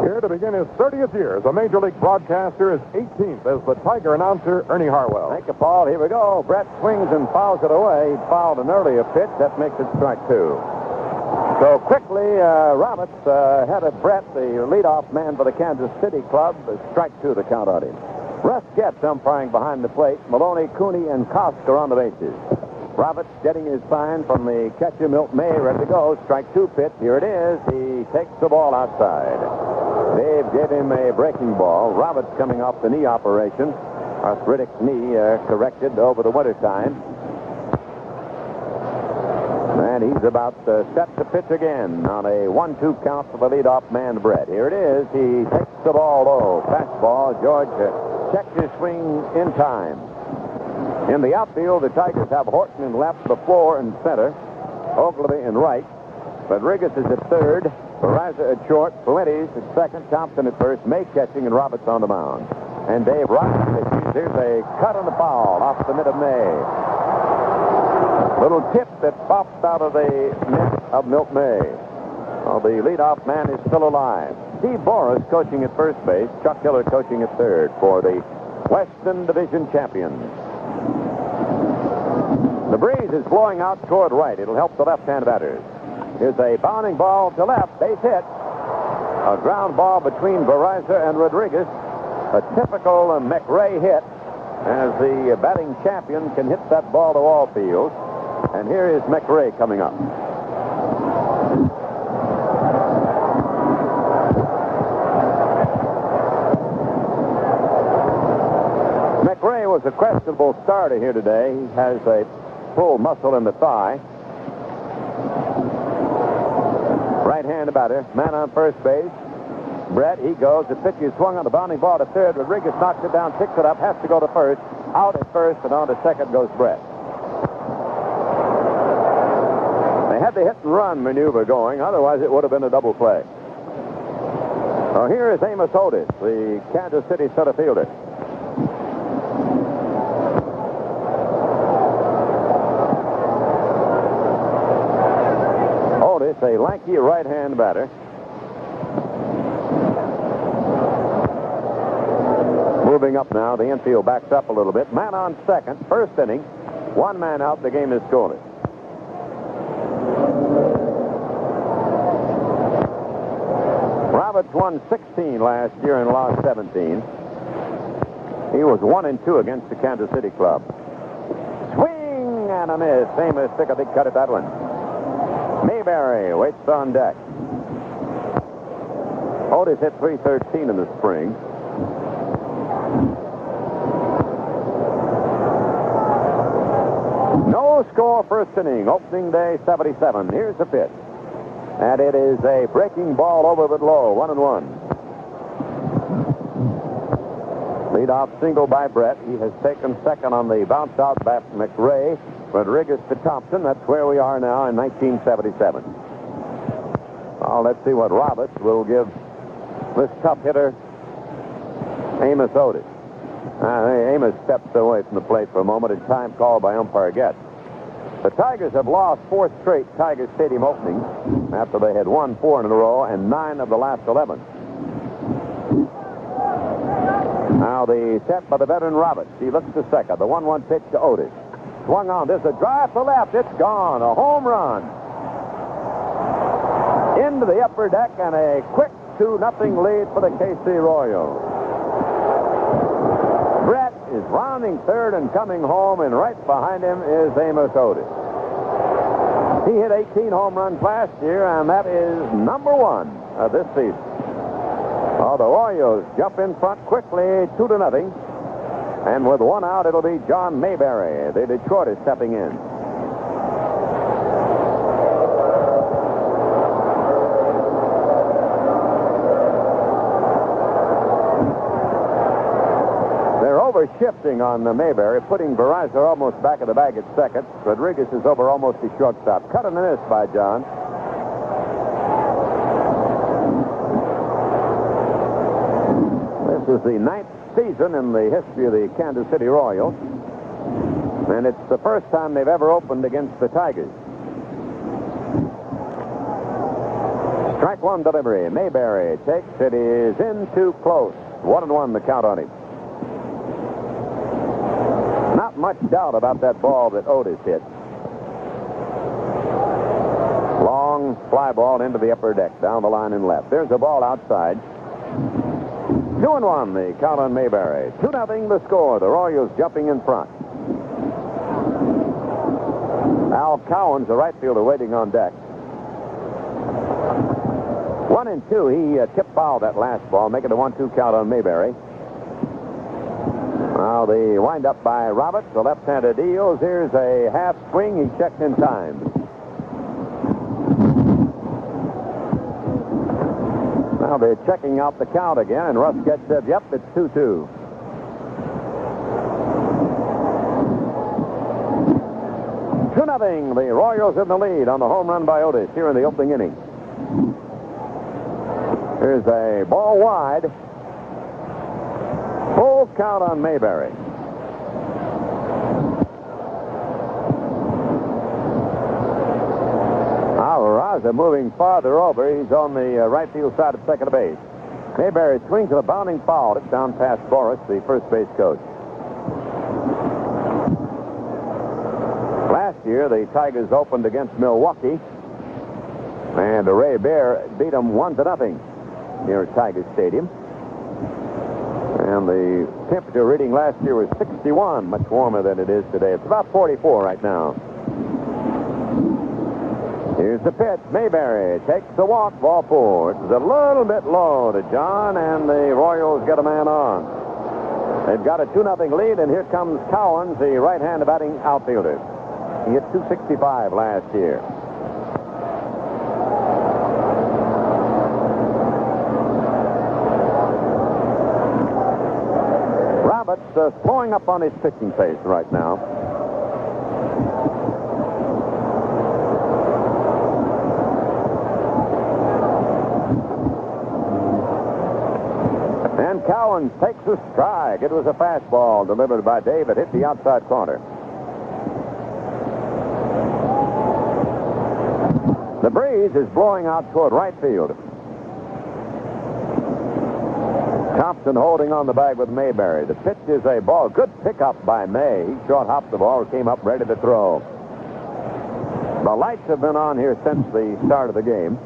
Here to begin his 30th year as a Major League broadcaster, his 18th as the Tiger announcer, Ernie Harwell. Thank you, Paul. Here we go. Brett swings and fouls it away. He fouled an earlier pitch. That makes it strike two. So quickly, Roberts had a Brett, the leadoff man for the Kansas City Club, strike two the count on him. Russ Getz umpiring behind the plate. Maloney, Cooney, and Kosk are on the bases. Roberts getting his sign from the catcher, Milt May, ready to go. Strike two pitch. Here it is. He takes the ball outside. Dave gave him a breaking ball. Roberts coming off the knee operation. Arthritic knee corrected over the wintertime. And he's about set to pitch again on a 1-2 count for the leadoff man, Brett. Here it is. He takes the ball low. Fastball. George checks his swing in time. In the outfield, the Tigers have Horton in left, LaFleur in center, Ogilvy in right. Rodriguez is at third, Peraza at short, Fuentes at second, Thompson at first, May catching, and Roberts on the mound. And Dave Roberts pitches. Here's a cut on the foul off the mid of May. Little tip that popped out of the mid of Milt May. Well, the leadoff man is still alive. Steve Boras coaching at first base, Chuck Hiller coaching at third for the Western Division champions. The breeze is blowing out toward right. It'll help the left-hand batters. Here's a bounding ball to left. Base hit. A ground ball between Verizza and Rodriguez. A typical McRae hit, as the batting champion can hit that ball to all fields. And here is McRae coming up. McRae was a questionable starter here today. He has a pull muscle in the thigh. Right-hand batter, man on first base. Brett, he goes. The pitch is swung on the bounding ball to third. Rodriguez knocks it down, picks it up, has to go to first. Out at first, and on to second goes Brett. They had the hit-and-run maneuver going. Otherwise, it would have been a double play. So here is Amos Otis, the Kansas City center fielder. Otis, a lanky right-hand batter. Moving up now, the infield backs up a little bit. Man on second, first inning. One man out, the game is scoreless. Roberts won 16 last year and lost 17. He was 1-2 against the Kansas City club. Swing and a miss. Amos took a big cut at that one. Mayberry waits on deck. Otis hit .313 in the spring. No score first inning. Opening day 77. Here's the pitch. And it is a breaking ball over but low. 1-1. Leadoff single by Brett. He has taken second on the bounce out by McRae. Rodriguez to Thompson. That's where we are now in 1977. Well, let's see what Roberts will give this tough hitter, Amos Otis. Amos steps away from the plate for a moment, and time called by umpire Getz. The Tigers have lost 4 straight Tiger Stadium openings after they had won 4 in a row and 9 of the last 11. Now the set by the veteran Roberts. He looks to second. The 1-1 pitch to Otis. Swung on. There's a drive to left. It's gone. A home run. Into the upper deck and a quick 2-0 lead for the KC Royals. Brett is rounding third and coming home, and right behind him is Amos Otis. He hit 18 home runs last year, and that is number 1 of this season. Well, the Royals jump in front quickly, 2-0. And with 1 out, it'll be John Mayberry, the Detroiter, stepping in. They're over-shifting on Mayberry, putting Verizza almost back of the bag at second. Rodriguez is over almost to shortstop. Cut and a miss by John. This is the 9th season in the history of the Kansas City Royals, and it's the first time they've ever opened against the Tigers. Strike Strike one delivery. Mayberry takes it. Is in too close. 1-1 the count on him. Not much doubt about that ball that Otis hit. Long fly ball into the upper deck, down the line and left. There's a ball outside. 2-1 the count on Mayberry. 2-0 the score. The Royals jumping in front. Al Cowens, the right fielder, waiting on deck. 1-2. He tip fouled that last ball, making the 1-2 count on Mayberry. Now the windup by Roberts, the left-handed deals. Here's a half swing. He checked in time. Now they're checking out the count again, and Russ Getz said, yep, it's 2-2. The Royals in the lead on the home run by Otis here in the opening inning. Here's a ball wide. Full count on Mayberry. Now Raza moving farther over. He's on the right field side of second base. Mayberry swings at a bounding foul. It's down past Boris, the first base coach. Last year, the Tigers opened against Milwaukee, and Ray Bear beat them 1-0 here at Tiger Stadium. And the temperature reading last year was 61, much warmer than it is today. It's about 44 right now. Here's the pitch. Mayberry takes the walk, ball 4. It's a little bit low to John, and the Royals get a man on. They've got a 2-0 lead, and here comes Cowens, the right-hand batting outfielder. He hit .265 last year. Roberts slowing up on his pitching pace right now. And Cowens takes a strike. It was a fastball delivered by David. Hit the outside corner. The breeze is blowing out toward right field. Thompson holding on the bag with Mayberry. The pitch is a ball. Good pickup by May. He short-hopped the ball, came up ready to throw. The lights have been on here since the start of the game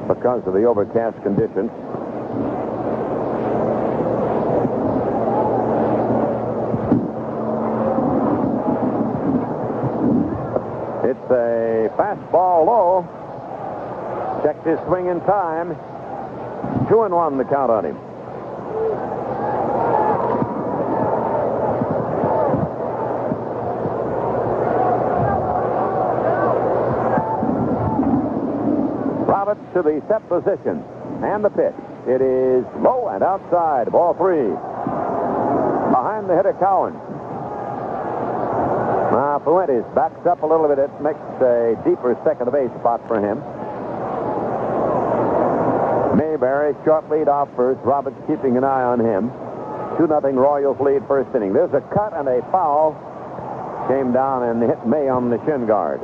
because of the overcast conditions. It's a fastball low. Checked his swing in time. 2-1 the count on him. Roberts to the set position. And the pitch. It is low and outside. Ball 3. Behind the hitter, Cowens. Now, Fuentes backs up a little bit. It makes a deeper second base spot for him. Mayberry, short lead off first. Roberts keeping an eye on him. 2-0 Royals lead first inning. There's a cut and a foul. Came down and hit May on the shin guard.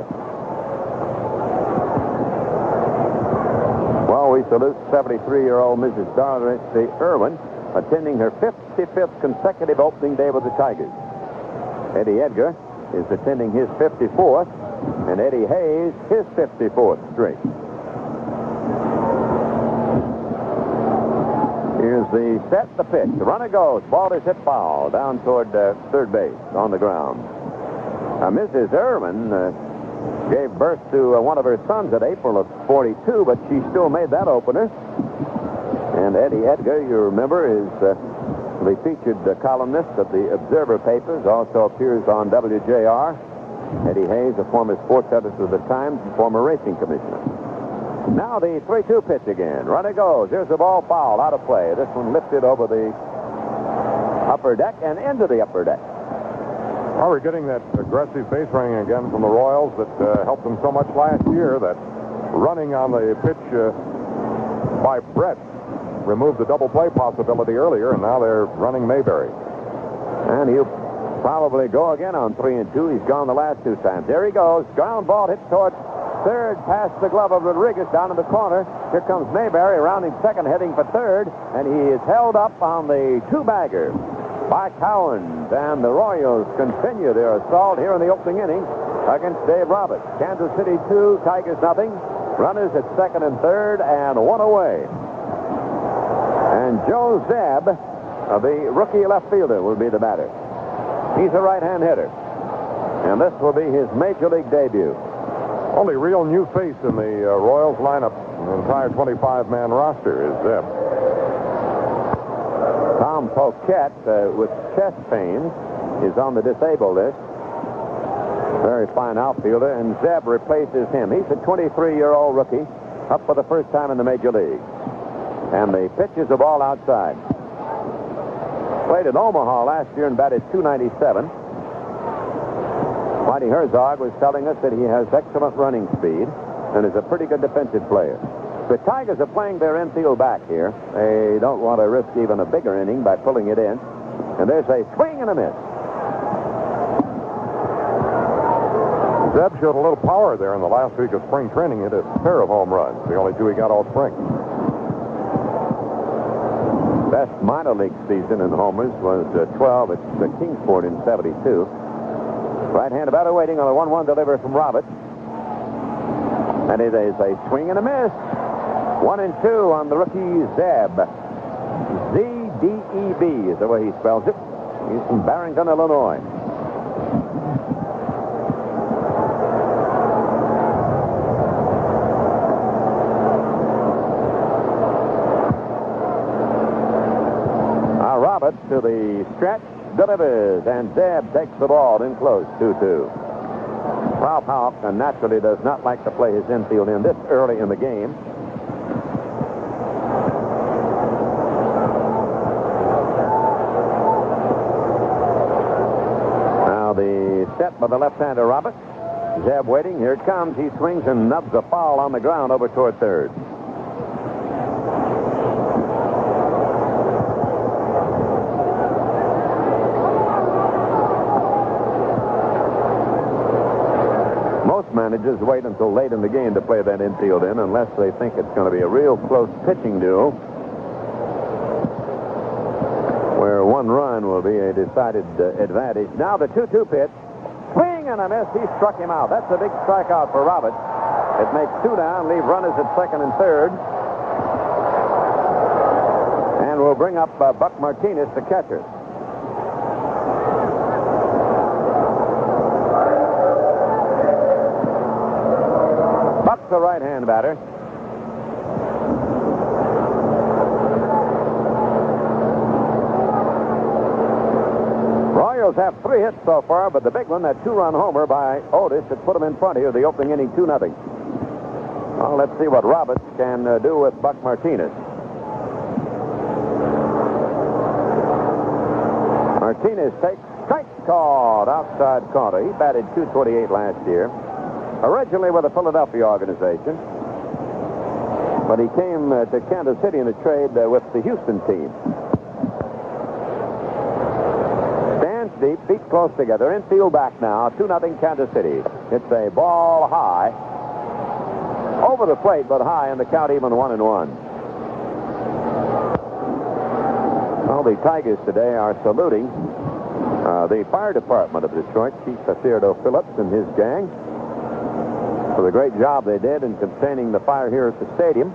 Well, we salute 73-year-old Mrs. Dorothy Irwin, attending her 55th consecutive opening day with the Tigers. Eddie Edgar is attending his 54th, and Eddie Hayes his 54th straight. Here's the set, the pitch. The runner goes. Ball is hit foul down toward third base on the ground. Mrs. Irwin gave birth to one of her sons in April of '42, but she still made that opener. And Eddie Edgar, you remember, is the featured columnist of the Observer papers, also appears on WJR. Eddie Hayes, a former sports editor of the Times and former racing commissioner. Now the 3-2 pitch again. Runner goes. There's the ball foul out of play. This one lifted over the upper deck and into the upper deck. Well, we're getting that aggressive base running again from the Royals that helped them so much last year. That running on the pitch by Brett removed the double play possibility earlier, and now they're running Mayberry. And he'll probably go again on 3-2. He's gone the last 2 times. There he goes. Ground ball hit toward Third past the glove of Rodriguez down in the corner. Here comes Mayberry rounding second, heading for third, and he is held up on the two-bagger by Cowens. And the Royals continue their assault here in the opening inning against Dave Roberts. Kansas City 2, Tigers nothing. Runners at second and third, and one away. And Joe Zeb, the rookie left fielder, will be the batter. He's a right-hand hitter. And this will be his major league debut. Only real new face in the Royals lineup, the entire 25-man roster, is Zeb. Tom Poquette, with chest pains, is on the disabled list. Very fine outfielder, and Zeb replaces him. He's a 23-year-old rookie, up for the first time in the major league. And the pitch is a ball outside. Played at Omaha last year and batted .297. Whitey Herzog was telling us that he has excellent running speed and is a pretty good defensive player. The Tigers are playing their infield back here. They don't want to risk even a bigger inning by pulling it in. And there's a swing and a miss. Zeb showed a little power there in the last week of spring training. He hit a pair of home runs, the only two he got all spring. Best minor league season in homers was 12 at the Kingsport in '72. Right-handed batter waiting on a 1-1 delivery from Roberts. And it is a swing and a miss. 1-2 on the rookie Zeb. Z-D-E-B is the way he spells it. He's from Barrington, Illinois. Roberts to the stretch, delivers, and Zeb takes the ball in close, 2-2. Ralph Houck naturally does not like to play his infield in this early in the game. Now the set by the left-hander Roberts. Zeb waiting. Here it comes. He swings and nubs a foul on the ground over toward third. Most managers wait until late in the game to play that infield in unless they think it's going to be a real close pitching duel where one run will be a decided advantage. Now the 2-2 pitch. Swing and a miss. He struck him out. That's a big strikeout for Roberts. It makes two down, leave runners at second and third. And we'll bring up Buck Martinez, the catcher. Buck's a right-hand batter. Royals have 3 hits so far, but the big one, that 2-run homer by Otis, that put them in front here, the opening inning, 2-0. Well, let's see what Roberts can do with Buck Martinez. Martinez takes strike called outside corner. He batted .228 last year. Originally with the Philadelphia organization, but he came to Kansas City in a trade with the Houston team. Stands deep, feet close together, infield back now, 2-0 Kansas City. It's a ball high, over the plate, but high, and the count even 1-1. Well, the Tigers today are saluting the fire department of Detroit, Chief Theodore Phillips and his gang, for the great job they did in containing the fire here at the stadium,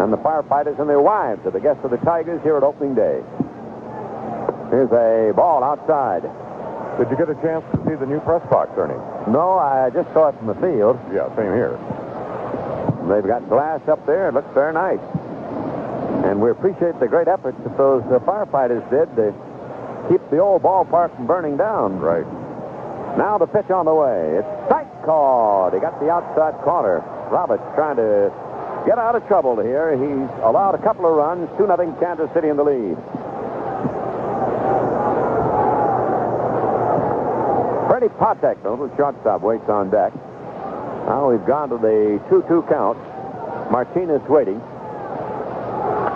and the firefighters and their wives are the guests of the Tigers here at opening day. Here's a ball outside. Did you get a chance to see the new press box, Ernie? No, I just saw it from the field. Yeah, same here. They've got glass up there. It looks very nice. And we appreciate the great efforts that those firefighters did to keep the old ballpark from burning down. Right. Now the pitch on the way. It's strike called. He got the outside corner. Roberts trying to get out of trouble here. He's allowed a couple of runs. 2-0 Kansas City in the lead. Freddie Patek, the little shortstop, waits on deck. Now we've gone to the 2-2 count. Martinez waiting.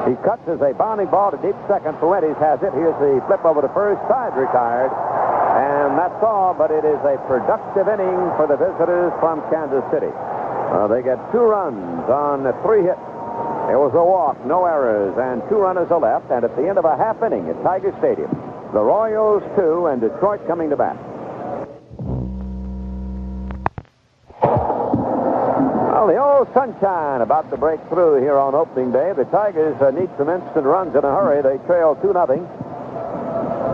He cuts as a bounding ball to deep second. Fuentes has it. Here's the flip over to first. Side retired. And And that's all, but it is a productive inning for the visitors from Kansas City. They get 2 runs on 3 hits. There was a walk, no errors, and 2 runners are left. And at the end of a half inning at Tiger Stadium, the Royals 2 and Detroit coming to bat. Well, the old sunshine about to break through here on opening day. The Tigers need some instant runs in a hurry. They trail 2-0.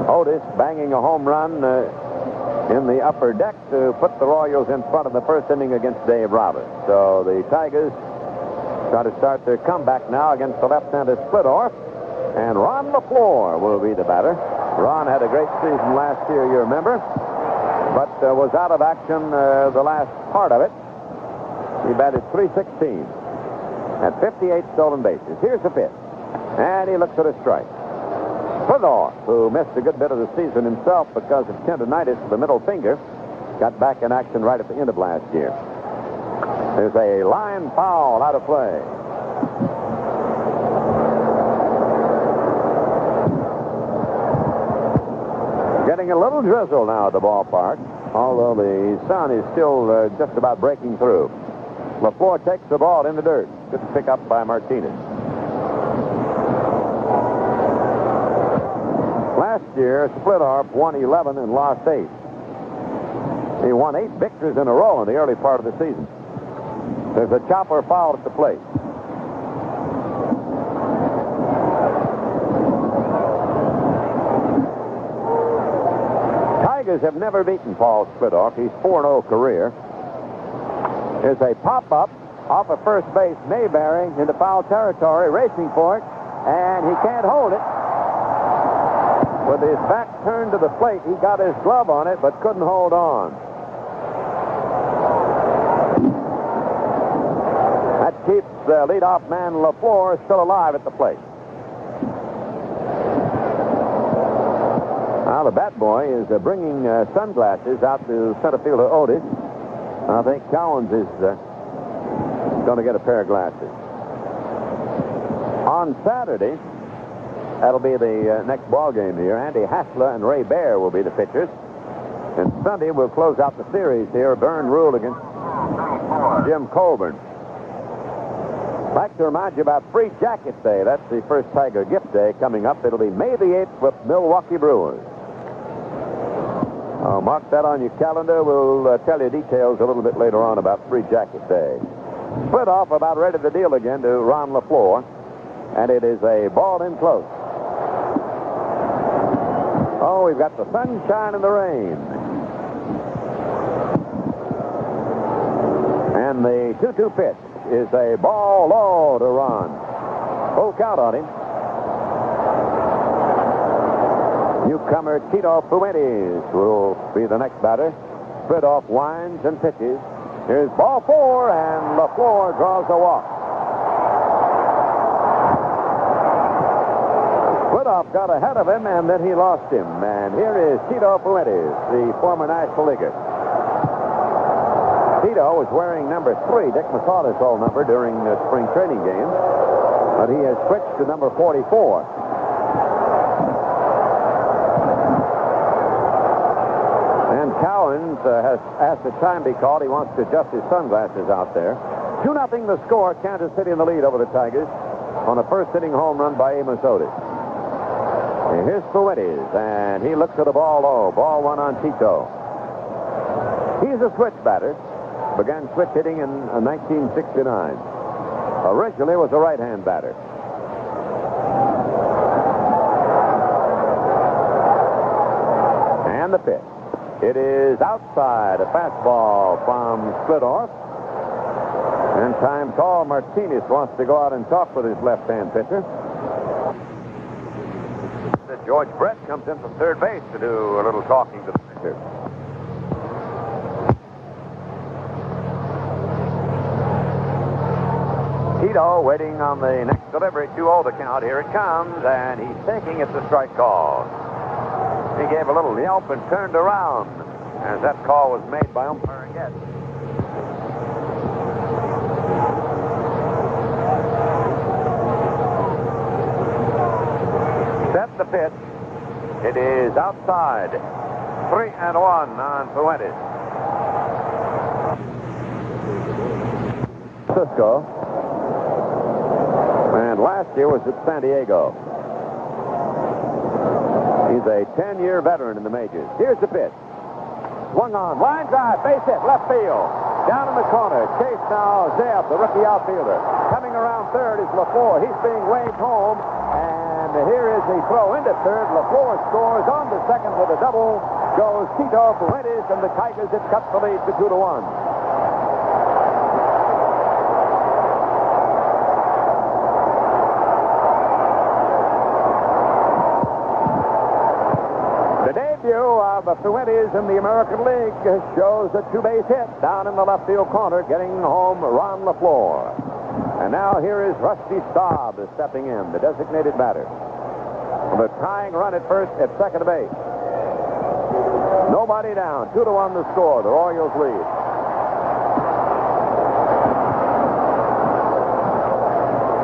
Otis banging a home run in the upper deck to put the Royals in front in the first inning against Dave Roberts. So the Tigers try to start their comeback now against the left-handed Splittorff. And Ron LaFleur will be the batter. Ron had a great season last year, you remember, but was out of action the last part of it. He batted .316 at 58 stolen bases. Here's the pitch, and he looks at a strike. Splittorff, who missed a good bit of the season himself because of tendonitis of the middle finger, got back in action right at the end of last year. There's a line foul out of play. Getting a little drizzle now at the ballpark, although the sun is still just about breaking through. LaFleur takes the ball in the dirt. Good pick up by Martinez. Last year, Splittorff won 11 and lost 8. He won 8 victories in a row in the early part of the season. There's a chopper foul at the plate. Tigers have never beaten Paul Splittorff. He's 4-0 career. There's a pop-up off of first base. Mayberry into foul territory, racing for it, and he can't hold it. With his back turned to the plate, he got his glove on it, but couldn't hold on. That keeps the leadoff man LaFleur still alive at the plate. Now the bat boy is bringing sunglasses out to center fielder Otis. I think Cowens is going to get a pair of glasses. On Saturday, that'll be the next ball game here. Andy Hassler and Ray Baer will be the pitchers. And Sunday we'll close out the series here. Byrne Rule against Jim Colburn. I'd like to remind you about Free Jacket Day. That's the first Tiger Gift Day coming up. It'll be May the 8th with Milwaukee Brewers. Mark that on your calendar. We'll tell you details a little bit later on about Free Jacket Day. Splittorff about ready to deal again to Ron LaFleur. And it is a ball in close. Oh, we've got the sunshine and the rain. And the 2-2 pitch is a ball low to Ron. Full count on him. Newcomer Tito Fuentes will be the next batter. Splittorff winds and pitches. Here's ball 4, and LaFleur draws a walk. Splittorff got ahead of him, and then he lost him. And here is Tito Fuentes, the former National Leaguer. Tito was wearing number 3, Dick McCullough's old number, during the spring training game. But he has switched to number 44. And Cowens has asked the time be called. He wants to adjust his sunglasses out there. 2-0 the score. Kansas City in the lead over the Tigers on a first-inning home run by Amos Otis. And here's Fuentes, and he looks at the ball low. Ball 1 on Tito. He's a switch batter. Began switch hitting in 1969. Originally was a right-hand batter. And the pitch. It is outside, a fastball from Splittorff. And time call. Martinez wants to go out and talk with his left-hand pitcher. George Brett comes in from third base to do a little talking to the pitcher. Tito waiting on the next delivery, 2-0 the count. Here it comes, and he's taking it to strike call. He gave a little yelp and turned around as that call was made by umpire Getz. Set the pitch. It is outside. 3-1 on Fuentes. Cisco. And last year was at San Diego. He's a 10-year veteran in the majors. Here's the pitch. Swung on. Line drive. Base hit. Left field. Down in the corner. Chase now. Zeb, the rookie outfielder. Coming around third is LaFleur. He's being waved home. And here is the throw into third. LaFleur scores on to second with a double. Goes Tito Fuentes, and the Tigers have cut the lead to 2-1. Of Fuentes in the American League shows a two-base hit down in the left field corner, getting home Ron LaFleur. And now here is Rusty Staub stepping in, the designated batter. The tying run at second base. Nobody down. 2-1 the score. The Orioles lead.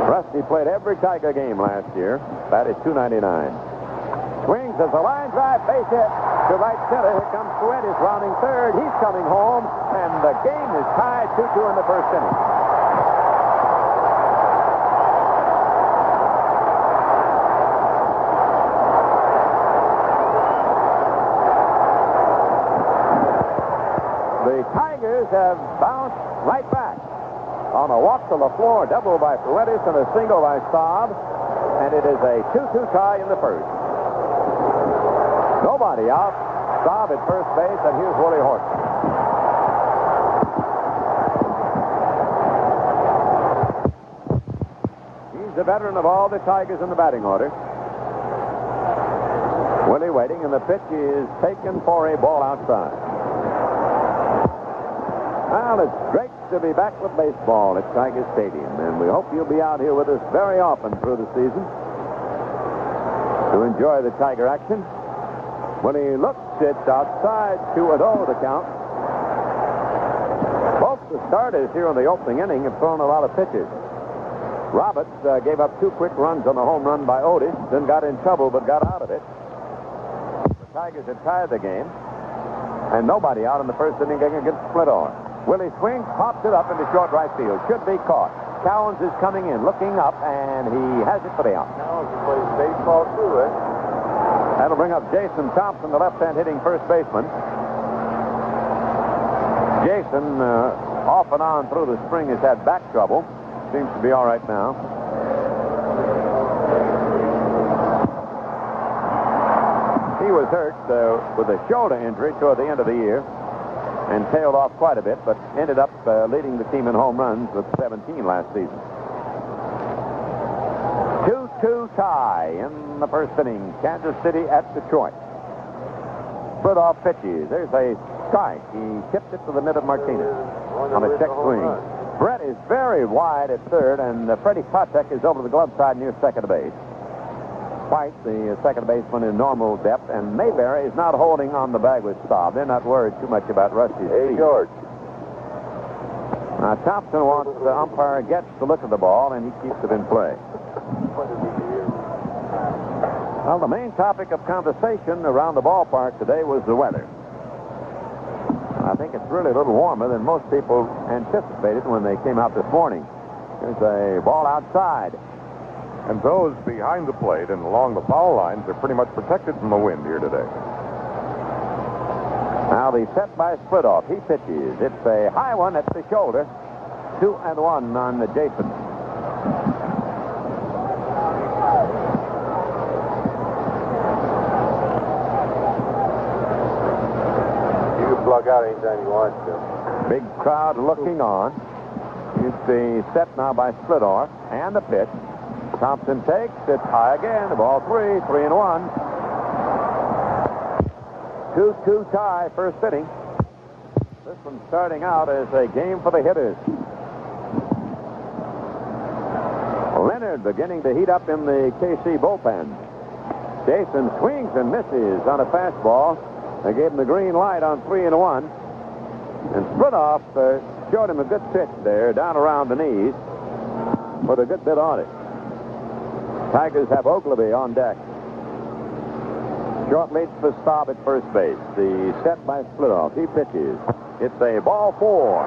Rusty played every Tiger game last year. Batted .299. Swings as a line drive, base hit to right center. Here comes Fuentes rounding third. He's coming home, and the game is tied 2-2 in the first inning. The Tigers have bounced right back on a walk to LaFleur, double by Fuentes, and a single by Staub, and it is a 2-2 tie in the first. Nobody out. Staub at first base, and here's Willie Horton. He's the veteran of all the Tigers in the batting order. Willie waiting, and the pitch is taken for a ball outside. Well, it's great to be back with baseball at Tiger Stadium, and we hope you'll be out here with us very often through the season to enjoy the Tiger action. When he looks, it's outside, 2-0 to count. Both the starters here in the opening inning have thrown a lot of pitches. Roberts gave up 2 quick runs on the home run by Otis, then got in trouble but got out of it. The Tigers had tied the game, and nobody out in the first inning against Splitall. Willie swings, pops it up into short right field. Should be caught. Cowens is coming in, looking up, and he has it for the out. Cowens plays baseball too, eh? That'll bring up Jason Thompson, the left-hand hitting first baseman. Jason, off and on through the spring, has had back trouble. Seems to be all right now. He was hurt with a shoulder injury toward the end of the year and tailed off quite a bit, but ended up leading the team in home runs with 17 last season. 2-2 tie in the first inning. Kansas City at Detroit. Splitall pitches. There's a strike. He tipped it to the mid of Martinez on a check swing. Brett is very wide at third, and Freddie Patek is over the glove side near second base. White, the second baseman, in normal depth, and Mayberry is not holding on the bag with Staub. They're not worried too much about Rusty's speed. George. Now, Thompson wants the umpire gets to look at the ball, and he keeps it in play. Well, the main topic of conversation around the ballpark today was the weather. I think it's really a little warmer than most people anticipated when they came out this morning. There's a ball outside. And those behind the plate and along the foul lines are pretty much protected from the wind here today. Now the set by Splitall. He pitches. It's a high one at the shoulder. 2-1 on the Jason. You can plug out anytime you want to. Big crowd looking on. It's the set now by Splitall and the pitch. Thompson takes it high again. The ball 3-1. 2-2 tie, first inning. This one starting out as a game for the hitters. Leonard beginning to heat up in the KC bullpen. Jason swings and misses on a fastball. They gave him the green light on 3-1. And Splitall showed him a good pitch there down around the knees. Put a good bit on it. Tigers have Ogleby on deck. Short leads for Staub at first base. The set by Splitoff. He pitches. It's a ball 4.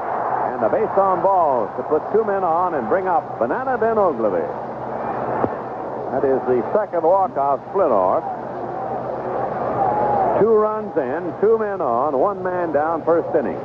And the base on balls to put 2 men on and bring up Banana Ben Oglivie. That is the second walk off Splitoff. 2 runs in, 2 men on, 1 man down, first inning.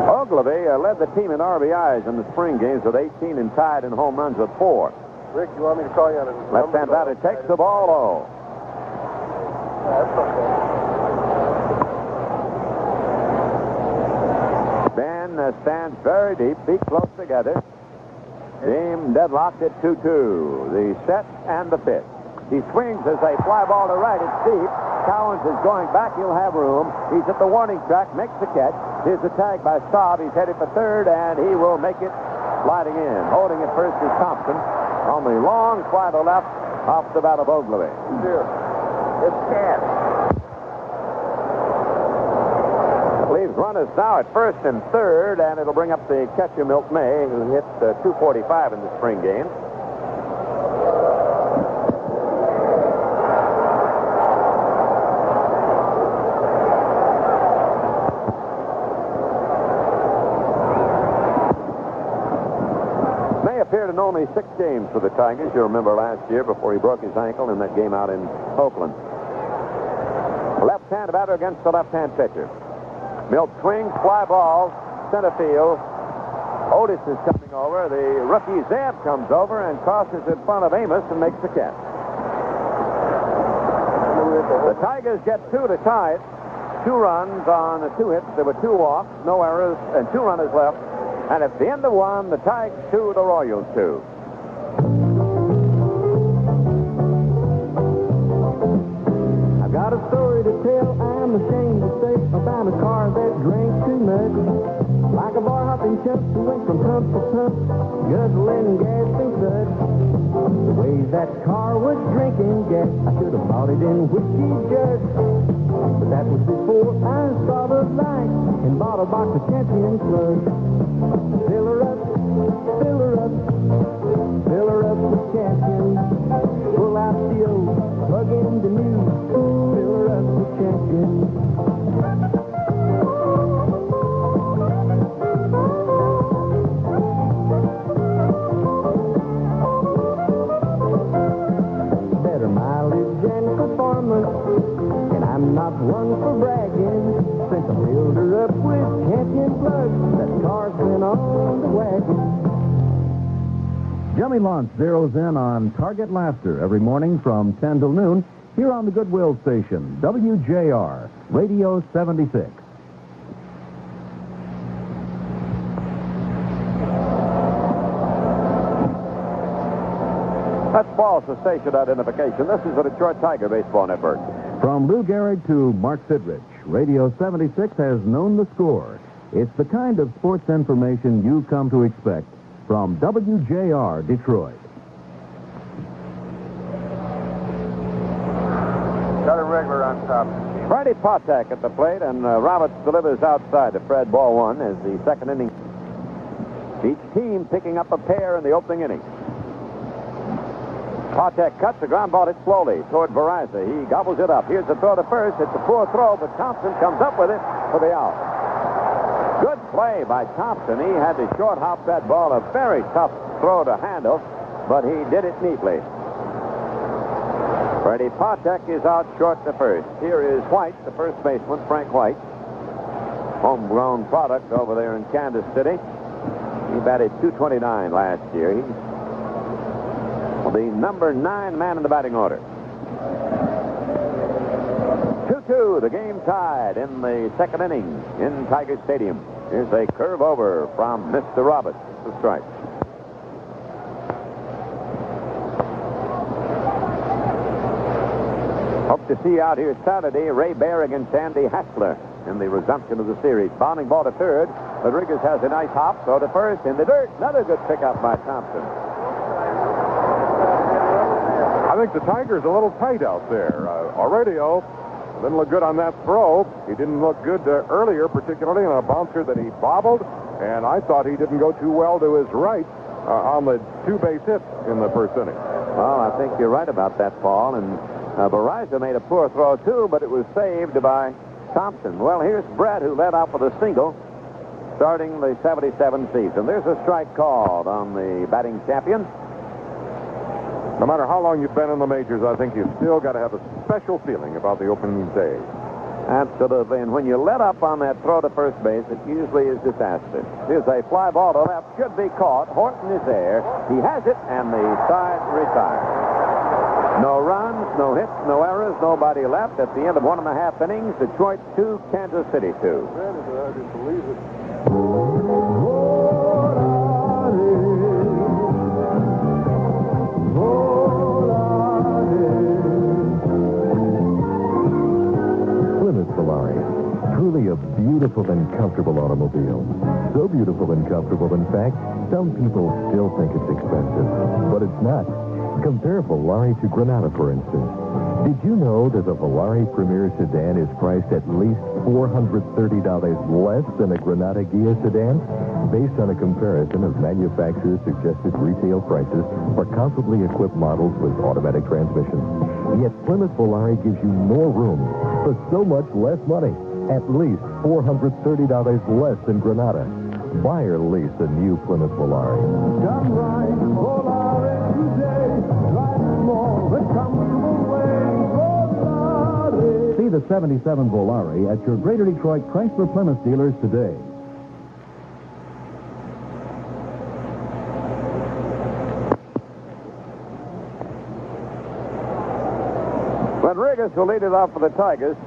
Oglivie led the team in RBIs in the spring games with 18 and tied in home runs with 4. Rick, you want me to call you on a Left-hand batter takes the ball low. That's okay. Ben stands very deep, feet close together. Game deadlocked at 2-2. The set and the pitch. He swings as a fly ball to right. It's deep. Cowens is going back. He'll have room. He's at the warning track. Makes the catch. Here's the tag by Staub. He's headed for third, and he will make it sliding in. Holding it first is Thompson. On the long fly to left, off the bat of Oglivie. Here. It's Cat. Leaves runners now at first and third, and it'll bring up the catcher, Milt May, who hit .245 in the spring game. May appeared in only 6 games for the Tigers. You remember last year before he broke his ankle in that game out in Oakland. Left-hand batter against the left-hand pitcher. Milt swings, fly ball, center field. Otis is coming over. The rookie Zeb comes over and crosses in front of Amos and makes the catch. The Tigers get 2 to tie it. 2 runs on 2 hits. There were 2 walks, no errors, and 2 runners left. And at the end of 1, the Tigers 2, the Royals 2. I've got a story to tell, I'm ashamed to say, about a car that drank too much. Like a bar hopping chump who went from pump to pump, guzzling gas and such. The way that car was drinking gas, I should have bought it in whiskey jugs. But that was before I saw the light and bought a box of Champion Slugs. Fill her up, fill her up, fill her up with Champion. Pull out the old, plug in the new, fill her up with Champion. Better mileage and performance, and I'm not one for bragging. Since I filled her up with Champion plugs, that car's been on the wagon. Jimmy Luntz zeroes in on Target Laughter every morning from 10 till noon here on the Goodwill Station, WJR, Radio 76. That's false for station identification. This is the Detroit Tiger Baseball Network. From Lou Gehrig to Mark Sidrich, Radio 76 has known the score. It's the kind of sports information you've come to expect from WJR Detroit. Got a regular on top. Freddie Patek at the plate, and Roberts delivers outside to Fred. Ball 1 as the second inning. Each team picking up a pair in the opening inning. Patek cuts the ground ball it slowly toward Verizza. He gobbles it up. Here's the throw to first. It's a poor throw, but Thompson comes up with it for the out. Good play by Thompson. He had to short hop that ball. A very tough throw to handle, but he did it neatly. Freddie Patek is out short to first. Here is White, the first baseman, Frank White. Homegrown product over there in Kansas City. He batted .229 last year. He's the number 9 man in the batting order. 2-2, the game tied in the second inning in Tiger Stadium. Here's a curve over from Mr. Roberts. The strike. Hope to see you out here Saturday, Ray Bear against Andy Hassler in the resumption of the series. Bounding ball to third. Rodriguez has a nice hop. Throw to first in the dirt. Another good pickup by Thompson. I think the Tigers are a little tight out there. Our radio Didn't look good on that throw. He didn't look good earlier, particularly on a bouncer that he bobbled, and I thought he didn't go too well to his right on the 2-base hit in the first inning. Well, I think you're right about that, Paul. And Verizon made a poor throw, too, but it was saved by Thompson. Well, here's Brett, who led off with a single starting the 77 season. There's a strike called on the batting champion. No matter how long you've been in the majors, I think you've still got to have a special feeling about the opening day. Absolutely. And when you let up on that throw to first base, it usually is disastrous. Here's a fly ball to left. Should be caught. Horton is there. He has it, and the side retires. No runs, no hits, no errors, nobody left. At the end of 1.5 innings, Detroit 2, Kansas City 2. I didn't believe it. Plymouth Volare, truly a beautiful and comfortable automobile. So beautiful and comfortable, in fact, some people still think it's expensive, but it's not. Compare Volare to Granada, for instance. Did you know that the Volare Premier sedan is priced at least $430 less than a Granada Ghia sedan? Based on a comparison of manufacturers' suggested retail prices for comfortably equipped models with automatic transmissions. Yet Plymouth Volare gives you more room for so much less money. At least $430 less than Granada. Buy or lease a new Plymouth Volare. Come right, Volare today. Drive more the comfortable way. Volare. See the 77 Volare at your Greater Detroit Chrysler Plymouth dealers today. Rodriguez will lead it off for the Tigers.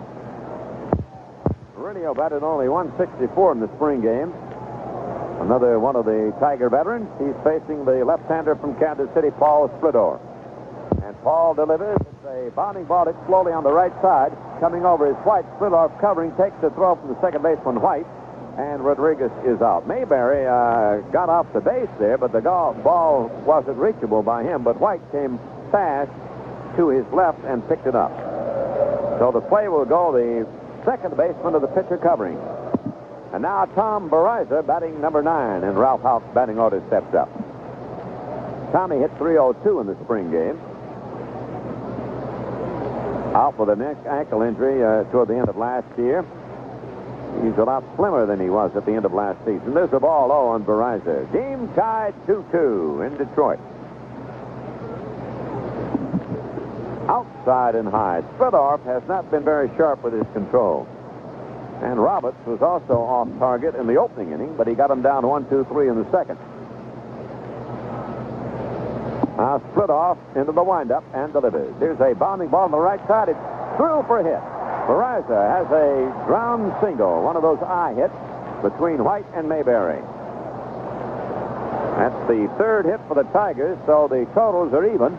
Aurelio batted only 164 in the spring game. Another one of the Tiger veterans. He's facing the left-hander from Kansas City, Paul Splittor. And Paul delivers. It's a bounding ball hit slowly on the right side. Coming over is White. Splittor covering, takes the throw from the second baseman, White. And Rodriguez is out. Mayberry got off the base there, but the ball wasn't reachable by him. But White came fast to his left and picked it up. So the play will go the second baseman of the pitcher covering. And now Tom Verizon batting number 9, and Ralph Houk's batting order steps up. Tommy hit .302 in the spring game. Out with an ankle injury toward the end of last year. He's a lot slimmer than he was at the end of last season. There's the ball low on Verizon. Game tied 2-2 in Detroit. Outside and high. Splittor has not been very sharp with his control. And Roberts was also off target in the opening inning, but he got him down 1-2-3 in the second. Now Splittor into the windup and delivers. Here's a bounding ball on the right side. It's through for a hit. Verizon has a ground single, one of those eye hits between White and Mayberry. That's the third hit for the Tigers, so the totals are even.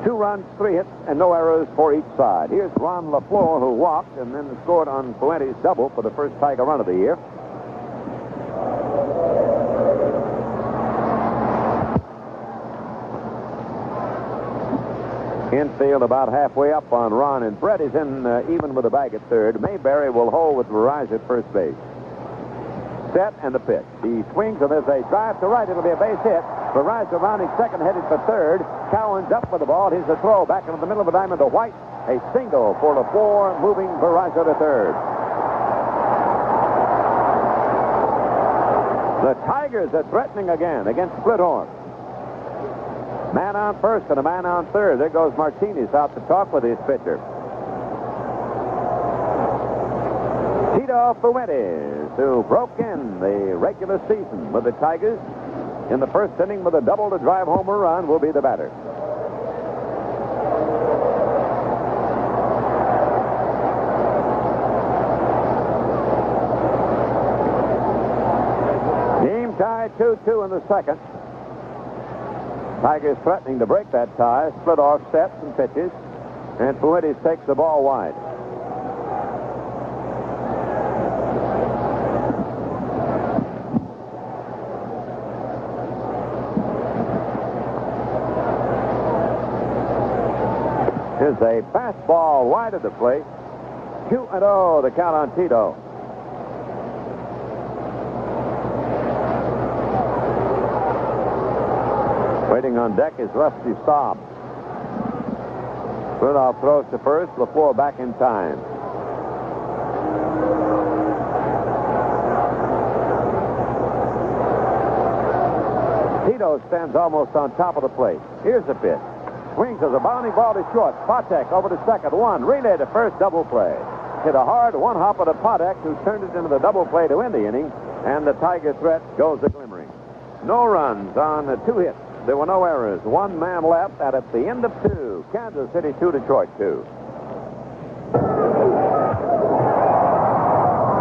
2 runs, 3 hits, and no errors for each side. Here's Ron LaFleur, who walked and then scored on Fuentes' double for the first Tiger run of the year. Infield about halfway up on Ron, and Brett is in even with the bag at third. Mayberry will hold with Verizon at first base. Set and the pitch. He swings, and there's a drive to right. It'll be a base hit. Verizon rounding second, headed for third. Cowan's up with the ball. Here's the throw back into the middle of the diamond to White. A single for LaFleur, moving Verizon to third. The Tigers are threatening again against Splittor. Man on first and a man on third. There goes Martinez out to talk with his pitcher. Tito Fuentes, who broke in the regular season with the Tigers in the first inning with a double to drive home a run, will be the batter. Game tied 2-2 in the second. Tigers threatening to break that tie. Splittor sets and pitches, and Fuentes takes the ball wide. Here's a fastball wide of the plate. 2-0, the count on Tito. Waiting on deck is Rusty Staub. Rudolph throws to first. LaFleur back in time. Tito stands almost on top of the plate. Here's the pitch. Swings as a bounding ball to short. Patek over to second. One. Relay to first. Double play. Hit a hard one hopper to Patek, who turned it into the double play to end the inning. And the Tiger threat goes a glimmering. No runs on the 2 hits. There were no errors. 1 man left, and at the end of 2, Kansas City 2, Detroit 2.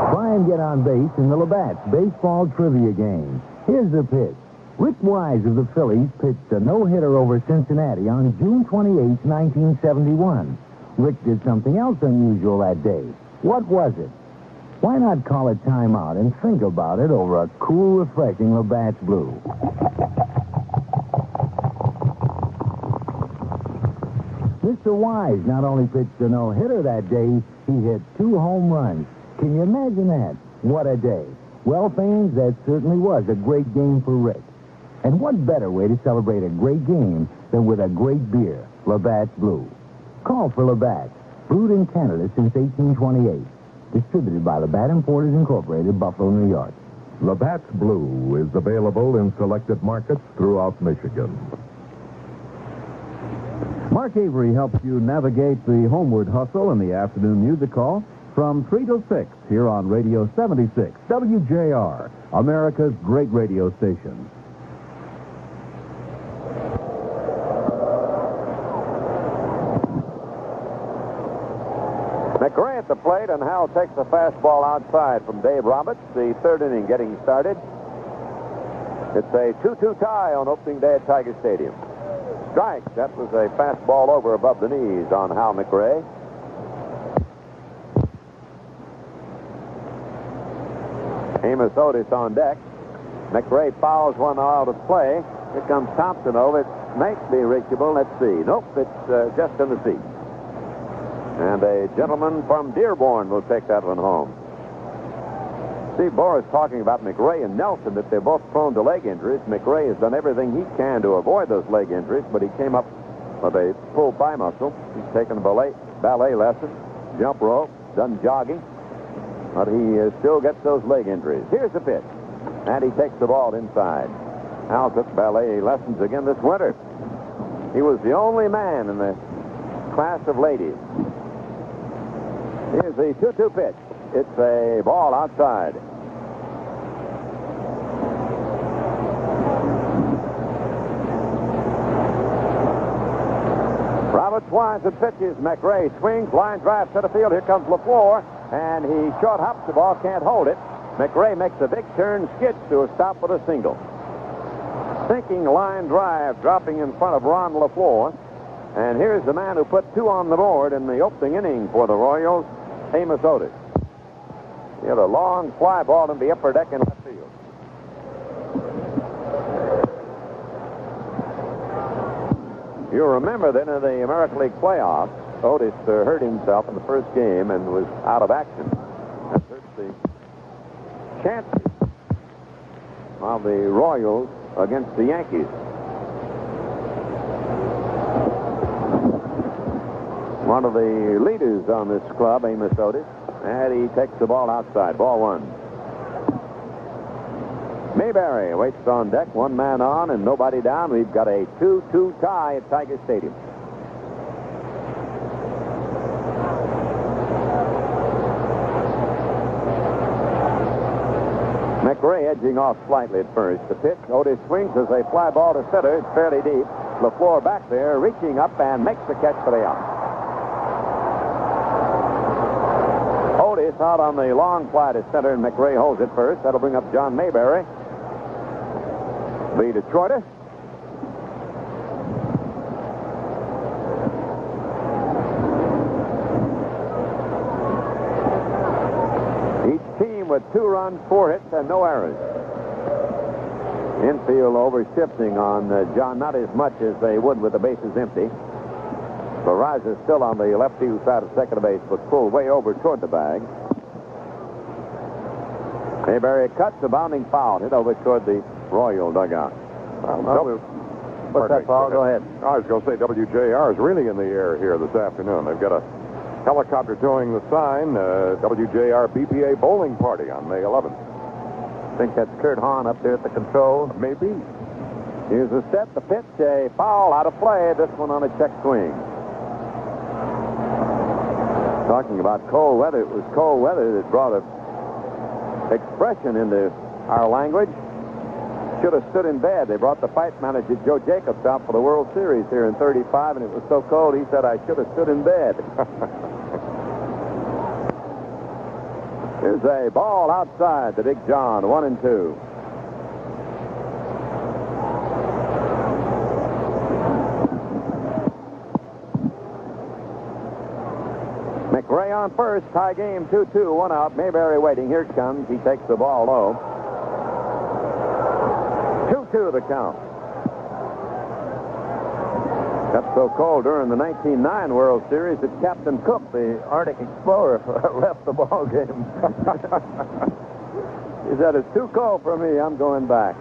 Try and get on base in the Labatt's baseball trivia game. Here's the pitch. Rick Wise of the Phillies pitched a no-hitter over Cincinnati on June 28, 1971. Rick did something else unusual that day. What was it? Why not call a timeout and think about it over a cool, refreshing Labatt's Blue? Mr. Wise not only pitched a no-hitter that day, he hit 2 home runs. Can you imagine that? What a day. Well, fans, that certainly was a great game for Rick. And what better way to celebrate a great game than with a great beer, Labatt's Blue. Call for Labatt's, brewed in Canada since 1828. Distributed by Labatt Importers Incorporated, Buffalo, New York. Labatt's Blue is available in selected markets throughout Michigan. Mark Avery helps you navigate the homeward hustle in the afternoon music hall from 3 to 6 here on Radio 76, WJR, America's great radio station. McRae at the plate, and Howell takes the fastball outside from Dave Roberts. The 3rd inning getting started. It's a 2-2 tie on opening day at Tiger Stadium. Strike. That was a fastball over above the knees on Hal McRae. Amos Otis on deck. McRae fouls one out of play. Here comes Thompson over. It might be reachable. Let's see. Nope, it's just in the seat. And a gentleman from Dearborn will take that one home. Steve Boras talking about McRae and Nelson, that they're both prone to leg injuries. McRae has done everything he can to avoid those leg injuries, but he came up with a pulled thigh muscle. He's taken a ballet lesson, jump rope, done jogging, but he still gets those leg injuries. Here's the pitch, and he takes the ball inside. Al took ballet lessons again this winter. He was the only man in the class of ladies. Here's the 2-2 pitch. It's a ball outside. Roberts winds and pitches. McRae swings, line drive, center field. Here comes LaFleur, and he short hops the ball, can't hold it. McRae makes a big turn, skids to a stop with a single. Sinking line drive, dropping in front of Ron LaFleur. And here's the man who put 2 on the board in the opening inning for the Royals, Amos Otis. He had a long fly ball in the upper deck in left field. You remember that in the American League playoffs, Otis hurt himself in the first game and was out of action. That hurts the chances of the Royals against the Yankees. One of the leaders on this club, Amos Otis, and he takes the ball outside. Ball 1. Mayberry waits on deck, 1 man on and nobody down. We've got a 2-2 tie at Tiger Stadium. McRae edging off slightly at first. The pitch, Otis swings as a fly ball to center. It's fairly deep. LaFleur back there, reaching up and makes the catch for the out. Otis out on the long fly to center, and McRae holds it first. That'll bring up John Mayberry, the Detroiter. Each team with 2 runs, 4 hits, and no errors. Infield over shifting on John, not as much as they would with the bases empty. Barraza is still on the left field side of second base, but pulled way over toward the bag. Mayberry cuts a bounding foul, hit over toward the Royal dugout. What's that, Paul? Go ahead. I was going to say WJR is really in the air here this afternoon. They've got a helicopter towing the sign, WJR BPA bowling party on May 11th. I think that's Kurt Hahn up there at the controls. Maybe. Here's the set, the pitch, a foul out of play. This one on a check swing. Talking about cold weather, it was cold weather that brought an expression into our language. Should have stood in bed. They brought the fight manager, Joe Jacobs, out for the World Series here in 35, and it was so cold, he said, I should have stood in bed. Here's a ball outside the Big John, 1-2. McRae on first, tie game 2-2, one out. Mayberry waiting. Here it comes. He takes the ball low. 2-2 the count. Got so cold during the 1909 World Series that Captain Cook, the Arctic Explorer, left the ball game. He said, it's too cold for me. I'm going back.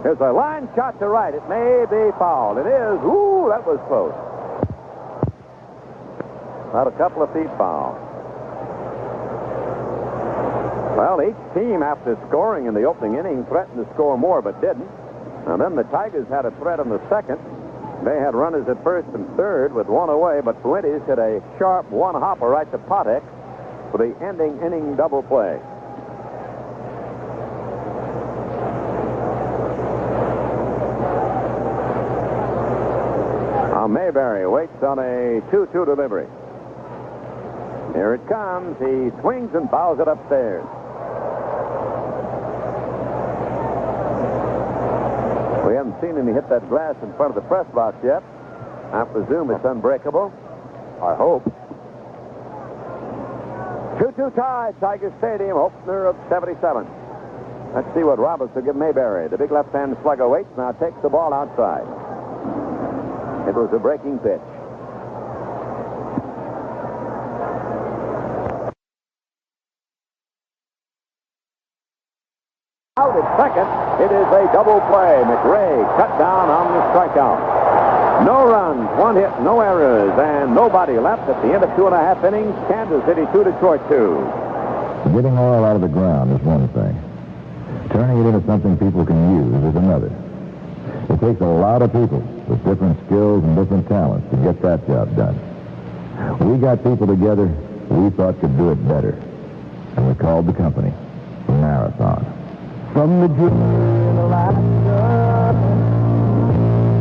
Here's a line shot to right. It may be fouled. It is. Ooh, that was close. About a couple of feet foul. Well, each team, after scoring in the opening inning, threatened to score more, but didn't. And then the Tigers had a threat in the second. They had runners at first and third with one away, but Fuentes hit a sharp one-hopper right to Potek for the ending inning double play. Now Mayberry waits on a 2-2 delivery. Here it comes. He swings and fouls it upstairs. We haven't seen him hit that glass in front of the press box yet. I presume it's unbreakable. I hope. 2-2 tie, Tiger Stadium, opener of 77. Let's see what Roberts will give Mayberry. The big left-hand slugger waits, now takes the ball outside. It was a breaking pitch. Out at second, it is a double play. McRae cut down on the strikeout. No runs, one hit, no errors, and nobody left at the end of 2.5 innings. Kansas City 2, Detroit 2. Getting oil out of the ground is one thing. Turning it into something people can use is another. It takes a lot of people with different skills and different talents to get that job done. We got people together we thought could do it better, and we called the company Marathon. From the dream in Alaska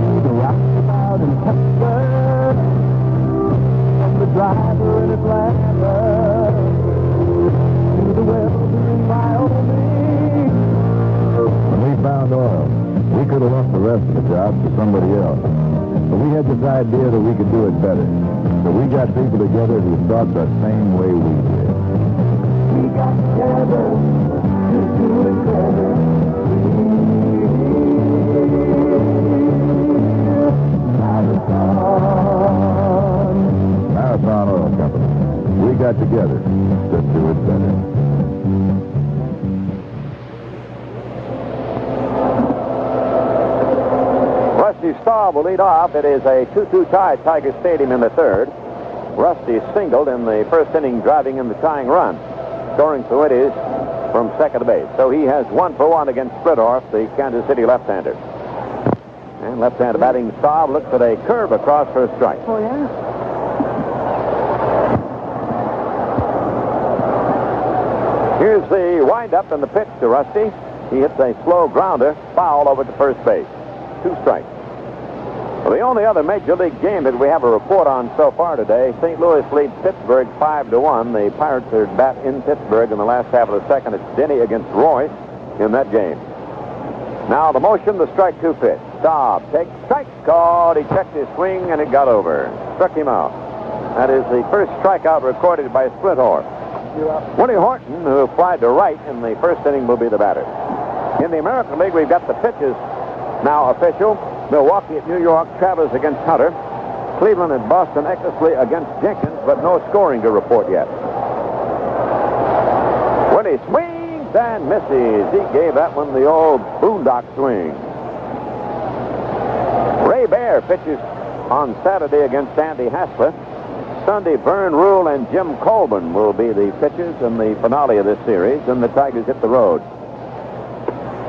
to the roundabout in Texas, from the driver in Atlanta to the welder in Wyoming. When we found oil, we could have left the rest of the job to somebody else. But we had this idea that we could do it better. So we got people together who thought the same way we did. We got together to do it better. Marathon Oil Company. We got together to do it better. Rusty Staub will lead off. It is a 2-2 tie at Tiger Stadium in the third. Rusty singled in the first inning, driving in the tying run, scoring Fuentes from second base. So he has 1-for-1 against Splittorff, the Kansas City left-hander. And left-hander batting Staub looks at a curve across for a strike. Oh, yeah? Here's the windup and the pitch to Rusty. He hits a slow grounder, foul over to first base. 2 strikes. Well, the only other Major League game that we have a report on so far today, St. Louis leads Pittsburgh 5-1. The Pirates are bat in Pittsburgh in the last half of the second. It's Denny against Royce in that game. Now the motion, the strike 2 pitch. Staub takes strike, called. He checked his swing and it got over. Struck him out. That is the first strikeout recorded by Splittorff. Willie Horton, who flied to right in the first inning, will be the batter. In the American League, we've got the pitches now official. Milwaukee at New York, Travers against Hunter. Cleveland and Boston Eckersley against Jenkins, but no scoring to report yet. Willie swings and misses. He gave that one the old boondock swing. Ray Bear pitches on Saturday against Andy Hassler. Sunday, Vern Rule and Jim Colburn will be the pitchers in the finale of this series, and the Tigers hit the road.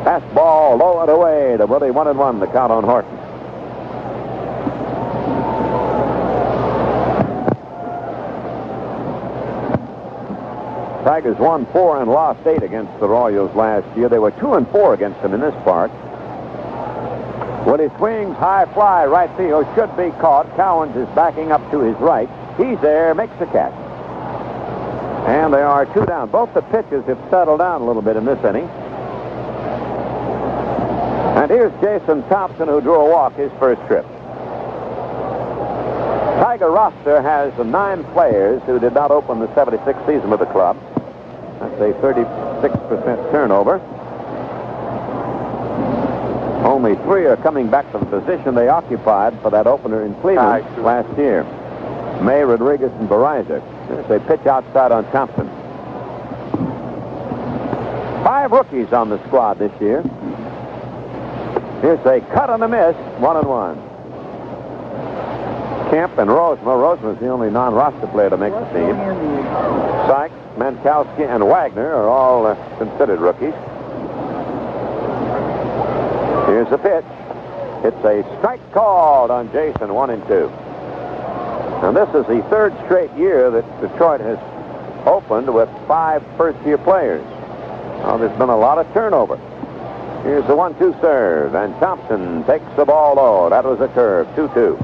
Fastball low and away to Willie, 1-1, the count on Horton. Tigers won 4 and lost 8 against the Royals last year. They were 2-4 against them in this park. Willie swings, high fly, right field, should be caught. Cowens is backing up to his right. He's there, makes the catch. And they are 2 down. Both the pitchers have settled down a little bit in this inning. And here's Jason Thompson, who drew a walk his first trip. Tiger roster has 9 players who did not open the 76 season with the club. That's a 36% turnover. Only 3 are coming back to the position they occupied for that opener in Cleveland last year. May, Rodriguez, and Bariza. There's a pitch outside on Thompson. 5 rookies on the squad this year. Here's a cut and a miss, 1-1. Kemp and Rosema. Rosema's the only non-roster player to make the team. Sykes, Mankowski, and Wagner are all considered rookies. Here's the pitch. It's a strike called on Jason, 1-2. And this is the 3rd straight year that Detroit has opened with 5 first-year players. Well, there's been a lot of turnover. Here's the 1-2 serve, and Thompson takes the ball low. That was a curve, 2-2.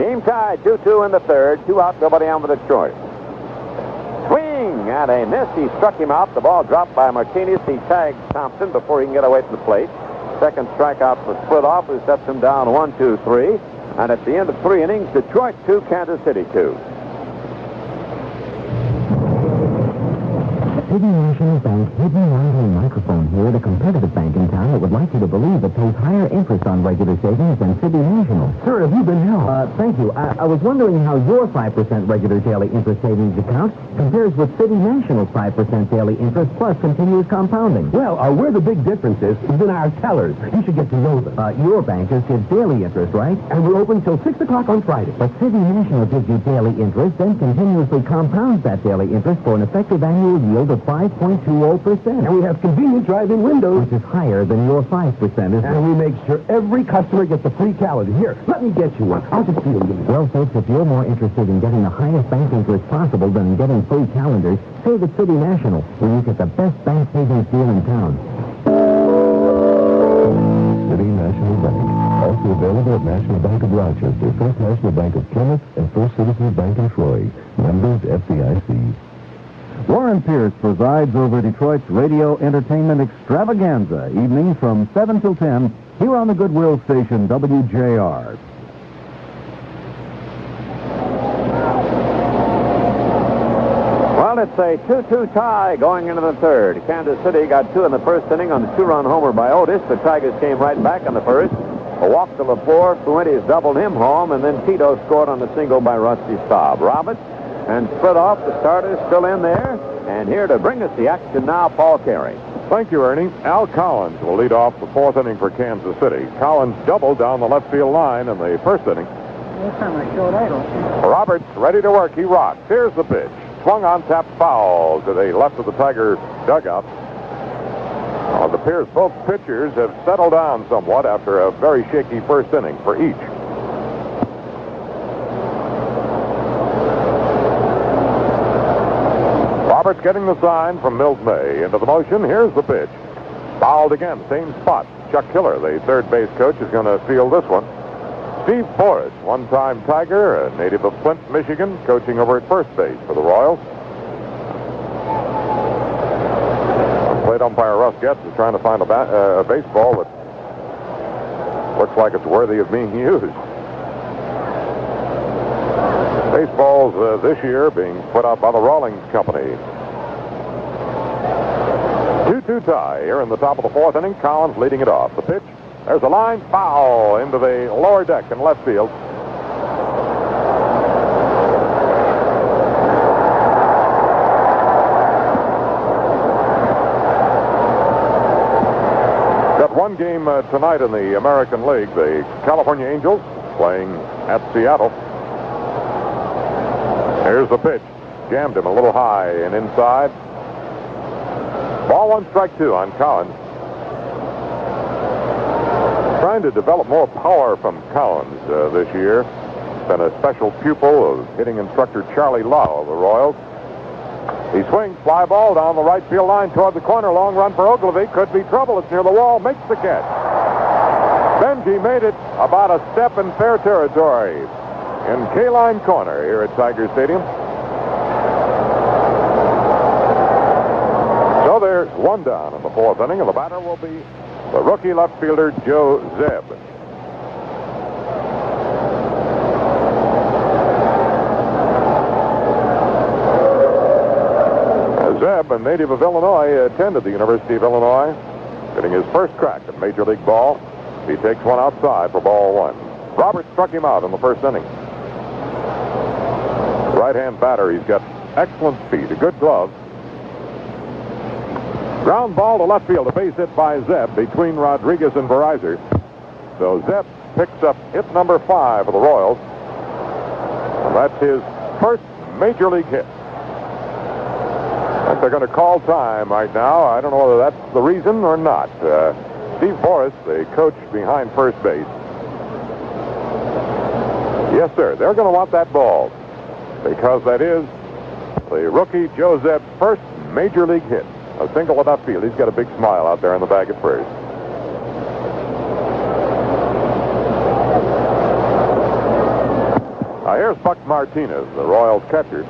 Game tied, 2-2 in the 3rd. 2 out, nobody on with Detroit. Swing and a miss. He struck him out. The ball dropped by Martinez. He tags Thompson before he can get away from the plate. Second strikeout for split off, who sets him down 1-2-3. And at the end of 3 innings, Detroit 2, Kansas City 2. City National Bank hidden behind a microphone here at a competitive bank in town that would like you to believe it pays higher interest on regular savings than City National. Sir, have you been helped? Thank you. I was wondering how your 5% regular daily interest savings account compares with City National's 5% daily interest plus continuous compounding. Well, where the big difference is in our tellers. You should get to know them. Your bankers give daily interest, right? And we're open till 6 o'clock on Friday. But City National gives you daily interest, then continuously compounds that daily interest for an effective annual yield of 5.20%. And we have convenient drive-in windows. Which is higher than your 5%, isn't it? And we make sure every customer gets a free calendar. Here, let me get you one. I'll just feel you. Well, folks, if you're more interested in getting the highest bank interest possible than in getting free calendars, save at City National, where you get the best bank savings deal in town. City National Bank. Also available at National Bank of Rochester, First National Bank of Plymouth, and First Citizens Bank in Troy. Members FDIC. Warren Pierce presides over Detroit's radio entertainment extravaganza, evenings from 7 till 10, here on the Goodwill Station, WJR. Well, it's a 2-2 tie going into the 3rd. Kansas City got 2 in the 1st inning on the 2-run homer by Otis. The Tigers came right back in the 1st. A walk to LaFleur. Fuentes doubled him home, and then Tito scored on the single by Rusty Staub. Roberts and split off. The starters still in there. And here to bring us the action now, Paul Carey. Thank you, Ernie. Al Collins will lead off the 4th inning for Kansas City. Collins doubled down the left field line in the 1st inning. Roberts ready to work. He rocks. Here's the pitch. Swung on, tap, foul to the left of the Tiger dugout. It appears both pitchers have settled down somewhat after a very shaky 1st inning for each. Roberts getting the sign from Mills May. Into the motion. Here's the pitch. Fouled again. Same spot. Chuck Killer, the 3rd base coach, is going to field this one. Steve Forrest, one-time Tiger, a native of Flint, Michigan, coaching over at first base for the Royals. Plate umpire Russ Getz is trying to find a baseball that looks like it's worthy of being used. Baseballs this year being put out by the Rawlings Company. 2-2 tie here in the top of the fourth inning. Collins leading it off. The pitch, there's a line foul into the lower deck in left field. Got one game tonight in the American League. The California Angels playing at Seattle. Here's the pitch. Jammed him a little high and inside. Ball one, strike two on Collins. Trying to develop more power from Collins this year. Been a special pupil of hitting instructor Charlie Lau of the Royals. He swings, fly ball down the right field line toward the corner. Long run for Ogilvie. Could be trouble. It's near the wall. Makes the catch. Benji made it about a step in fair territory in K-Line Corner here at Tiger Stadium. So there's one down in the fourth inning, and the batter will be the rookie left fielder Joe Zeb. Zeb, a native of Illinois, attended the University of Illinois, getting his first crack at Major League ball. He takes one outside for ball one. Roberts struck him out in the first inning. Right-hand batter, he's got excellent speed, a good glove. Ground ball to left field, a base hit by Zeb between Rodriguez and Verizon. So Zeb picks up hit number 5 of the Royals. And that's his first Major League hit. I think they're going to call time right now. I don't know whether that's the reason or not. Steve Forrest, the coach behind first base. Yes, sir, they're going to want that ball because that is the rookie Joe Zeb's first Major League hit. A single at upfield. He's got a big smile out there in the bag at first. Now here's Buck Martinez, the Royals catcher.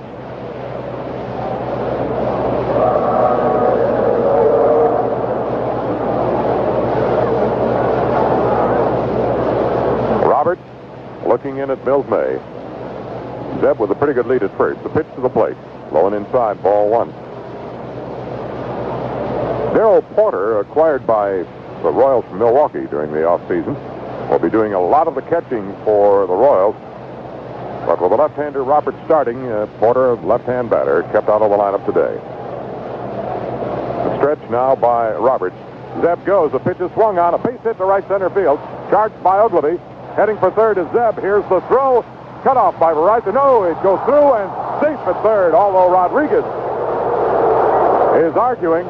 Roberts looking in at Mills May. Zeb with a pretty good lead at first. The pitch to the plate. Low and inside, ball one. Darrell Porter, acquired by the Royals from Milwaukee during the offseason, will be doing a lot of the catching for the Royals. But with the left-hander Roberts starting, Porter, left-hand batter, kept out of the lineup today. The stretch now by Roberts. Zeb goes. The pitch is swung on. A base hit to right center field. Charged by Ogilvie. Heading for third is Zeb. Here's the throw. Cut off by Verizon. No, it goes through and safe at third, although Rodriguez is arguing.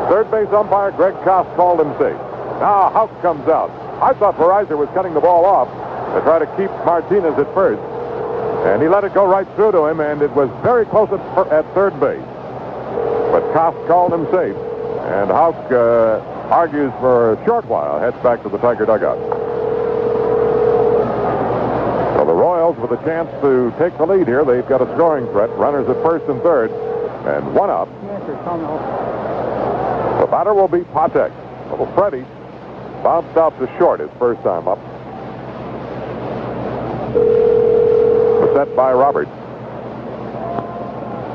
Third base umpire Greg Koss called him safe. Now Houck comes out. I thought Verizon was cutting the ball off to try to keep Martinez at first. And he let it go right through to him, and it was very close at third base. But Koss called him safe. And Houck argues for a short while, heads back to the Tiger dugout. So the Royals with a chance to take the lead here. They've got a scoring threat. Runners at first and third. And one out. The batter will be Patek. Little Freddie bounced out to short his first time up. Set by Roberts.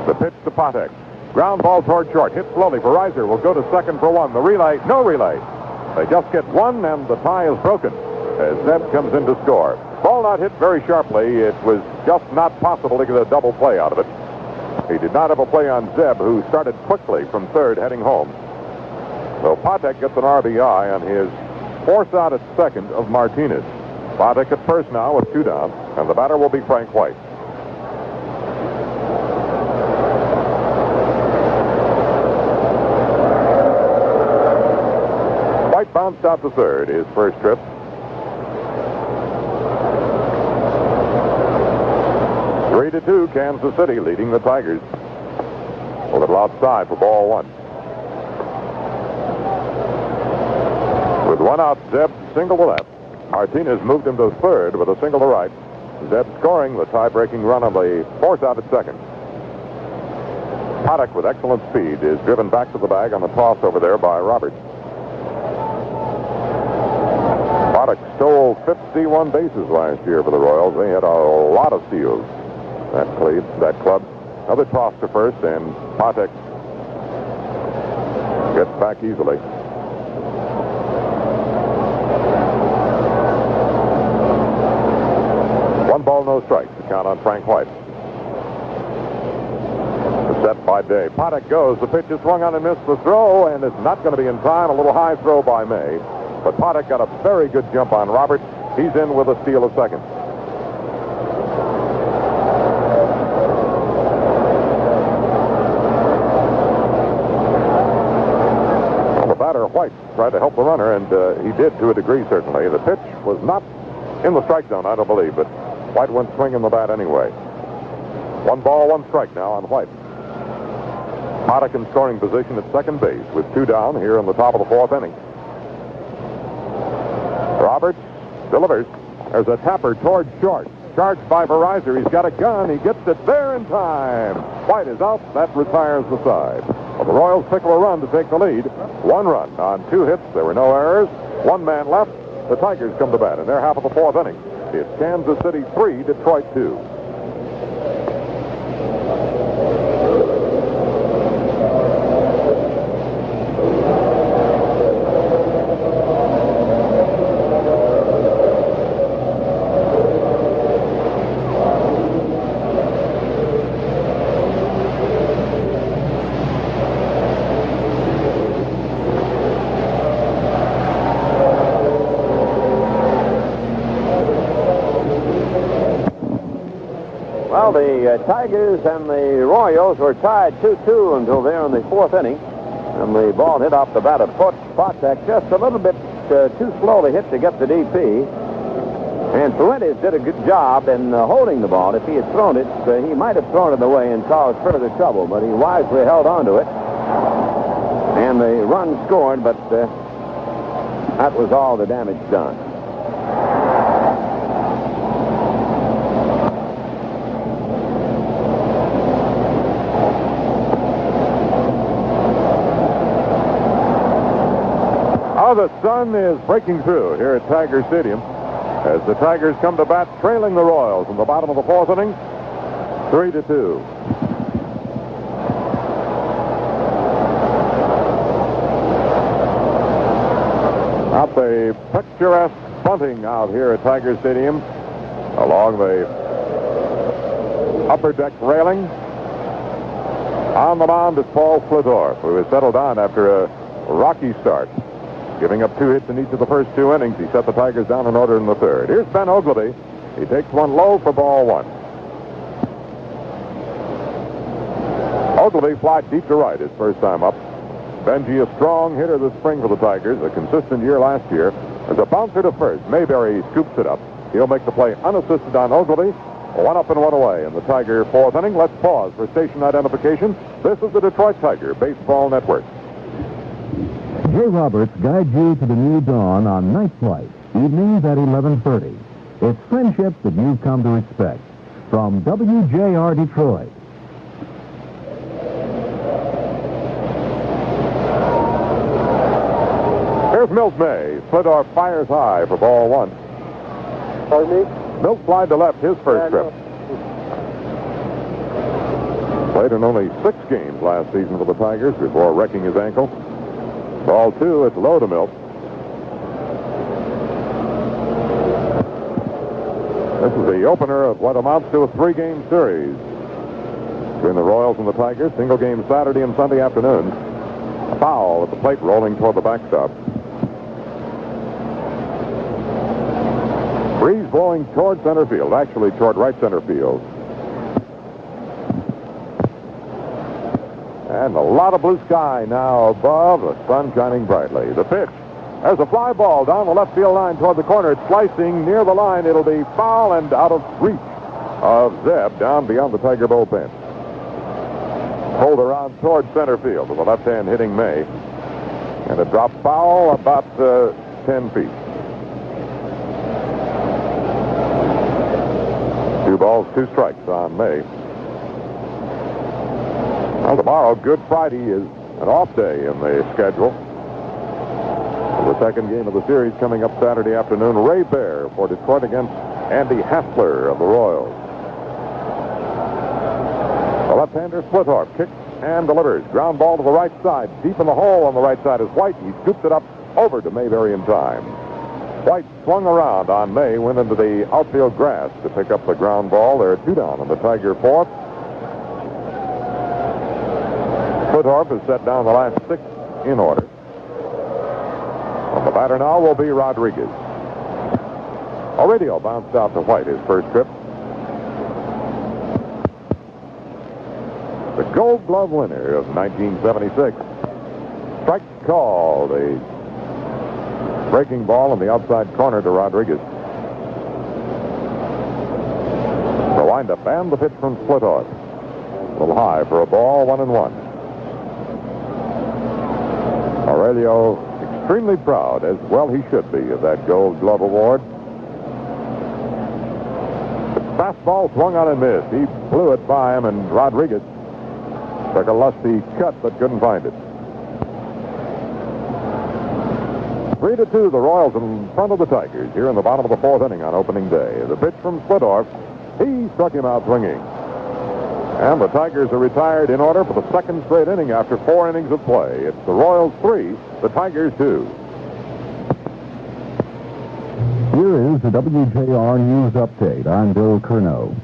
The pitch to Patek. Ground ball toward short. Hit slowly. Verizon will go to second for one. The relay, no relay. They just get one, and the tie is broken as Zeb comes in to score. Ball not hit very sharply. It was just not possible to get a double play out of it. He did not have a play on Zeb, who started quickly from third, heading home. So Patek gets an RBI on his force out at second of Martinez. Patek at first now with two down, and the batter will be Frank White. White bounced out to third his first trip. Three to 2, Kansas City leading the Tigers. A little outside for ball one. With one out, Zeb single to left. Martinez moved him to third with a single to right. Zeb scoring the tie-breaking run on the force out at second. Paddock with excellent speed is driven back to the bag on the toss over there by Roberts. Paddock stole 51 bases last year for the Royals. They had a lot of steals. That club. Another toss to first, and Patek Gets back easily. One ball, no strikes. The count on Frank White. The set by Day. Paddock goes. The pitch is swung on and missed the throw, and it's not going to be in time. A little high throw by May. But Paddock got a very good jump on Roberts. He's in with a steal of second. Well, the batter, White, tried to help the runner, and he did to a degree, certainly. The pitch was not in the strike zone, I don't believe, but White went swinging the bat anyway. One ball, one strike now on White. Paddock in scoring position at second base with 2 down here in the top of the 4th inning. Roberts delivers. There's a tapper towards short. Charged by Verizon. He's got a gun. He gets it there in time. White is out. That retires the side. Well, the Royals pick up a run to take the lead. 1 run on 2 hits. There were no errors. 1 man left. The Tigers come to bat in their half of the 4th inning. It's Kansas City 3, Detroit 2. Well, the Tigers and the Royals were tied 2-2 until there in the 4th inning. And the ball hit off the bat of Patek just a little bit too slow to hit to get the DP. And Fuentes did a good job in holding the ball. If he had thrown it, he might have thrown it away and caused further trouble. But he wisely held on to it. And the run scored, but that was all the damage done. Now the sun is breaking through here at Tiger Stadium as the Tigers come to bat trailing the Royals in the bottom of the 4th inning, 3-2. Up a picturesque bunting out here at Tiger Stadium along the upper deck railing. On the mound is Paul Fliddorf, who has settled down after a rocky start. Giving up 2 hits in each of the first 2 innings, he set the Tigers down in order in the 3rd. Here's Ben Oglivie. He takes one low for ball 1. Oglivie fly deep to right his first time up. Benji, a strong hitter this spring for the Tigers, a consistent year last year. There's a bouncer to first. Mayberry scoops it up. He'll make the play unassisted on Oglivie. 1 up and 1 away in the Tiger 4th inning. Let's pause for station identification. This is the Detroit Tiger Baseball Network. Jay Roberts guides you to the new dawn on Night Flight, evenings at 11:30. It's friendship that you've come to expect. From WJR Detroit. Here's Milt May. Fliddorf fires high for ball 1. Pardon me? Milt flied to left his first trip. Played in only 6 games last season for the Tigers before wrecking his ankle. Ball 2, it's low to Milt. This is the opener of what amounts to a 3-game series between the Royals and the Tigers. Single game Saturday and Sunday afternoons. A foul at the plate rolling toward the backstop. Breeze blowing toward center field, actually toward right center field. And a lot of blue sky now above, the sun shining brightly. The pitch. There's a fly ball down the left field line toward the corner. It's slicing near the line. It'll be foul and out of reach of Zeb down beyond the Tiger bullpen. Pulled around toward center field with the left hand hitting May. And it dropped foul about 10 feet. 2 balls, 2 strikes on May. Well, tomorrow, Good Friday, is an off day in the schedule. The second game of the series coming up Saturday afternoon. Ray Bear for Detroit against Andy Hassler of the Royals. The left-hander Fliddorf kicks and delivers. Ground ball to the right side. Deep in the hole on the right side is White. He scoops it up over to Mayberry in time. White swung around on May, went into the outfield grass to pick up the ground ball. There are 2 down on the Tiger fourth. Foothorpe has set down the last 6 in order. On the batter now will be Rodriguez. Aurelio bounced out to White his first trip. The Gold Glove winner of 1976. Strike called. A breaking ball in the outside corner to Rodriguez. The windup and the pitch from Splittorff. A little high for a ball, 1-1. Aurelio extremely proud, as well he should be, of that Gold Glove award. The fastball swung on and missed. He blew it by him, and Rodriguez took a lusty cut but couldn't find it. 3-2, the Royals in front of the Tigers here in the bottom of the 4th inning on opening day. The pitch from Splittorff, he struck him out swinging. And the Tigers are retired in order for the 2nd straight inning after 4 innings of play. It's the Royals 3, the Tigers 2. Here is the WJR News Update. I'm Bill Curnow.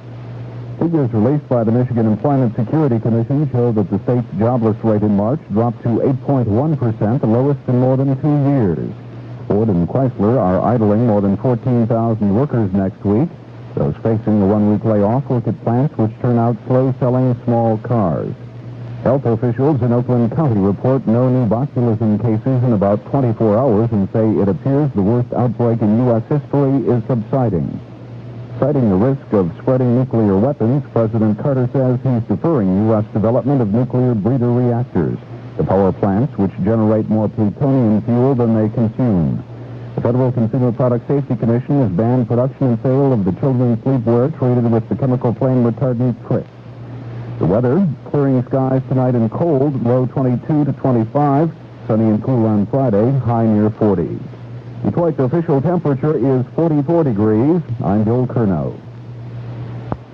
Figures released by the Michigan Employment Security Commission show that the state's jobless rate in March dropped to 8.1%, the lowest in more than 2 years. Ford and Chrysler are idling more than 14,000 workers next week. Those facing the 1-week layoff work at plants which turn out slow-selling small cars. Health officials in Oakland County report no new botulism cases in about 24 hours and say it appears the worst outbreak in U.S. history is subsiding. Citing the risk of spreading nuclear weapons, President Carter says he's deferring U.S. development of nuclear breeder reactors, the power plants which generate more plutonium fuel than they consume. The Federal Consumer Product Safety Commission has banned production and sale of the children's sleepwear treated with the chemical flame retardant Tris. The weather, clearing skies tonight and cold, low 22 to 25, sunny and cool on Friday, high near 40. Detroit's official temperature is 44 degrees. I'm Bill Curnow.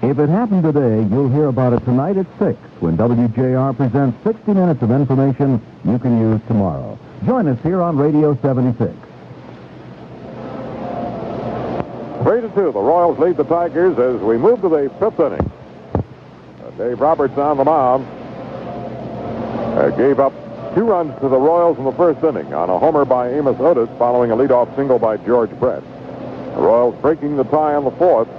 If it happened today, you'll hear about it tonight at 6 when WJR presents 60 minutes of information you can use tomorrow. Join us here on Radio 76. 3-2, the Royals lead the Tigers as we move to the 5th inning. Dave Roberts on the mound. Gave up 2 runs to the Royals in the 1st inning on a homer by Amos Otis following a leadoff single by George Brett. The Royals breaking the tie on the 4th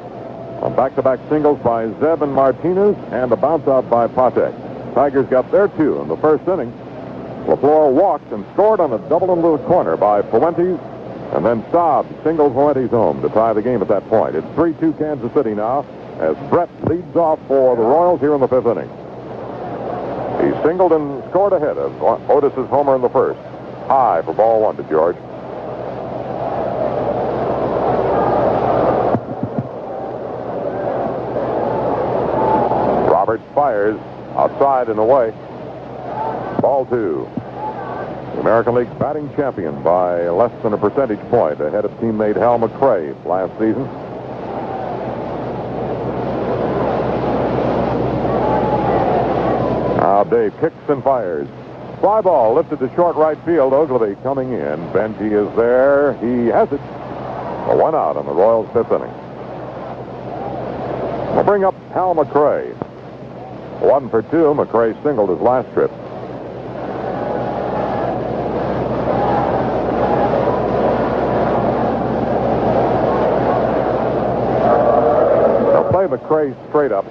on back-to-back singles by Zeb and Martinez and a bounce out by Patek. Tigers got their 2 in the 1st inning. LaFleur walked and scored on a double into the corner by Fuentes, and then Saab singled Fuentes home to tie the game at that point. It's 3-2 Kansas City now as Brett leads off for the Royals here in the 5th inning. He singled and scored ahead of Otis's homer in the 1st. High for ball 1 to George. Roberts fires outside and away. Ball 2. The American League batting champion by less than a percentage point ahead of teammate Hal McRae last season. Now Dave kicks and fires. Fly ball lifted to short right field. Ogilvy coming in. Benji is there. He has it. A 1 out on the Royals' 5th inning. We'll bring up Hal McRae. 1 for 2. McRae singled his last trip. McRae straight up.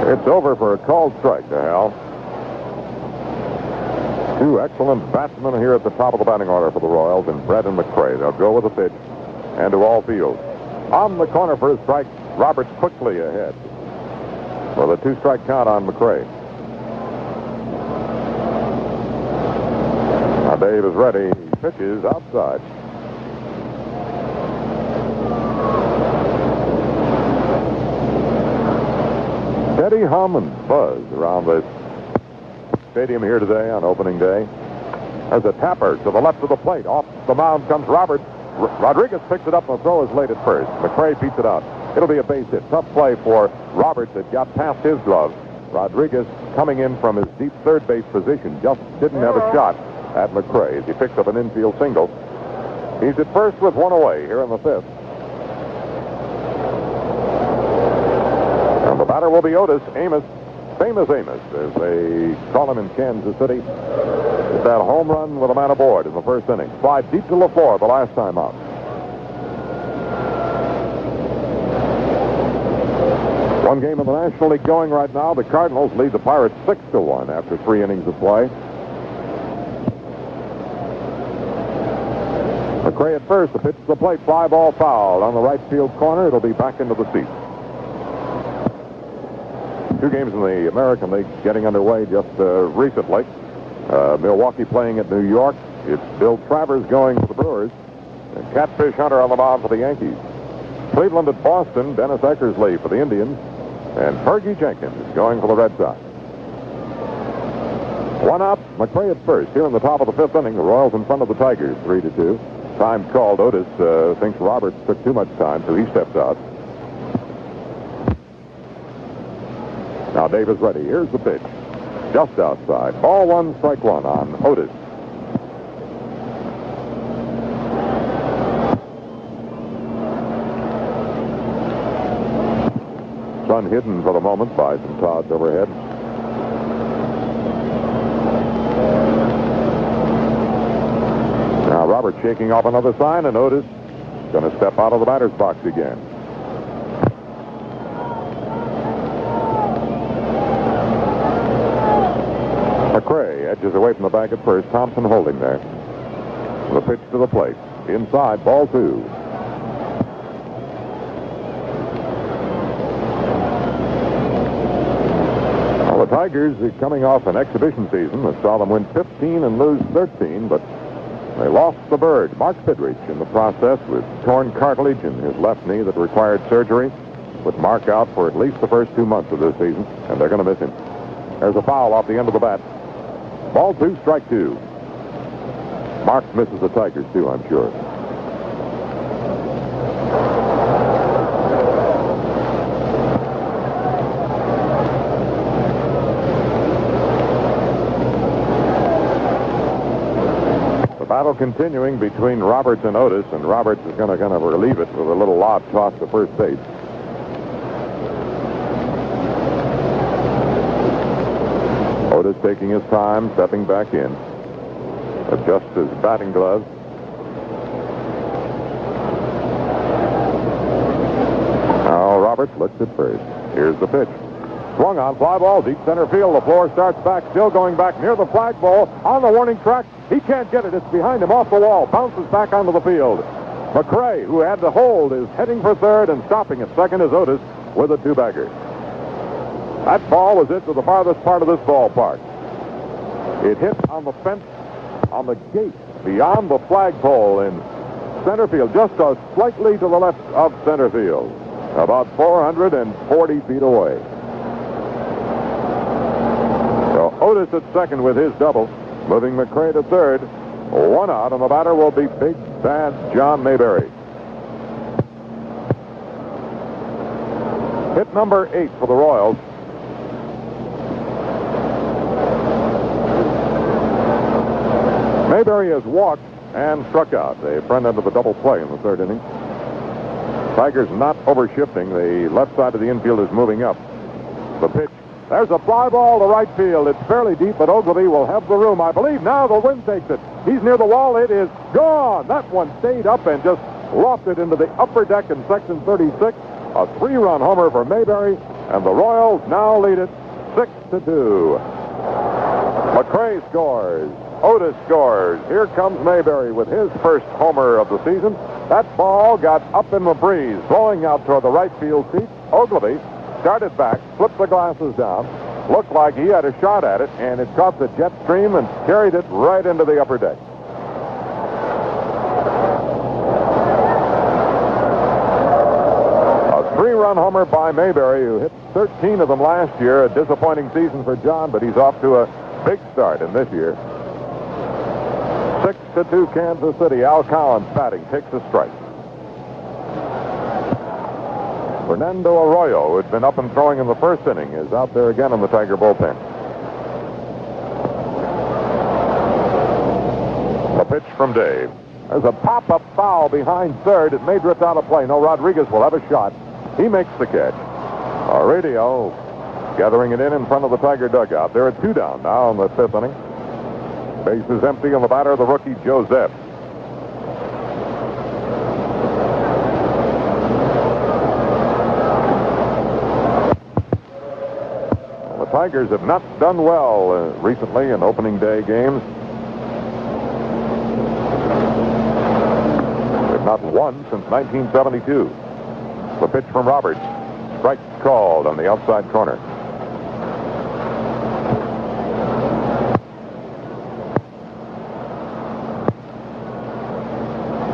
It's over for a called strike to Hal. 2 excellent batsmen here at the top of the batting order for the Royals, and Brett and McRae. They'll go with the pitch and to all fields. On the corner for a strike, Roberts quickly ahead with a 2-strike count on McRae. Now Dave is ready. He pitches outside. Steady hum and buzz around the stadium here today on opening day. There's a tapper to the left of the plate. Off the mound comes Roberts. Rodriguez picks it up and the throw is late at first. McRae beats it out. It'll be a base hit. Tough play for Roberts that got past his glove. Rodriguez, coming in from his deep third base position, just didn't have a shot at McRae as he picks up an infield single. He's at first with one away here in the fifth. And the batter will be Otis Amos, famous Amos, as they call him in Kansas City. It's that home run with a man aboard in the first inning. Fly deep to LaFleur the last time out. One game in the National League going right now. The Cardinals lead the Pirates 6-1 after 3 innings of play. McRae at first. The pitch to the plate. Fly ball foul on the right field corner. It'll be back into the seat. 2 games in the American League getting underway just recently. Milwaukee playing at New York. It's Bill Travers going for the Brewers. And Catfish Hunter on the mound for the Yankees. Cleveland at Boston. Dennis Eckersley for the Indians. And Fergie Jenkins going for the Red Sox. 1 out. McRae at first. Here in the top of the 5th inning. The Royals in front of the Tigers, 3-2. Time called. Otis thinks Roberts took too much time, so he steps out. Now Dave is ready. Here's the pitch. Just outside. Ball 1, strike 1 on Otis. Sun hidden for the moment by some clouds overhead. Now Roberts shaking off another sign, and Otis going to step out of the batter's box again. McRae edges away from the bag at first. Thompson holding there. The pitch to the plate. Inside, ball 2. Well, the Tigers are coming off an exhibition season that saw them win 15 and lose 13, but they lost the bird, Mark Fidrich, in the process with torn cartilage in his left knee that required surgery. With Mark out for at least the first 2 months of this season, and they're going to miss him. There's a foul off the end of the bat. Ball 2, strike 2. Mark misses the Tigers, too, I'm sure. The battle continuing between Roberts and Otis, and Roberts is going to kind of relieve it with a little lob toss to first base. Otis taking his time, stepping back in. Adjusts his batting glove. Now Roberts looks at first. Here's the pitch. Swung on, fly ball, deep center field. LaFleur starts back, still going back near the flagpole. On the warning track, he can't get it. It's behind him, off the wall. Bounces back onto the field. McRae, who had to hold, is heading for third, and stopping at second is Otis with a 2-bagger. That ball was hit to the farthest part of this ballpark. It hit on the fence, on the gate, beyond the flagpole in center field, just slightly to the left of center field, about 440 feet away. So Otis at second with his double, moving McRae to third. 1 out, and the batter will be big, bad John Mayberry. Hit number 8 for the Royals. Mayberry has walked and struck out. A friend under the double play in the 3rd inning. Tigers not overshifting. The left side of the infield is moving up. The pitch. There's a fly ball to right field. It's fairly deep, but Oglivie will have the room. I believe now the wind takes it. He's near the wall. It is gone. That one stayed up and just lofted into the upper deck in section 36. A 3-run homer for Mayberry, and the Royals now lead it 6-2. McRae scores. Otis scores. Here comes Mayberry with his first homer of the season. That ball got up in the breeze, blowing out toward the right field seat. Oglivie started back, flipped the glasses down, looked like he had a shot at it, and it caught the jet stream and carried it right into the upper deck. A 3-run homer by Mayberry, who hit 13 of them last year. A disappointing season for John, but he's off to a big start in this year. 6-2 Kansas City. Al Collins batting, takes a strike. Fernando Arroyo, who had been up and throwing in the first inning, is out there again in the Tiger bullpen. A pitch from Dave. There's a pop-up foul behind third. It may drift out of play. No, Rodriguez will have a shot. He makes the catch. Radio gathering it in front of the Tiger dugout. They're at 2 down now in the 5th inning. Base is empty, and the batter, the rookie, Joe Zep. The Tigers have not done well recently in opening day games. They've not won since 1972. The pitch from Roberts. Strike called on the outside corner.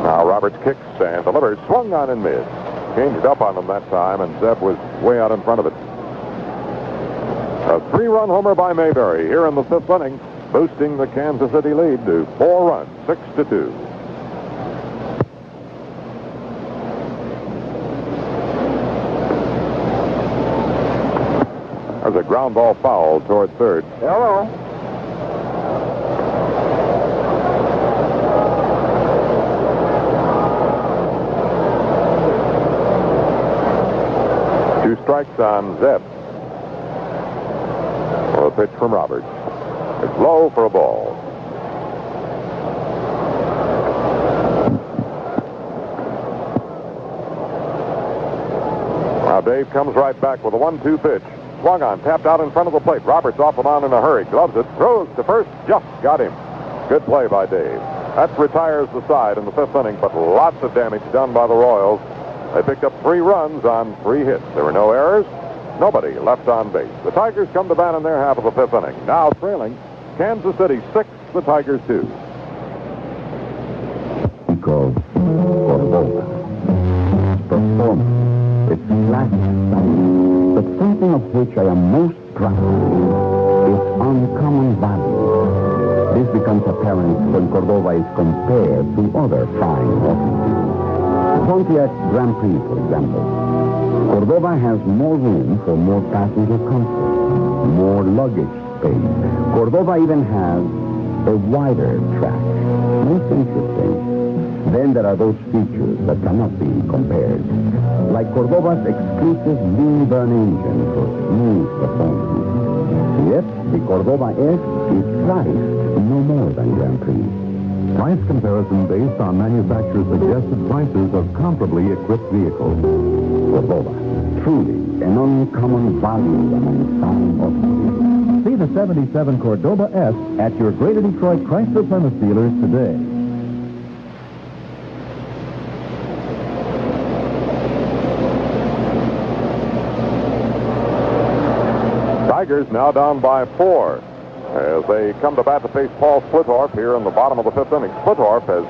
Now Roberts kicks and delivers. Swung on and missed. Changed up on him that time, and Zeb was way out in front of it. A 3-run homer by Mayberry here in the 5th inning, boosting the Kansas City lead to 4 runs, 6-2. There's a ground ball foul toward third. Hello. Two strikes on Zeb. A pitch from Roberts. It's low for a ball. Now Dave comes right back with a 1-2 pitch. Swung on, tapped out in front of the plate. Roberts off the mound in a hurry. Gloves it, throws to first, just got him. Good play by Dave. That retires the side in the 5th inning, but lots of damage done by the Royals. They picked up 3 runs on 3 hits. There were no errors. Nobody left on base. The Tigers come to bat in their half of the 5th inning. Now trailing, Kansas City 6, the Tigers 2. Because Cordoba, performance, it's classic study, but something of which I am most proud is uncommon value. This becomes apparent when Cordoba is compared to other fine automobiles. Pontiac Grand Prix, for example. Cordoba has more room for more passenger comfort, more luggage space. Cordoba even has a wider track. Most interesting. Then there are those features that cannot be compared, like Cordoba's exclusive lean burn engine for smooth performance. Yet, the Cordoba S is priced no more than Grand Prix. Price comparison based on manufacturer's suggested prices of comparably equipped vehicles. Cordoba, truly an uncommon value among fine automobiles. See the 77 Cordoba S at your Greater Detroit Chrysler Plymouth dealers today. Tigers now down by 4 as they come to bat to face Paul Splittorff here in the bottom of the 5th inning. Splittorff has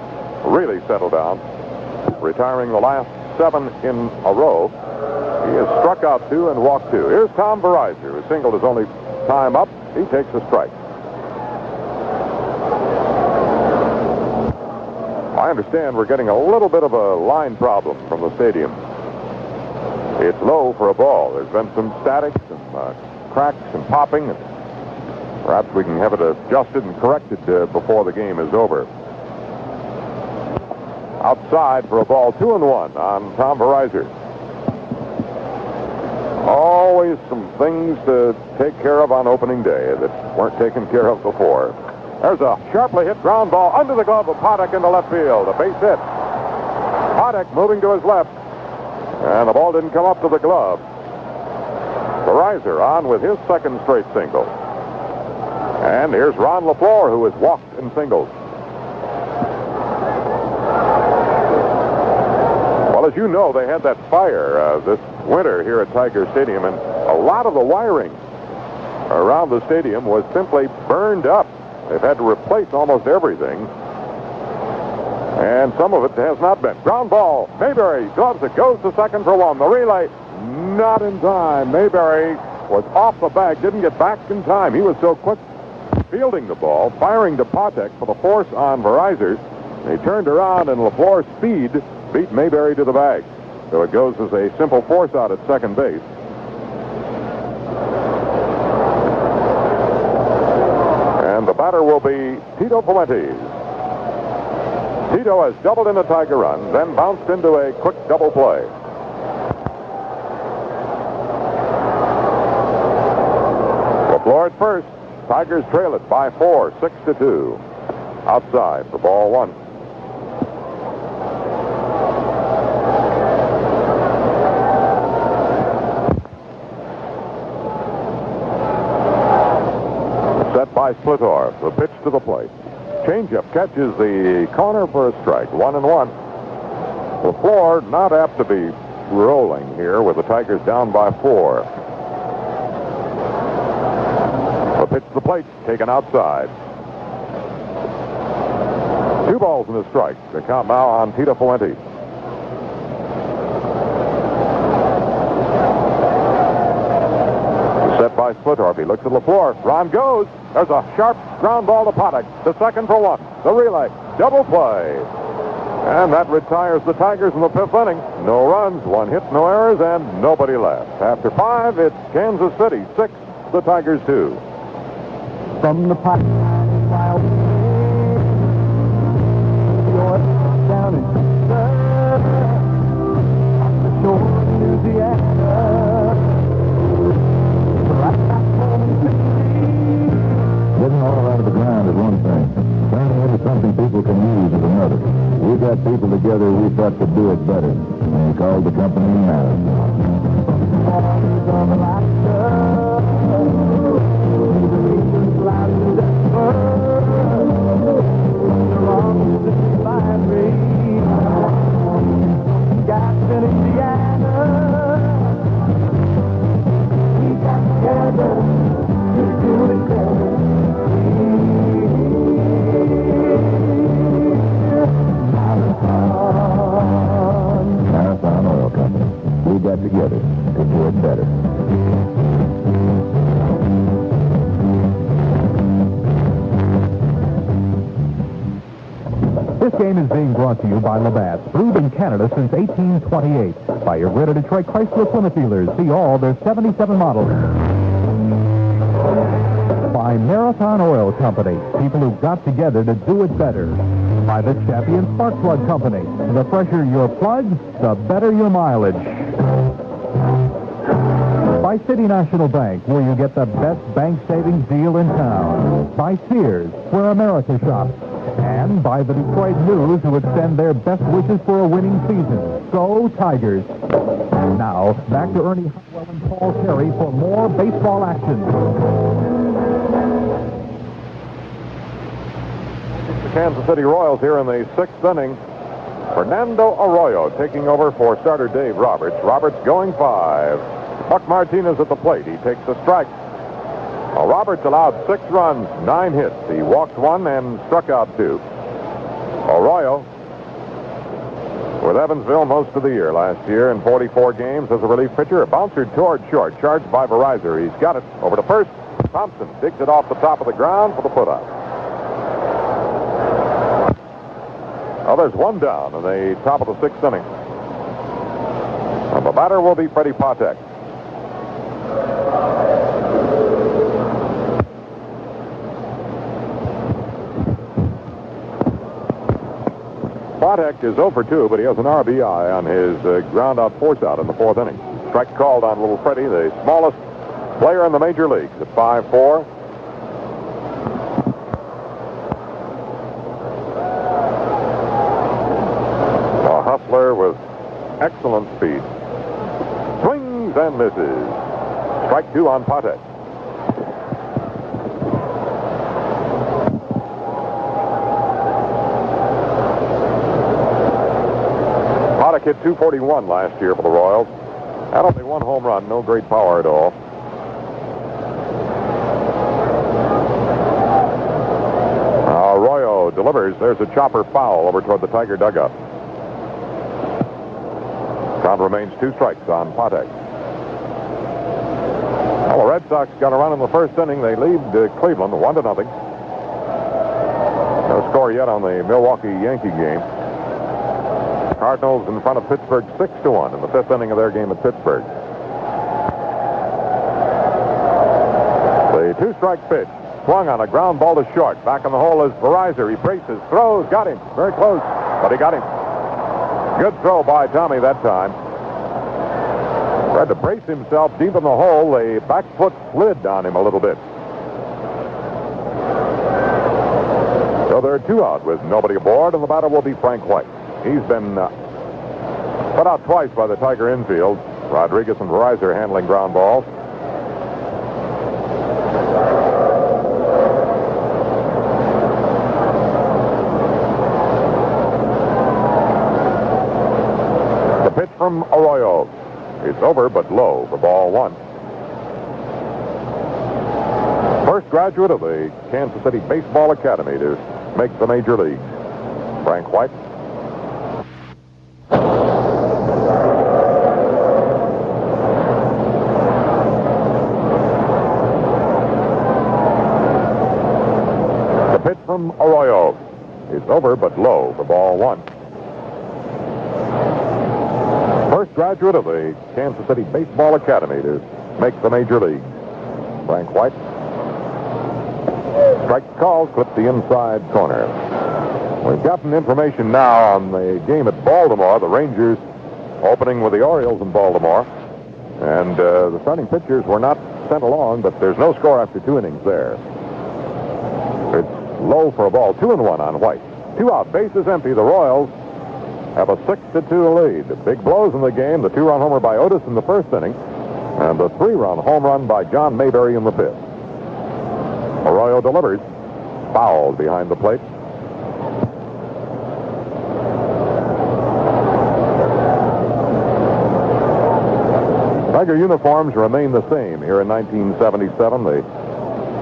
really settled down, retiring the last 7 in a row. He has struck out 2 and walked 2. Here's Tom Verizor, who singled his only time up. He takes a strike. I understand we're getting a little bit of a line problem from the stadium. It's low for a ball. There's been some static, some cracks and popping, and perhaps we can have it adjusted and corrected before the game is over. Outside for a ball, 2-1 on Tom Verizor. Always some things to take care of on opening day that weren't taken care of before. There's a sharply hit ground ball under the glove of Paddock into left field. A base hit. Paddock moving to his left, and the ball didn't come up to the glove. Verizor on with his second straight single. And here's Ron LaFleur, who has walked in singles. Well, as you know, they had that fire this winter here at Tiger Stadium, and a lot of the wiring around the stadium was simply burned up. They've had to replace almost everything, and some of it has not been. Ground ball. Mayberry gloves it, goes to second for 1. The relay, not in time. Mayberry was off the bag, didn't get back in time. He was so quick fielding the ball, firing to Patek for the force on Verizor. He turned around, and LaFleur's speed beat Mayberry to the bag. so it goes as a simple force out at second base. And the batter will be Tito Fuentes. Tito has doubled in a Tiger run, then bounced into a quick double play. LaFleur at first. Tigers trail it by 4, 6-2. Outside for ball 1. Set by Splittorff. The pitch to the plate. Changeup catches the corner for a strike. 1-1. LaFleur not apt to be rolling here with the Tigers down by 4. The pitch to the plate, taken outside. 2 balls and a strike. The count now on Tito Fuentes. Set by Splittorff. He looks at LaFleur. Ron goes. There's a sharp ground ball to Paddock. The second for 1. The relay. Double play. And that retires the Tigers in the 5th inning. No runs, 1 hit, no errors, and nobody left. After 5, it's Kansas City 6, the Tigers 2. From the pot wild down in the shore of Louisiana, right back home in Tennessee. Getting all out of the ground is one thing. Turning into something people can use is another. We got people together we thought could do it better. And we called the company Marathon. On the Marathon Oil Company. We got together to do it better. This game is being brought to you by Labatt's, brewed in Canada since 1828. By your greater Detroit Chrysler Plymouth dealers. See all their 77 models. By Marathon Oil Company, people who got together to do it better. By the Champion Spark Plug Company. The fresher your plug, the better your mileage. By City National Bank, where you get the best bank savings deal in town. By Sears, where America shops. And by the Detroit News, who extend their best wishes for a winning season. Go Tigers. Now, back to Ernie Hartwell and Paul Terry for more baseball action. The Kansas City Royals here in the 6th inning. Fernando Arroyo taking over for starter Dave Roberts. Roberts going 5. Buck Martinez at the plate. He takes a strike. Well, Roberts allowed 6 runs, 9 hits. He walked 1 and struck out 2. Arroyo with Evansville most of the year last year in 44 games as a relief pitcher. A bouncer toward short, charged by Verizor. He's got it over to first. Thompson digs it off the top of the ground for the putout. Well, there's 1 down in the top of the 6th inning. And the batter will be Freddie Patek. Patek is 0 for 2, but he has an RBI on his ground-out force-out in the 4th inning. Strike called on little Freddie, the smallest player in the major leagues at 5'4". A hustler with excellent speed. Swings and misses. Strike 2 on Patek. Hit 241 last year for the Royals. Had only 1 home run, no great power at all. Arroyo delivers. There's a chopper foul over toward the Tiger dugout. Count remains 2 strikes on Patek. Well, the Red Sox got a run in the 1st inning. They lead Cleveland 1-0. No score yet on the Milwaukee Yankee game. Cardinals in front of Pittsburgh 6-1 in the fifth inning of their game at Pittsburgh. The two-strike pitch. Swung on a ground ball to short. Back in the hole is Verizon. He braces, throws, got him. Very close, but he got him. Good throw by Tommy that time. Tried to brace himself deep in the hole. The back foot slid on him a little bit. So there are 2 out with nobody aboard, and the batter will be Frank White. He's been put out twice by the Tiger infield. Rodriguez and Verizon handling ground balls. Pitch from Arroyo. It's over, but low for ball 1. First graduate of the Kansas City Baseball Academy to make the major leagues, Frank White. The pitch from Arroyo. It's over, but low for ball 1. First graduate of the Kansas City Baseball Academy to make the major leagues, Frank White. Strike called, clipped the inside corner. We've gotten information now on the game at Baltimore. The Rangers opening with the Orioles in Baltimore. And the starting pitchers were not sent along, but there's no score after 2 innings there. It's low for a ball, 2-1 on White. 2 out, bases empty. The Royals have a 6-2 lead. Big blows in the game. The 2-run homer by Otis in the first inning, and the 3-run home run by John Mayberry in the fifth. Arroyo delivers. Fouled behind the plate. Tiger uniforms remain the same here in 1977. The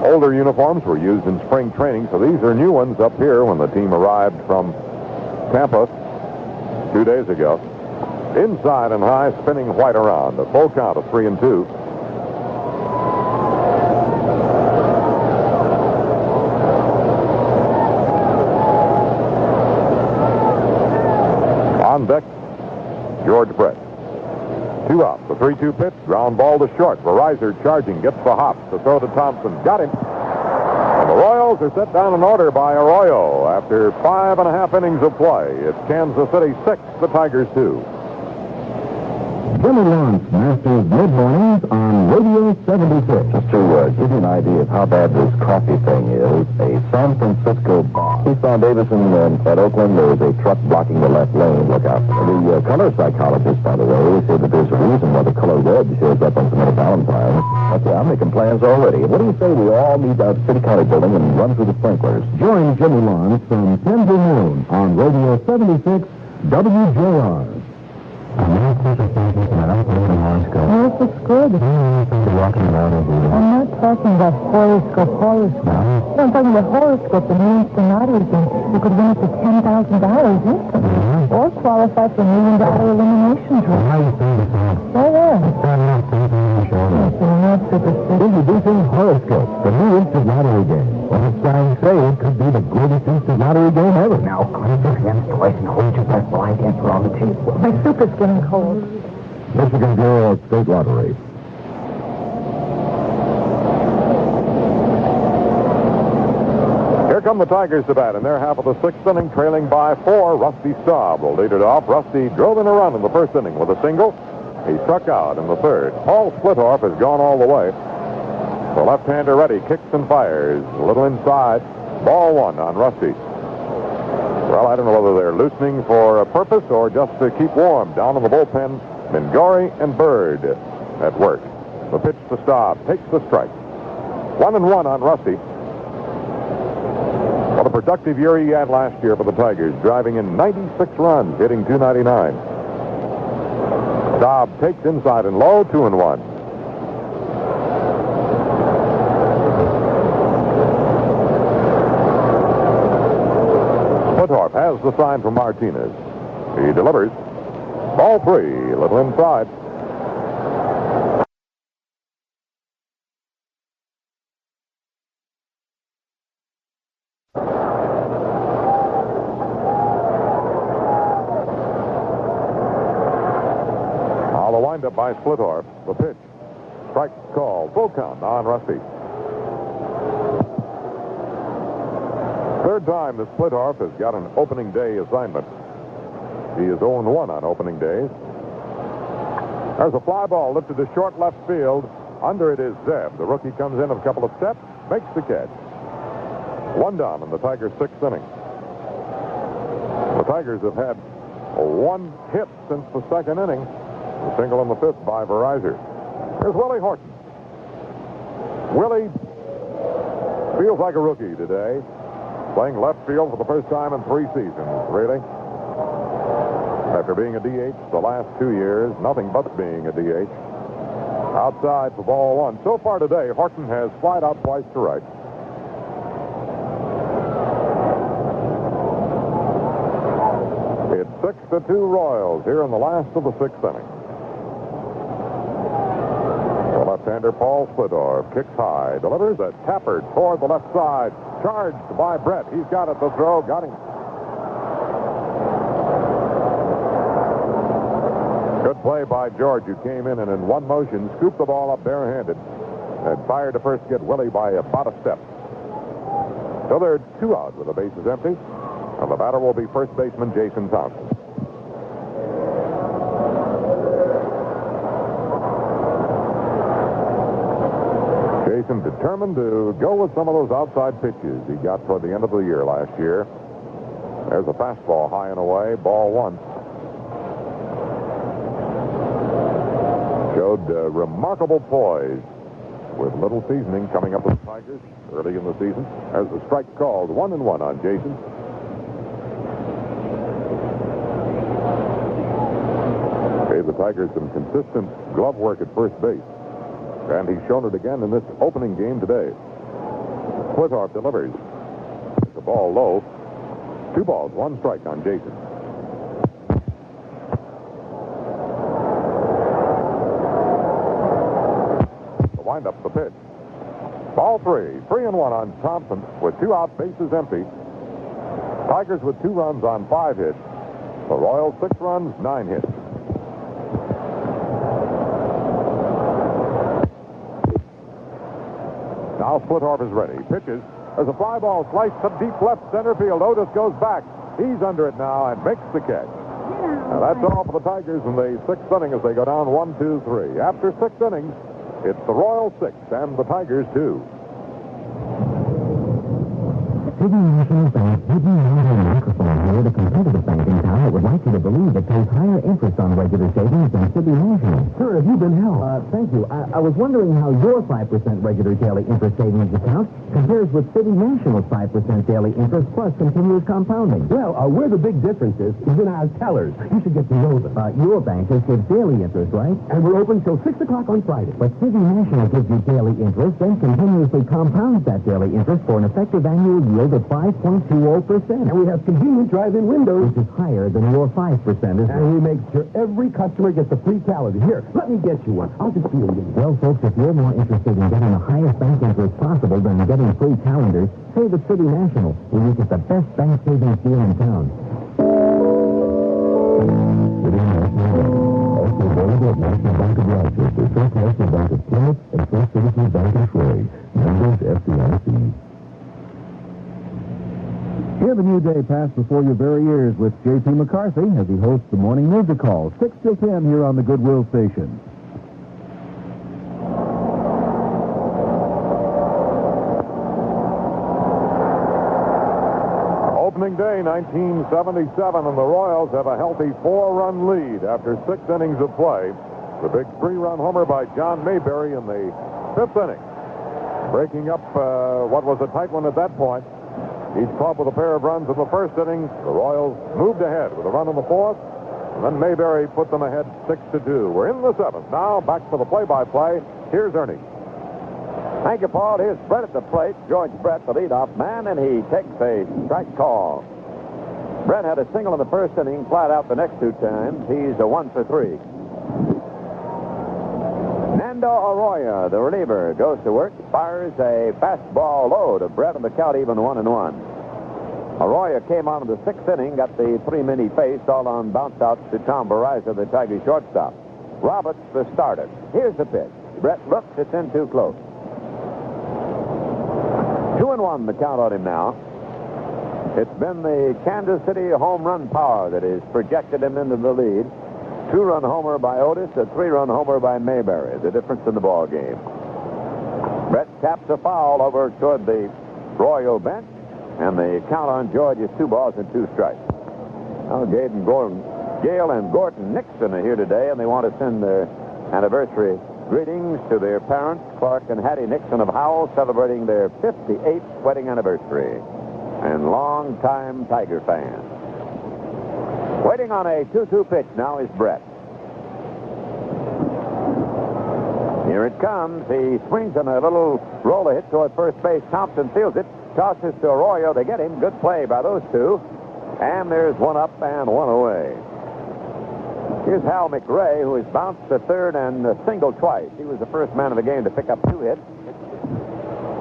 older uniforms were used in spring training, so these are new ones up here when the team arrived from Tampa 2 days ago. Inside and high, spinning White around. A full count of 3-2. On deck, George Brett. 2 out. The 3-2 pitch. Ground ball to short. Verizon charging. Gets the hop. The throw to Thompson. Got him. And the Royals are set down in order by Arroyo after 5.5 innings of play. It's Kansas City 6, the Tigers 2. Jimmy Lawrence, Masters mid-mornings on Radio 76. Just to give you an idea of how bad this coffee thing is, a San Francisco bar. We saw Davison at Oakland. There was a truck blocking the left lane. Look out. The color psychologist, by the way, said that there's a reason why the color red shows up on so many Valentines. Okay, I'm making plans already. What do you say we all meet out at City County Building and run through the sprinklers? Join Jimmy Lawrence from 10 to noon on Radio 76 WJR. Where's the squid? Walking around over here. I'm not talking about horoscope. No, I'm talking about horoscope and Ian Sonati again. You could win up to $10,000 instantly. Or qualify for $1 million elimination draw. How you saying this out? Oh, yeah. Introducing Horoscope, the new instant lottery game. Well, as signs say, it could be the greatest instant lottery game ever. Now, clench your hands twice and hold your breath while I dance around the table. My soup is getting cold. Michigan Bureau of State Lottery. Here come the Tigers to bat in their half of the 6th inning, trailing by 4. Rusty Staub will lead it off. Rusty drove in a run in the first inning with a single. He struck out in the third. Paul Splittorff has gone all the way. The left-hander ready, kicks and fires. A little inside. Ball 1 on Rusty. Well, I don't know whether they're loosening for a purpose or just to keep warm. Down in the bullpen, Mingori and Bird at work. The pitch to Staub takes the strike. 1-1 on Rusty. What a productive year he had last year for the Tigers, driving in 96 runs, hitting .299. Staub takes inside and low, 2-1. Splittorff has the sign from Martinez. He delivers. Ball 3, a little inside. windup by Splittorf. The pitch. Strike call. Full count on Rusty. Third time that Splittorf has got an opening day assignment. He is 0-1 on opening days. There's a fly ball lifted to short left field. Under it is Zeb. The rookie comes in a couple of steps, makes the catch. One down in the Tigers' sixth inning. The Tigers have had one hit since the second inning. A single in the fifth by Verizon. Here's Willie Horton. Willie feels like a rookie today. Playing left field for the first time in 3 seasons, really. After being a DH the last 2 years, nothing but being a DH. Outside for ball one. So far today, Horton has flied out twice to right. It's 6-2 Royals here in the last of the sixth inning. The left-hander Paul Splittorf kicks high, delivers a tapper toward the left side. Charged by Brett. He's got it to throw. Got him. Good play by George, who came in and in one motion scooped the ball up barehanded and fired to first, get Willie by about a step. So there are 2 out with the bases empty. And the batter will be first baseman Jason Thompson. Jason determined to go with some of those outside pitches he got toward the end of the year last year. There's a fastball high and away, ball one. Showed remarkable poise with little seasoning coming up with the Tigers early in the season. There's the strike called, 1-1 on Jason. Gave the Tigers some consistent glove work at first base. And he's shown it again in this opening game today. Splittorf delivers. The ball low. 2 balls, 1 strike on Jason. The windup, the pitch. Ball 3. 3-1 on Thompson with 2 out, bases empty. Tigers with 2 runs on 5 hits. The Royals 6 runs, 9 hits. Now Splittorf is ready. Pitches. There's a fly ball sliced to deep left center field. Otis goes back. He's under it now and makes the catch. And that's all for the Tigers in the 6th inning as they go down 1-2-3. After 6 innings, it's the Royals 6 and the Tigers 2. City National Bank hidden behind a microphone here, the competitive bank in town that would like you to believe it pays higher interest on regular savings than City National. Sir, have you been helped? Thank you. I was wondering how your 5% regular daily interest savings account compares with City National's 5% daily interest plus continuous compounding. Well, where the big difference is in our tellers. You should get to know them. Your bankers give daily interest, right? And we're open till 6 o'clock on Friday. But City National gives you daily interest, then continuously compounds that daily interest for an effective annual yield of 5.20%. And we have convenient drive-in windows. Which is higher than your 5%, isn't it? And we make sure every customer gets a free calendar. Here, let me get you one. I'll just feel you. Well, folks, if you're more interested in getting the highest bank interest possible than getting free calendars, save at City National, where you get the best bank savings deal in town. City National. Also available at National Bank of Rochester, First National Bank of Plymouth, and First Citizens Bank of Troy. Members FDIC. Hear the new day pass before your very ears with J.P. McCarthy as he hosts the Morning Music Call, 6 till 10 here on the Goodwill Station. Opening day, 1977, and the Royals have a healthy 4-run lead after 6 innings of play. The big 3-run homer by John Mayberry in the 5th inning. Breaking up what was a tight one at that point. Each club with a pair of runs in the first inning. The Royals moved ahead with a run in the 4th. And then Mayberry put them ahead 6-2. We're in the 7th. Now back for the play-by-play. Here's Ernie. Thank you, Paul. Here's Brett at the plate. George Brett, the leadoff man, and he takes a strike call. Brett had a single in the first inning, flat out the next 2 times. He's a 1 for 3. Nando Arroyo, the reliever, goes to work, fires a fastball low to Brett, and the count even 1-1. Arroyo came on in the 6th inning, got the 3 men he faced, all on bounce outs to Tom Barraza, the Tigers shortstop. Roberts, the starter. Here's the pitch. Brett looks, it's in too close. 2-1 the count on him now. It's been the Kansas City home run power that has projected him into the lead. 2-run homer by Otis, a 3-run homer by Mayberry. The difference in the ball game. Brett taps a foul over toward the Royal bench, and the count on George is 2 balls and 2 strikes. Now, Gale and Gordon Nixon are here today, and they want to send their anniversary greetings to their parents, Clark and Hattie Nixon of Howell, celebrating their 58th wedding anniversary, and long-time Tiger fans. Waiting on a 2-2 pitch now is Brett. Here it comes. He swings on a little roller hit toward first base. Thompson fields it, tosses to Arroyo. They get him. Good play by those two. And there's 1 up and 1 away. Here's Hal McRae, who has bounced to third and singled twice. He was the first man of the game to pick up 2 hits.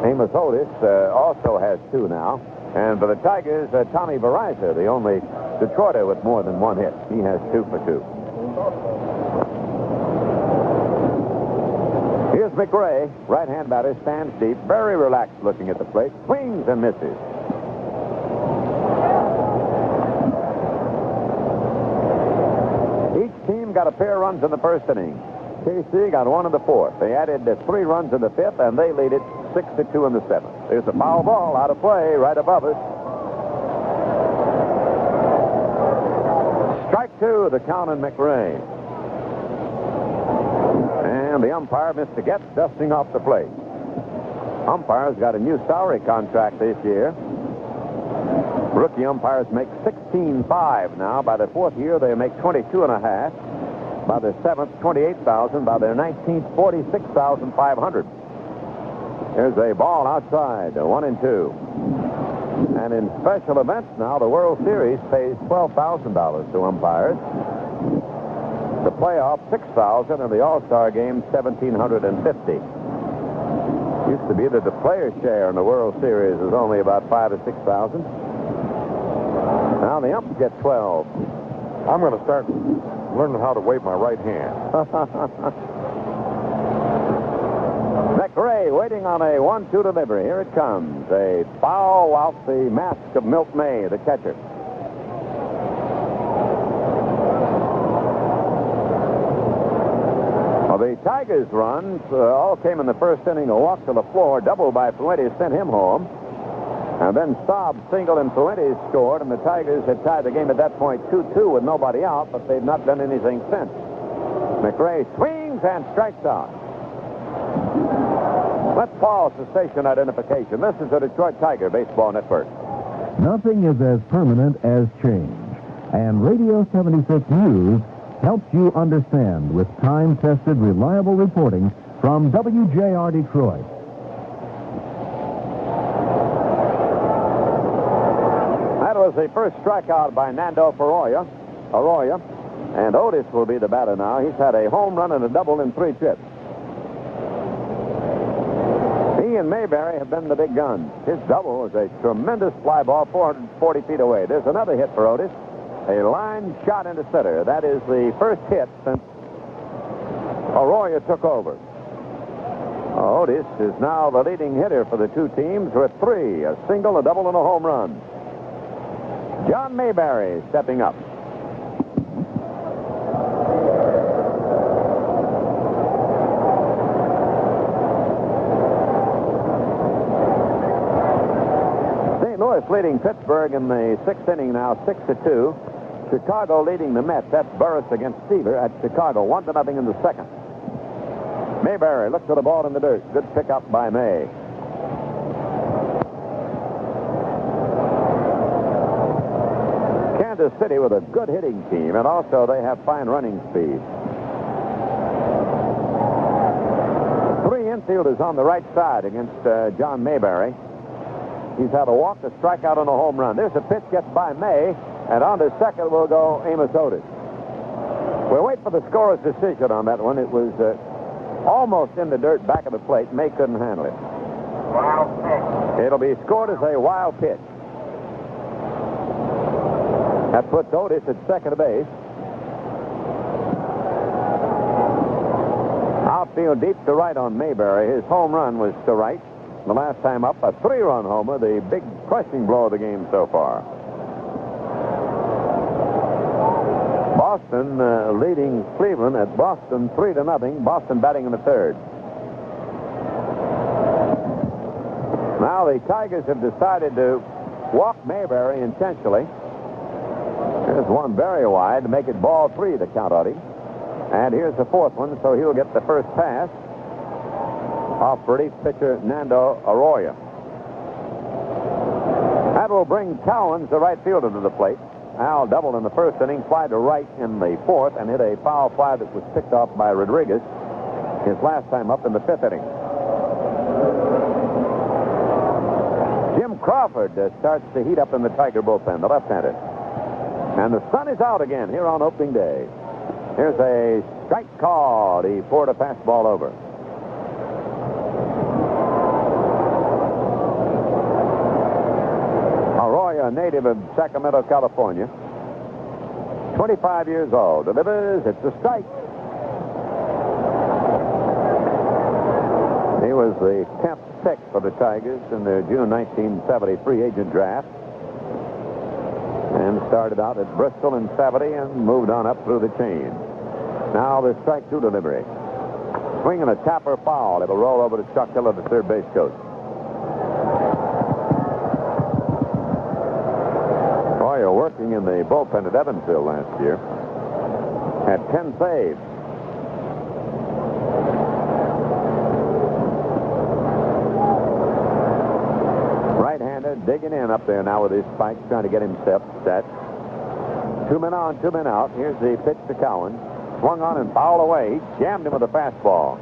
Amos Otis also has 2 now. And for the Tigers, Tommy Verizza, the only Detroiter with more than 1 hit. He has 2 for 2. Here's McRae, right-hand batter, stands deep, very relaxed looking at the plate, swings and misses. Each team got a pair of runs in the first inning. KC got 1 in the 4th. They added 3 runs in the 5th, and they lead it 6-2 in the 7th. There's a foul ball out of play right above us. Strike 2, the count on McRae. And the umpire, Mr. Getz, dusting off the plate. Umpires got a new salary contract this year. Rookie umpires make $16,500 now. By their 4th year, they make $22,500. By their 7th, $28,000. By their 19th, $46,500. There's a ball outside, 1-2. And in special events now, the World Series pays $12,000 to umpires. The playoff, $6,000, and the All-Star game, $1,750. Used to be that the player share in the World Series is only about $5,000 to $6,000. Now the umps get 12. I'm going to start learning how to wave my right hand. McRae waiting on a 1-2 delivery. Here it comes. A foul off the mask of Milt May, the catcher. Well, the Tigers' runs all came in the first inning. A walk to the floor, double by Fuentes, sent him home. And then Staub singled and Fuentes scored, and the Tigers had tied the game at that point 2-2 with nobody out, but they've not done anything since. McRae swings and strikes out. Let's pause the station identification. This is the Detroit Tiger Baseball Network. Nothing is as permanent as change. And Radio 76 News helps you understand with time-tested, reliable reporting from WJR Detroit. That was the first strikeout by Nando Arroyo. And Otis will be the batter now. He's had a home run and a double in 3 trips. He and Mayberry have been the big guns. His double was a tremendous fly ball 440 feet away. There's another hit for Otis. A line shot into center. That is the first hit since Arroyo took over. Otis is now the leading hitter for the 2 teams with 3, a single, a double, and a home run. John Mayberry stepping up. St. Louis leading Pittsburgh in the 6th inning now, 6-2. Chicago leading the Mets. That's Burris against Seaver at Chicago, 1-0 in the 2nd. Mayberry looks at the ball in the dirt. Good pickup by May. Kansas City with a good hitting team, and also they have fine running speed. 3 infielders on the right side against John Mayberry. He's had a walk, a strikeout, and a home run. There's a pitch, gets by May, and on to second will go Amos Otis. We'll wait for the scorer's decision on that one. It was almost in the dirt back of the plate. May couldn't handle it. Wild pitch. It'll be scored as a wild pitch. That puts Otis at second base. field deep to right on Mayberry. His home run was to right. The last time up, a 3-run homer, the big crushing blow of the game so far. Boston leading Cleveland at Boston 3-0. Boston batting in the third. Now the Tigers have decided to walk Mayberry intentionally. Here's one very wide to make it ball 3, the count on him. And here's the 4th one, so he'll get the first pass off relief pitcher Nando Arroyo. That will bring Cowens, the right fielder, to the plate. Al doubled in the first inning, fly to right in the 4th, and hit a foul fly that was picked off by Rodriguez his last time up in the 5th inning. Jim Crawford starts to heat up in the Tiger bullpen, the left-hander. And the sun is out again here on opening day. Here's a strike called. He poured a fastball over. Arroyo, a native of Sacramento, California. 25 years old. Delivers. It's a strike. He was the 10th pick for the Tigers in their June 1970 free agent draft. And started out at Bristol in 70 and moved on up through the chain. Now the strike 2 delivery. Swing and a tapper foul. It'll roll over to Chuck Hiller, the third base coach. Arroyo working in the bullpen at Evansville last year. Had 10 saves. Digging in up there now with his spikes, trying to get him set. 2 men on, 2 men out. Here's the pitch to Cowan. Swung on and fouled away. He jammed him with a fastball.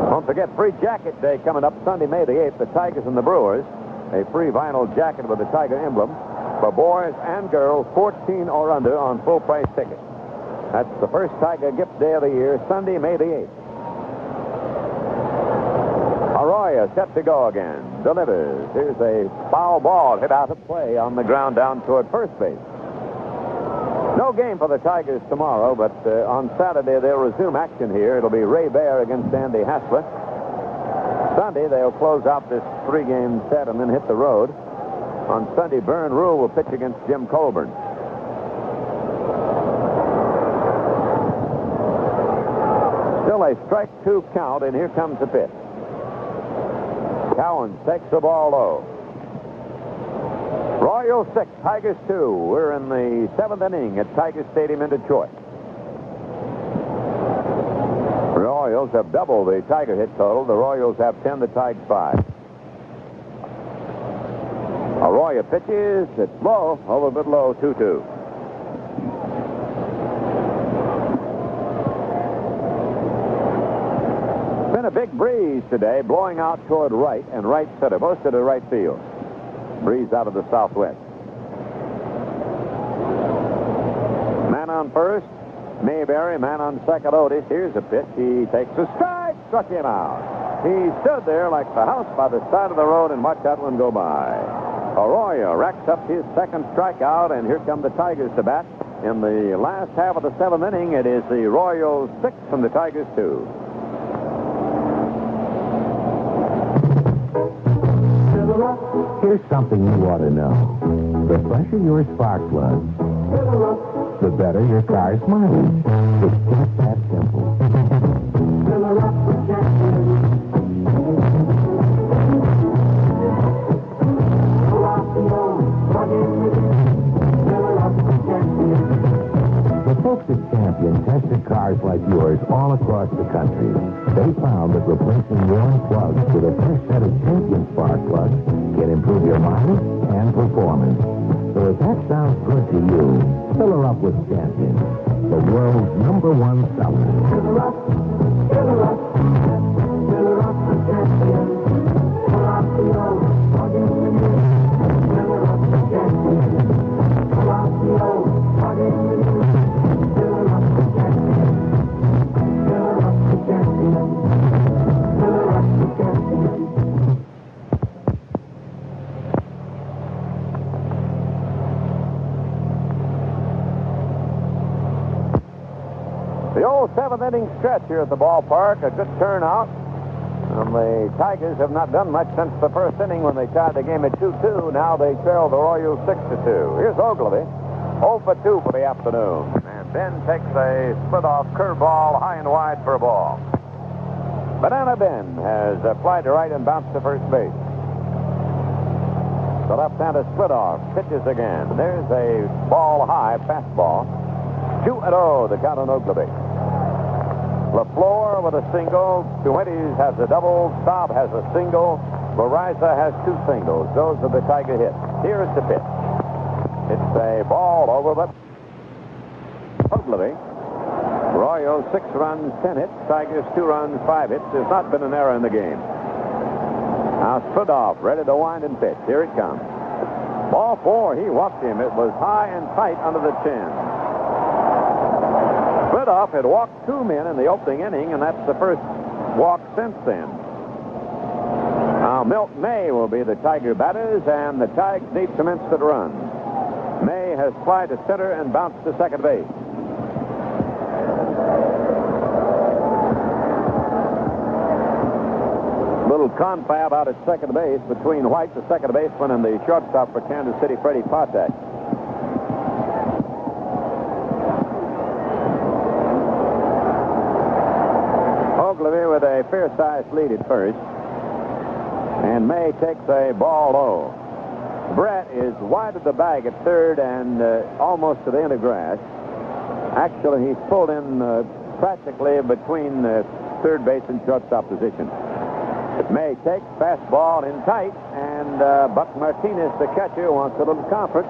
Don't forget, free jacket day coming up Sunday, May the 8th. The Tigers and the Brewers. A free vinyl jacket with the Tiger emblem for boys and girls 14 or under on full price tickets. That's the first Tiger gift day of the year, Sunday, May the 8th. Arroyo set to go again. Delivers. Here's a foul ball hit out of play on the ground down toward first base. No game for the Tigers tomorrow, but on Saturday they'll resume action here. It'll be Ray Bear against Andy Hassler. Sunday they'll close out this 3-game set and then hit the road. On Sunday, Vern Rule will pitch against Jim Colburn. Still a strike 2 count, and here comes the pitch. Cowens takes the ball low. Royals 6, Tigers 2. We're in the 7th inning at Tiger Stadium in Detroit. Royals have doubled the Tiger hit total. The Royals have 10, the Tigers 5. Arroyo pitches. It's low, over a bit low, 2-2. Been a big breeze today, blowing out toward right and right center, most of the right field. Breeze out of the southwest. Man on first, Mayberry. Man on second, Otis. Here's a pitch. He takes a strike. Struck him out. He stood there like the house by the side of the road and watched that one go by. Arroyo racks up his second strikeout, and here come the Tigers to bat. In the last half of the 7th inning, it is the Royals 6 and the Tigers 2. Here's something you ought to know. The fresher your spark plug, the better your car's mileage. It's just that simple. The folks at Champion tested cars like yours all across the country. They found that replacing worn plugs with a fresh set of Champion spark plugs can improve your mileage and performance. So if that sounds good to you, fill her up with Champion, the world's #1 seller. Fill her up, fill her up, fill her up with Champion. Fill up the old, plug in the new. Fill her up with Champion. Fill up the old, plug in the new. Fill her up with Champion. Fill her up with Champion. Fill her up with Champion. The old seventh inning stretch here at the ballpark, a good turnout. And the Tigers have not done much since the first inning when they tied the game at 2-2. Now they trail the Royals 6-2. Here's Ogilvy, 0 for 2 for the afternoon. And Ben takes a split-off curveball high and wide for a ball. Banana Ben has applied to right and bounced to first base. The left-hander split-off pitches again. There's a ball high fastball. 2-0, the count on Ogilvy. LaFleur with a single. Fuentes has a double. Staub has a single. Barraza has 2 singles. Those are the Tiger hits. Here's the pitch. It's a ball over, but Ogilvy. Royals 6 runs, 10 hits. Tigers 2 runs, 5 hits. There's not been an error in the game. Now Spudoff ready to wind and pitch. Here it comes. Ball 4. He walked him. It was high and tight under the chin. Spudoff had walked 2 men in the opening inning, and that's the first walk since then. Now Milt May will be the Tiger batters, and the Tigers need some instant runs. May has flied to center and bounced to second base. Little confab out at second base between White, the second baseman, and the shortstop for Kansas City, Freddie Patek. Ogilvy with a fair-sized lead at first. And May takes a ball low. Brett is wide of the bag at third and almost to the end of grass. Actually, he's pulled in practically between third base and shortstop position. May takes fastball in tight, and Buck Martinez, the catcher, wants a little conference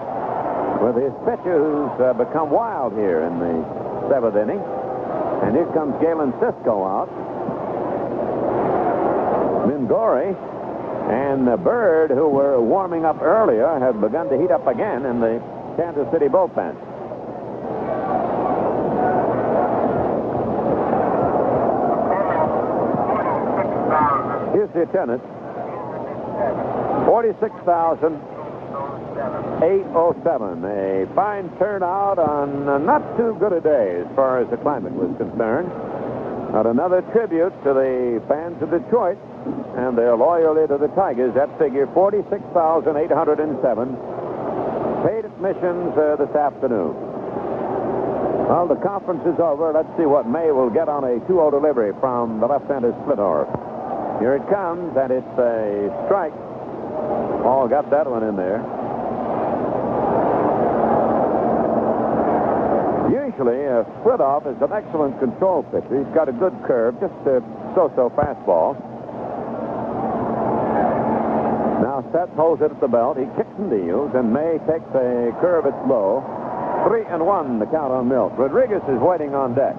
with his pitcher who's become wild here in the 7th inning. And here comes Galen Cisco out. Mingori and Bird, who were warming up earlier, have begun to heat up again in the Kansas City bullpen. Here's the attendance. 46,807. A fine turnout on not too good a day as far as the climate was concerned. But another tribute to the fans of Detroit and their loyalty to the Tigers. That figure, 46,807. Paid admissions this afternoon. Well, the conference is over. Let's see what May will get on a 2-0 delivery from the left-hander Splittorff. Here it comes, and it's a strike. Oh, got that one in there. Usually, Splittorff is an excellent control pitcher. He's got a good curve, just a so-so fastball. Now Seth holds it at the belt. He kicks and deals, and May takes a curve. It's low. 3-1, the count on Milt. Rodriguez is waiting on deck.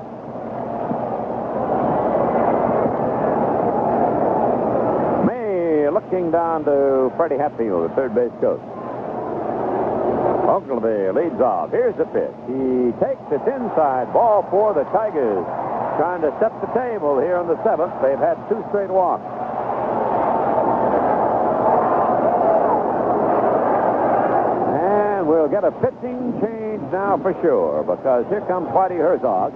Looking down to Freddie Hatfield, the third base coach. Ogilvy leads off. Here's the pitch. He takes it inside. Ball 4, the Tigers trying to set the table here on the 7th. They've had 2 straight walks. And we'll get a pitching change now for sure, because here comes Whitey Herzog.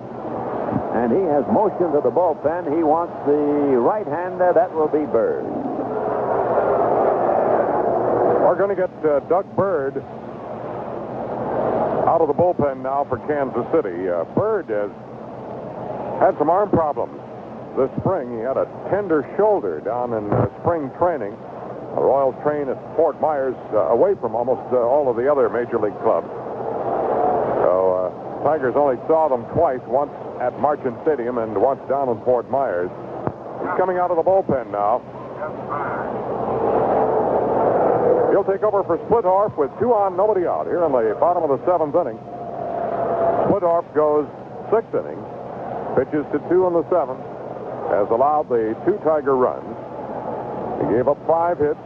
And he has motioned to the bullpen. He wants the right-hander. That will be Bird. We're going to get Doug Bird out of the bullpen now for Kansas City. Bird has had some arm problems this spring. He had a tender shoulder down in spring training. The Royals train at Fort Myers, away from almost all of the other major league clubs. So Tigers only saw them twice, once at Marchant Stadium and once down in Fort Myers. He's coming out of the bullpen now. He'll take over for Splittorff with 2 on, nobody out here in the bottom of the 7th inning. Splittorff goes 6th inning, pitches to 2 in the 7th, has allowed the 2 Tiger runs. He gave up 5 hits,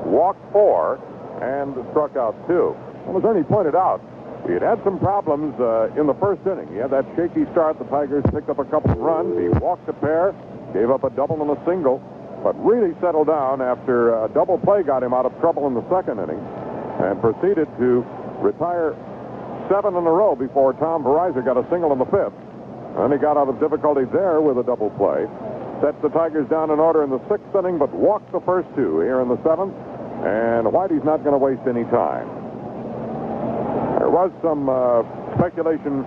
walked 4, and struck out 2. Well, as Ernie pointed out, he had had some problems in the first inning. He had that shaky start. The Tigers picked up a couple of runs. He walked a pair, gave up a double and a single, but really settled down after a double play got him out of trouble in the 2nd inning and proceeded to retire 7 in a row before Tom Verizon got a single in the 5th. And he got out of difficulty there with a double play. Sets the Tigers down in order in the 6th inning, but walks the first 2 here in the 7th. And Whitey's not going to waste any time. There was some speculation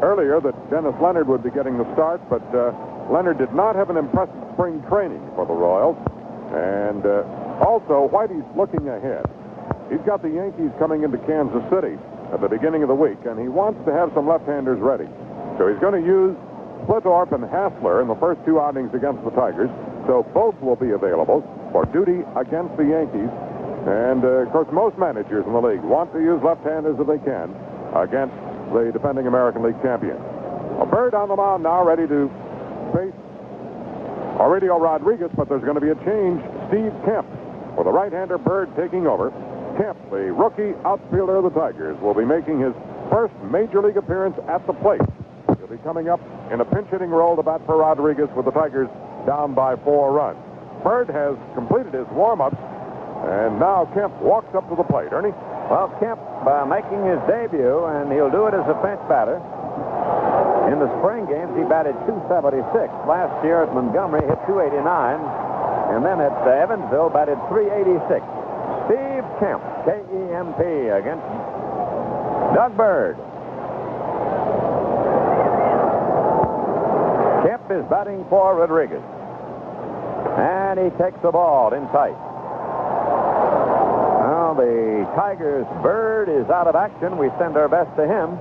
earlier that Dennis Leonard would be getting the start, but Leonard did not have an impressive spring training for the Royals. And also, Whitey's looking ahead. He's got the Yankees coming into Kansas City at the beginning of the week, and he wants to have some left-handers ready. So he's going to use Splittorff and Hassler in the first 2 outings against the Tigers. So both will be available for duty against the Yankees. And, of course, most managers in the league want to use left-handers if they can against the defending American League champion. A Bird on the mound now, ready to face Aurelio Rodriguez, but there's going to be a change. Steve Kemp, with a right-hander, Bird taking over. Kemp, the rookie outfielder of the Tigers, will be making his first major league appearance at the plate. He'll be coming up in a pinch-hitting role to bat for Rodriguez with the Tigers down by 4 runs. Bird has completed his warm-up, and now Kemp walks up to the plate. Ernie? Well, Kemp making his debut, and he'll do it as a pinch batter. In the spring games, he batted .276. Last year at Montgomery, hit .289, and then at Evansville, batted .386. Steve Kemp, K-E-M-P, against Doug Bird. Kemp is batting for Rodriguez. And he takes the ball in tight. Now the Tigers' Bird is out of action. We send our best to him.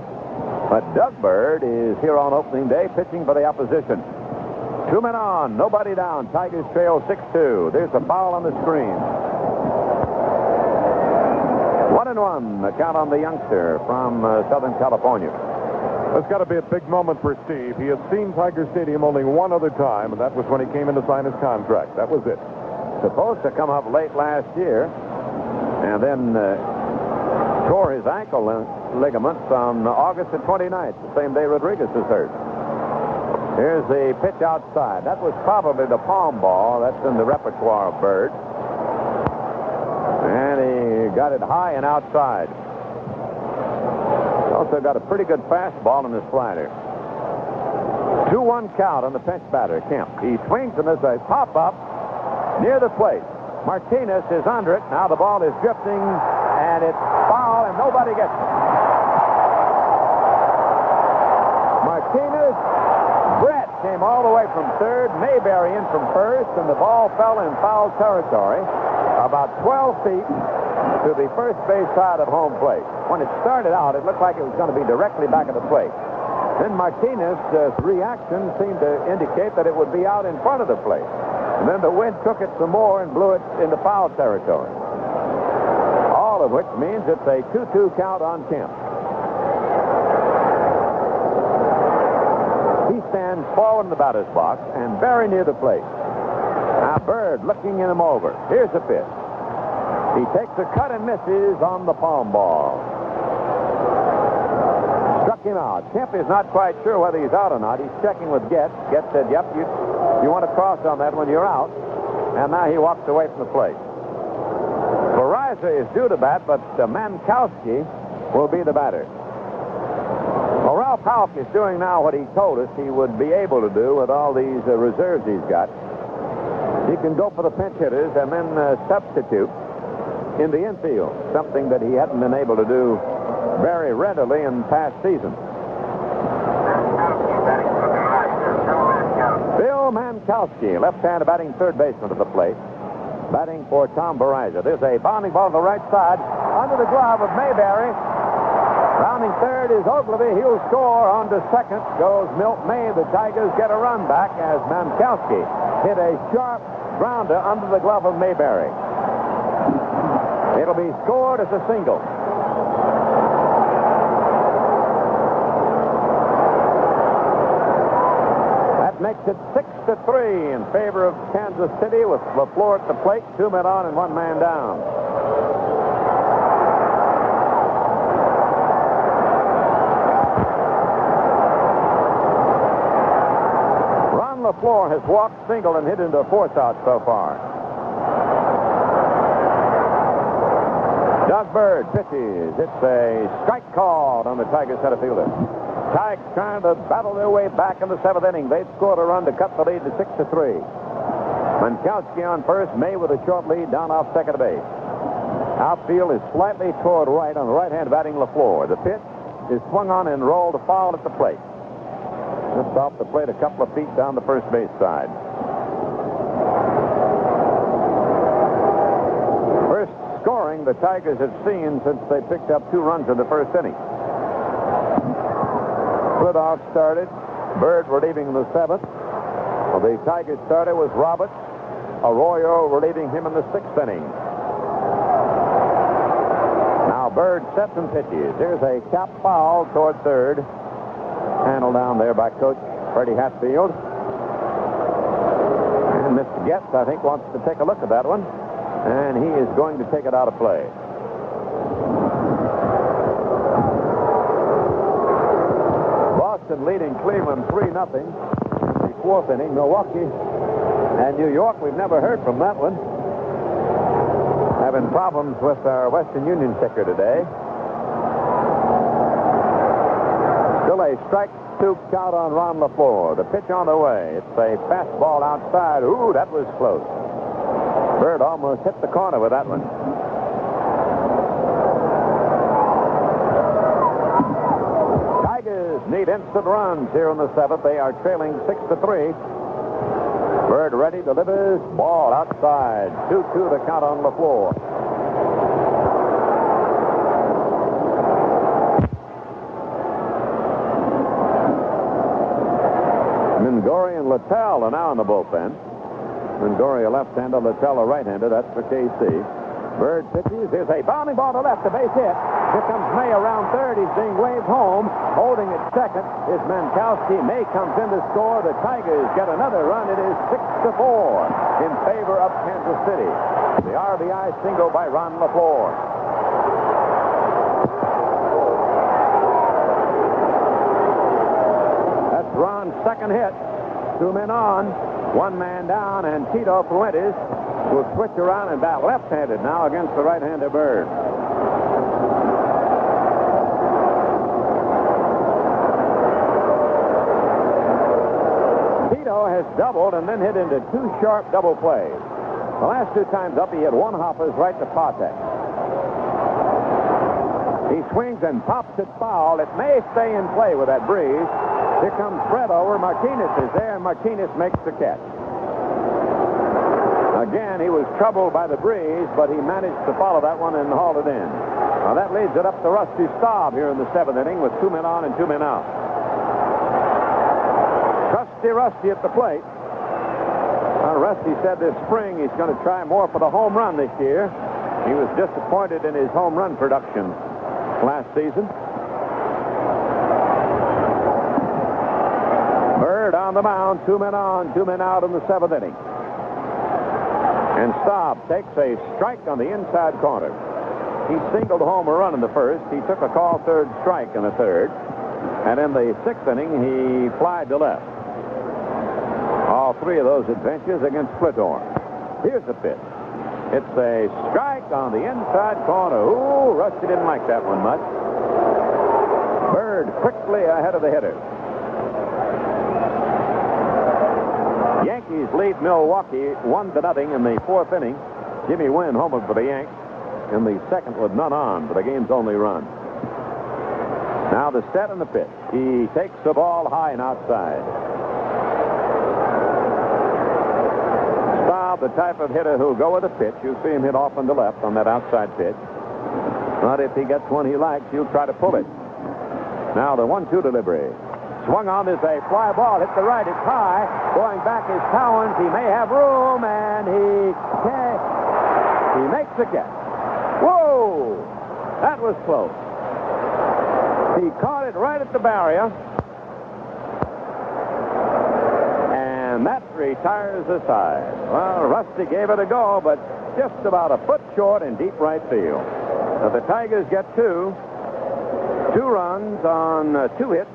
But Doug Bird is here on opening day pitching for the opposition. 2 men on, nobody down. Tigers trail 6-2. There's a foul on the screen. 1-1, the count on the youngster from Southern California. It's got to be a big moment for Steve. He had seen Tiger Stadium only one other time, and that was when he came in to sign his contract. That was it. Supposed to come up late last year, and then tore his ankle ligaments on August the 29th, the same day Rodriguez was hurt. Here's the pitch outside. That was probably the palm ball. That's in the repertoire of Bird. And he got it high and outside. He's also got a pretty good fastball in his slider. 2-1 count on the pinch batter, Kemp. He swings and there's a pop-up near the plate. Martinez is under it. Now the ball is drifting, and it's foul, and nobody gets it. Martinez, Brett came all the way from third, Mayberry in from first, and the ball fell in foul territory about 12 feet to the first base side of home plate. When it started out, it looked like it was going to be directly back of the plate. Then Martinez's reaction seemed to indicate that it would be out in front of the plate. And then the wind took it some more and blew it into foul territory. All of which means it's a 2-2 count on Kemp. He stands forward in the batter's box and very near the plate. Now Bird looking him over. Here's the pitch. He takes a cut and misses on the palm ball. Struck him out. Kemp is not quite sure whether he's out or not. He's checking with Getz. Getz said, yep, you want to cross on that when you're out. And now he walks away from the plate. Verizza is due to bat, but Mankowski will be the batter. Well, Ralph Houck is doing now what he told us he would be able to do with all these reserves he's got. He can go for the pinch hitters and then substitute in the infield, something that he hadn't been able to do very readily in past seasons. Bill Mankowski, left-hander batting third baseman at the plate, batting for Tom Verizza. There's a bounding ball to the right side under the glove of Mayberry. Rounding third is Ogilvy. He'll score. On to second goes Milt May. The Tigers get a run back as Mankowski hit a sharp grounder under the glove of Mayberry. It'll be scored as a single. That makes it 6-3 in favor of Kansas City with LaFleur at the plate, 2 men on and 1 man down. Ron LaFleur has walked, single, and hit into a force out so far. Doug Bird pitches. It's a strike called on the Tigers center fielder. Tigers trying to battle their way back in the 7th inning. They'd scored a run to cut the lead to 6-3. Minkowski on first, May with a short lead down off second base. Outfield is slightly toward right on the right-hand batting LaFleur. The pitch is swung on and rolled to foul at the plate. Just off the plate a couple of feet down the first base side. First scoring the Tigers have seen since they picked up 2 runs in the first inning. Splitoff started. Bird relieving in the 7th. Well, the Tigers starter was Roberts. Arroyo relieving him in the 6th inning. Now Bird sets and pitches. Here's a cap foul toward third. Handled down there by Coach Freddie Hatfield. And Mr. Getz, I think, wants to take a look at that one. And he is going to take it out of play. Boston leading Cleveland 3-0 in the 4th inning. Milwaukee and New York, we've never heard from that one. Having problems with our Western Union ticker today. Still a strike 2 count on Ron LaFleur. The pitch on the way. It's a fastball outside. Ooh, that was close. Bird almost hit the corner with that one. Tigers need instant runs here in the 7th. They are trailing 6-3. Bird ready, delivers, ball outside. 2-2 the count on LaFleur. Mingori and Littell are now in the bullpen. Mingori a left-hander, Littell a right-hander. That's for KC. Bird pitches. Here's a bounding ball to left. The base hit. Here comes May around third. He's being waved home. Holding at second is Minkowski. May comes in to score. The Tigers get another run. It is 6-4 in favor of Kansas City. The RBI single by Ron LaFleur. That's Ron's second hit. 2 men on. 1 man down, and Tito Fuentes will switch around and bat left-handed now against the right-hander Bird. Tito has doubled and then hit into 2 sharp double plays. The last 2 times up, he had 1 hoppers right to Patek. He swings and pops it foul. It may stay in play with that breeze. Here comes Brett over. Martinez is there, and Martinez makes the catch. Again, he was troubled by the breeze, but he managed to follow that one and haul it in. Now, that leads it up to Rusty Staub here in the 7th inning with 2 men on and 2 men out. Rusty at the plate. Rusty said this spring he's going to try more for the home run this year. He was disappointed in his home run production last season. Bird on the mound, 2 men on, 2 men out in the 7th inning. And Staub takes a strike on the inside corner. He singled home a run in the first. He took a call third strike in the third. And in the 6th inning, he flied to left. All 3 of those adventures against Splittorn. Here's the pitch. It's a strike on the inside corner. Ooh, Rusty didn't like that one much. Bird quickly ahead of the hitter. Yankees lead Milwaukee 1-0 in the 4th inning. Jimmy Wynn homered for the Yanks in the 2nd with none on for the game's only run. Now the set and the pitch. He takes the ball high and outside. Staub, the type of hitter who'll go with a pitch. You'll see him hit off on the left on that outside pitch. But if he gets one he likes, he'll try to pull it. Now the 1-2 delivery. Swung on, there's a fly ball. Hit the right, it's high. Going back is Cowens. He may have room, and he makes the catch. Whoa! That was close. He caught it right at the barrier. And that retires the side. Well, Rusty gave it a go, but just about a foot short in deep right field. Now the Tigers get 2 runs on 2 hits.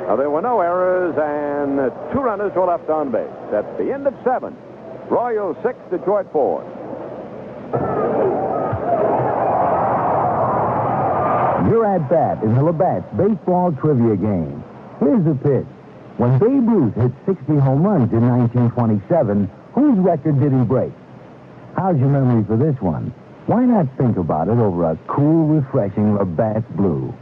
There were no errors, and 2 runners were left on base. That's the end of 7. Royals 6, Detroit 4. You're at bat in the Labatt's baseball trivia game. Here's the pitch. When Babe Ruth hit 60 home runs in 1927, whose record did he break? How's your memory for this one? Why not think about it over a cool, refreshing Labatt's Blue?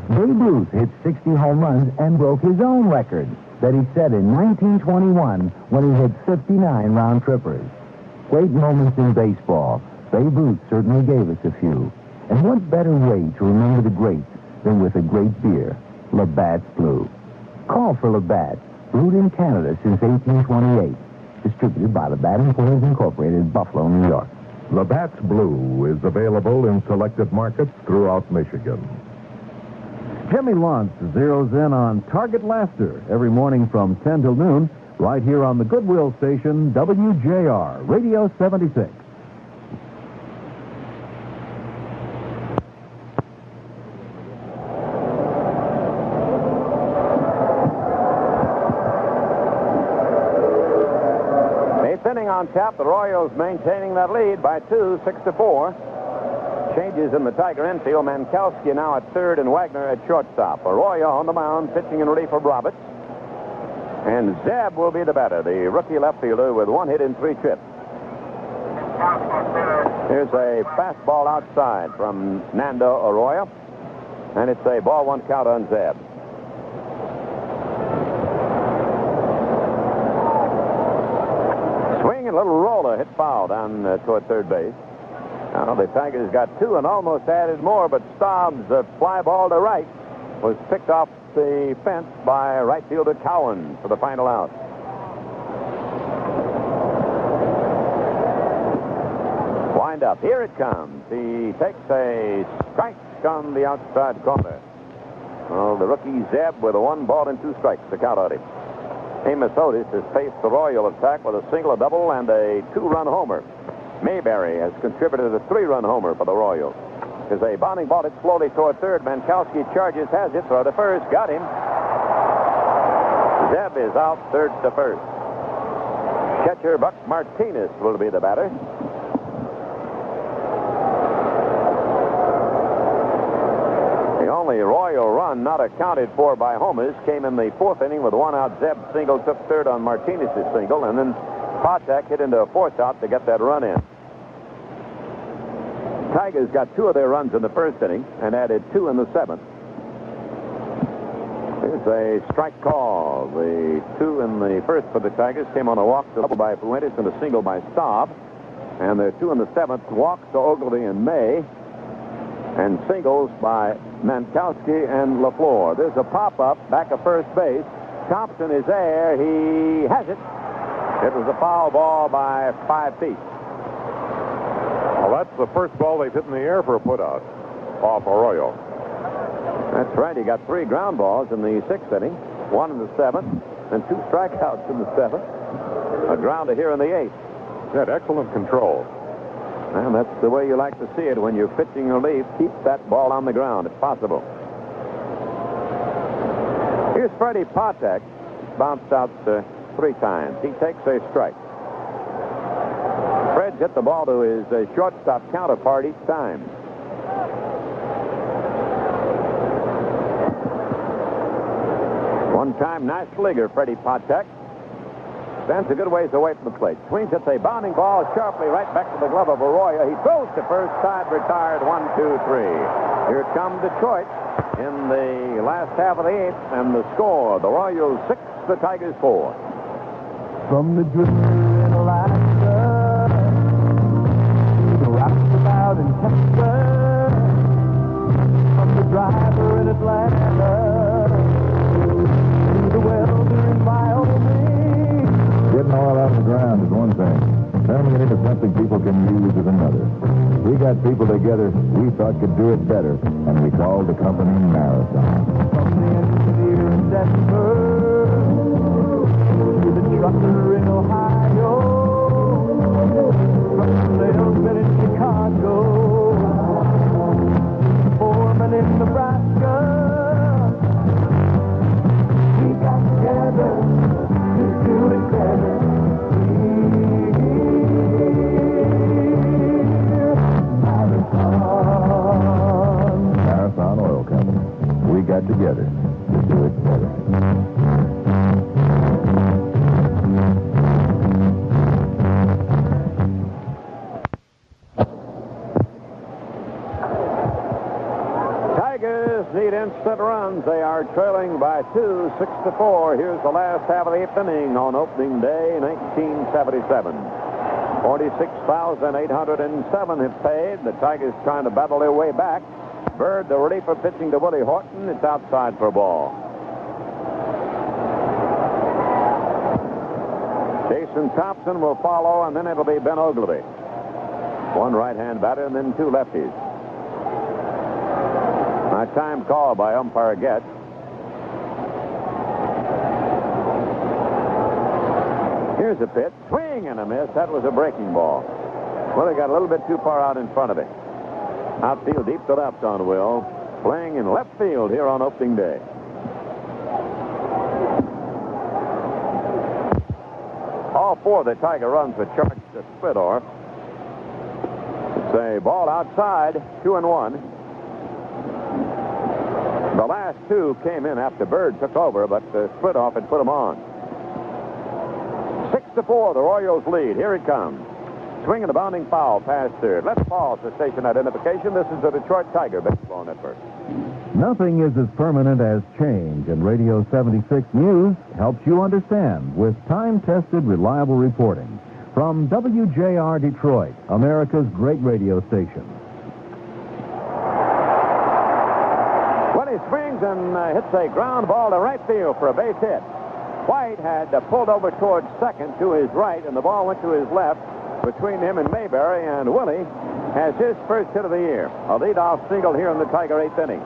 Babe Ruth hit 60 home runs and broke his own record that he set in 1921 when he hit 59 round-trippers. Great moments in baseball. Babe Ruth certainly gave us a few. And what better way to remember the greats than with a great beer, Labatt's Blue. Call for Labatt, brewed in Canada since 1828. Distributed by Labatt Importers Incorporated, Buffalo, New York. Labatt's Blue is available in selected markets throughout Michigan. Jimmy Luntz zeroes in on Target Laughter every morning from 10 till noon, right here on the Goodwill station, WJR, Radio 76. Inning on tap, the Royals maintaining that lead by 2, 6-4. Changes in the Tiger infield. Mankowski now at third and Wagner at shortstop. Arroyo on the mound, pitching in relief of Roberts. And Zeb will be the batter, the rookie left fielder with 1 hit in 3 trips. Here's a fastball outside from Nando Arroyo. And it's a ball 1 count on Zeb. Swing and a little roller hit foul down toward third base. Now the Tigers got 2 and almost added more, but Staub's fly ball to right was picked off the fence by right fielder Cowan for the final out. Wind up. Here it comes. He takes a strike on the outside corner. Well, the rookie Zeb with a 1 ball and 2 strikes to count on him. Amos Otis has faced the Royal attack with a single, a double, and a 2-run homer. Mayberry has contributed a 3-run homer for the Royals. There's a bounding ball hit slowly toward third. Mankowski charges, has it, throw to first, got him. Zeb is out third to first. Catcher Buck Martinez will be the batter. The only Royal run not accounted for by homers came in the 4th inning with 1 out. Zeb single took third on Martinez's single, and then Patek hit into a 4th out to get that run in. Tigers got 2 of their runs in the 1st inning and added 2 in the 7th. Here's a strike call. The 2 in the 1st for the Tigers came on a walk to double by Fuentes and a single by Staub. And the 2 in the 7th, walks to Ogilvy and May, and singles by Mankowski and LaFleur. There's a pop-up back of first base. Thompson is there. He has it. It was a foul ball by 5 feet. Well, that's the first ball they've hit in the air for a putout off Arroyo. That's right. He got 3 ground balls in the 6th inning, 1 in the 7th, and 2 strikeouts in the 7th. A grounder here in the 8th. He had excellent control. And that's the way you like to see it when you're pitching relief. Keep that ball on the ground if possible. Here's Freddie Patek. Bounced out 3 times. He takes a strike. Fred's hit the ball to his shortstop counterpart each time. One-time National Leaguer, Freddie Patek. Stands a good ways away from the plate. Swings at a bounding ball sharply right back to the glove of Arroyo. He throws to first, side retired, 1, 2, 3. Here comes Detroit in the last half of the 8th, and the score, the Royals 6, the Tigers 4. From the drifter in Alaska, the roustabout in Texas, from the driver in Atlanta, to the welder in Wyoming. Getting all out on the ground is one thing. Turning it into something people can use is another. We got people together we thought could do it better, and we called the company Marathon. From the engineer in Denver to the trucker in Ohio, from the salesman in Chicago, foreman in Nebraska, we got together to do it better. Marathon. add together to do it better. Tigers need instant runs. They are trailing by 2, 6-4. Here's the last half of the 8th inning on opening day, 1977. 46,807 have paid. The Tigers trying to battle their way back. Bird, the reliever, pitching to Willie Horton. It's outside for a ball. Jason Thompson will follow, and then it'll be Ben Oglivie. One right-hand batter and then 2 lefties. A time call by umpire Getz. Here's a pitch. Swing and a miss. That was a breaking ball. Well, they got a little bit too far out in front of it. Outfield deep to left on Will. Playing in left field here on opening day. All 4 of the Tiger runs were charged to Spidor. It's a ball outside, 2-1. The last 2 came in after Bird took over, but Spidor had put them on. 6-4, the Royals lead. Here it comes. Swinging a bounding foul past third. Let's pause for station identification. This is the Detroit Tiger Baseball Network. Nothing is as permanent as change, and Radio 76 News helps you understand with time-tested, reliable reporting. From WJR Detroit, America's great radio station. Well, he swings and hits a ground ball to right field for a base hit. White had pulled over towards second to his right, and the ball went to his left. Between him and Mayberry, and Willie has his first hit of the year. A leadoff single here in the Tiger 8th inning.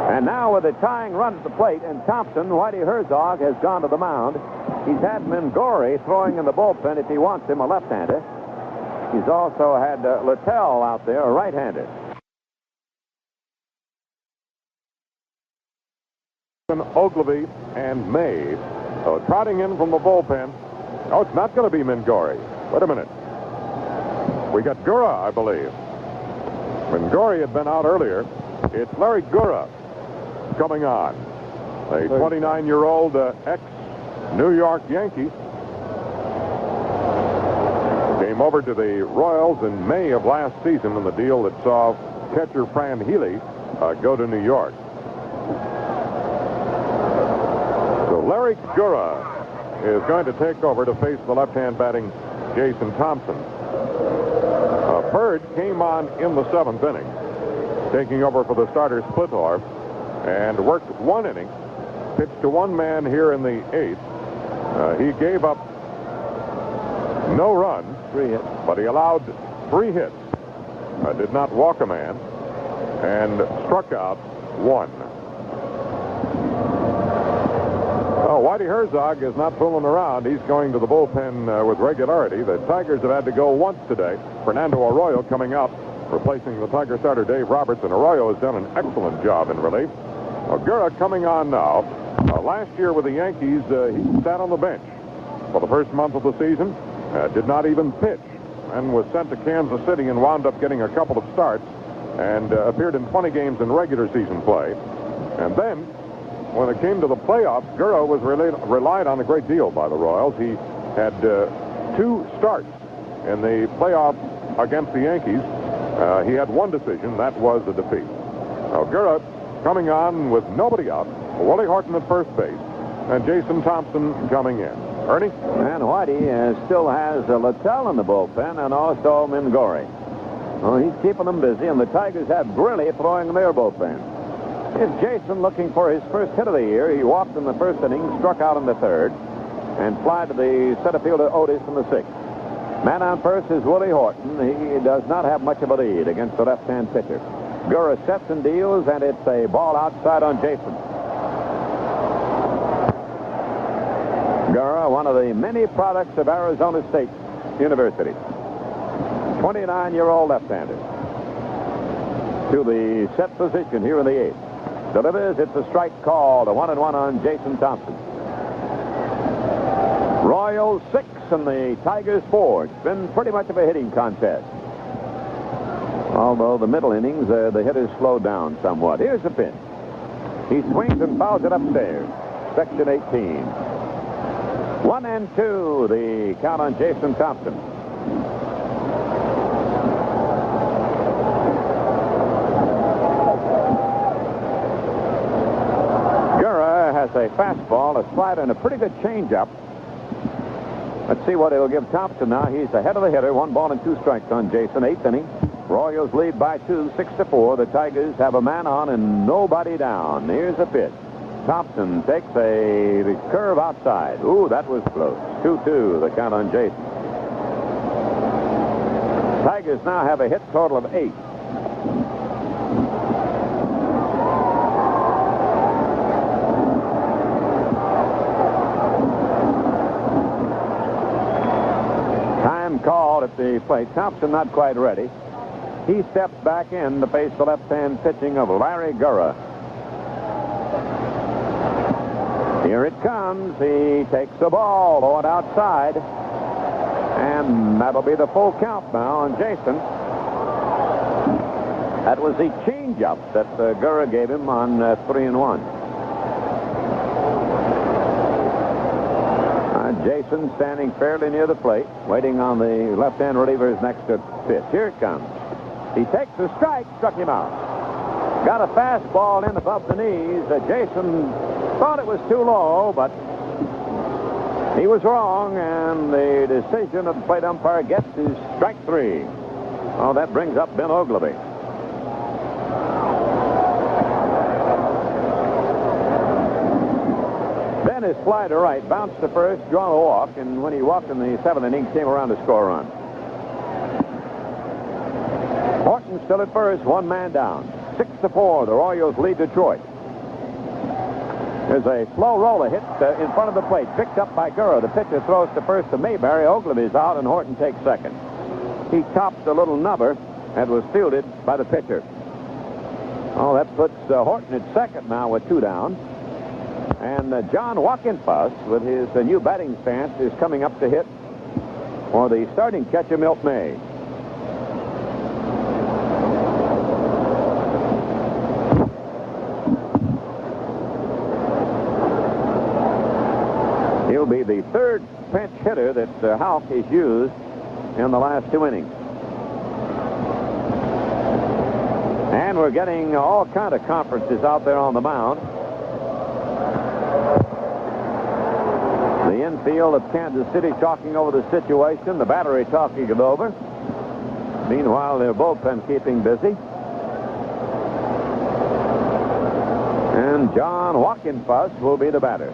And now with the tying run at the plate, and Thompson, Whitey Herzog has gone to the mound. He's had Mingori throwing in the bullpen if he wants him, a left-hander. He's also had Littell out there, a right-hander. Oglivie and May. So trotting in from the bullpen. Oh, it's not going to be Mingori. Wait a minute. We got Gura, I believe. Mingori had been out earlier. It's Larry Gura coming on. A 29-year-old ex-New York Yankee. Came over to the Royals in May of last season in the deal that saw catcher Fran Healy go to New York. So Larry Gura is going to take over to face the left-hand batting Jason Thompson. Bird came on in the 7th inning, taking over for the starter Splittorff, and worked 1 inning, pitched to 1 man here in the 8th. He gave up no runs, 3 hits, but he allowed 3 hits, did not walk a man, and struck out 1. Oh, Whitey Herzog is not fooling around. He's going to the bullpen with regularity. The Tigers have had to go once today. Fernando Arroyo coming out, replacing the Tiger starter Dave Roberts, and Arroyo has done an excellent job in relief. Gura coming on now. Last year with the Yankees, he sat on the bench for the first month of the season, did not even pitch, and was sent to Kansas City and wound up getting a couple of starts and appeared in 20 games in regular season play. And then, when it came to the playoffs, Gura was relied on a great deal by the Royals. He had 2 starts in the playoffs against the Yankees. He had 1 decision. That was a defeat. Now, Gura coming on with nobody out. Willie Horton at first base. And Jason Thompson coming in. Ernie? And Whitey still has Littell in the bullpen and also Mingori. Well, he's keeping them busy, and the Tigers have Grilli throwing their bullpen. Here's Jason looking for his first hit of the year. He walked in the first inning, struck out in the 3rd, and fly to the center fielder Otis in the 6th. Man on first is Willie Horton. He does not have much of a lead against the left-hand pitcher. Gura sets and deals, and it's a ball outside on Jason. Gura, one of the many products of Arizona State University. 29-year-old left-hander. To the set position here in the 8th. Delivers, it's a strike call. The 1-1 on Jason Thompson. Royals 6 and the Tigers 4. It's been pretty much of a hitting contest. Although the middle innings, the hitters slowed down somewhat. Here's the pitch. He swings and fouls it upstairs. Section 18. 1-2, the count on Jason Thompson. Gurra has a fastball, a slider, and a pretty good changeup. Let's see what it'll give Thompson now. He's ahead of the hitter. 1 ball and 2 strikes on Jason. 8th inning. Royals lead by 2, 6-4. The Tigers have a man on and nobody down. Here's a pitch. Thompson takes a curve outside. Ooh, that was close. 2-2, the count on Jason. Tigers now have a hit total of 8. Time called at the plate. Thompson not quite ready. He steps back in to face the left-hand pitching of Larry Gurra. Here it comes. He takes the ball, going outside. And that'll be the full count now on Jason. That was the changeup that Gurra gave him on 3-1. Jason standing fairly near the plate, waiting on the left-hand reliever's next pitch. Here it comes. He takes a strike, struck him out. Got a fastball in above the knees. Jason thought it was too low, but he was wrong, and the decision of the plate umpire gets is strike 3. Oh, that brings up Ben Oglivie. Ben is fly to right, bounced to first, drawn a walk, and when he walked in the 7th inning, came around to score a run. Horton still at first, 1 man down. 6-4, the Royals lead Detroit. There's a slow roller hit in front of the plate, picked up by Gurra. The pitcher throws to first to Mayberry. Oglivie's out, and Horton takes second. He tops a little nubber and was fielded by the pitcher. Oh, that puts Horton at second now with 2 down. And John Wockenfuss, with his new batting stance, is coming up to hit for the starting catcher, Milt May. He'll be the 3rd pinch hitter that Houck has used in the last 2 innings. And we're getting all kind of conferences out there on the mound. The infield of Kansas City talking over the situation. The battery talking it over. Meanwhile, their bullpen keeping busy. And John Wockenfuss will be the batter.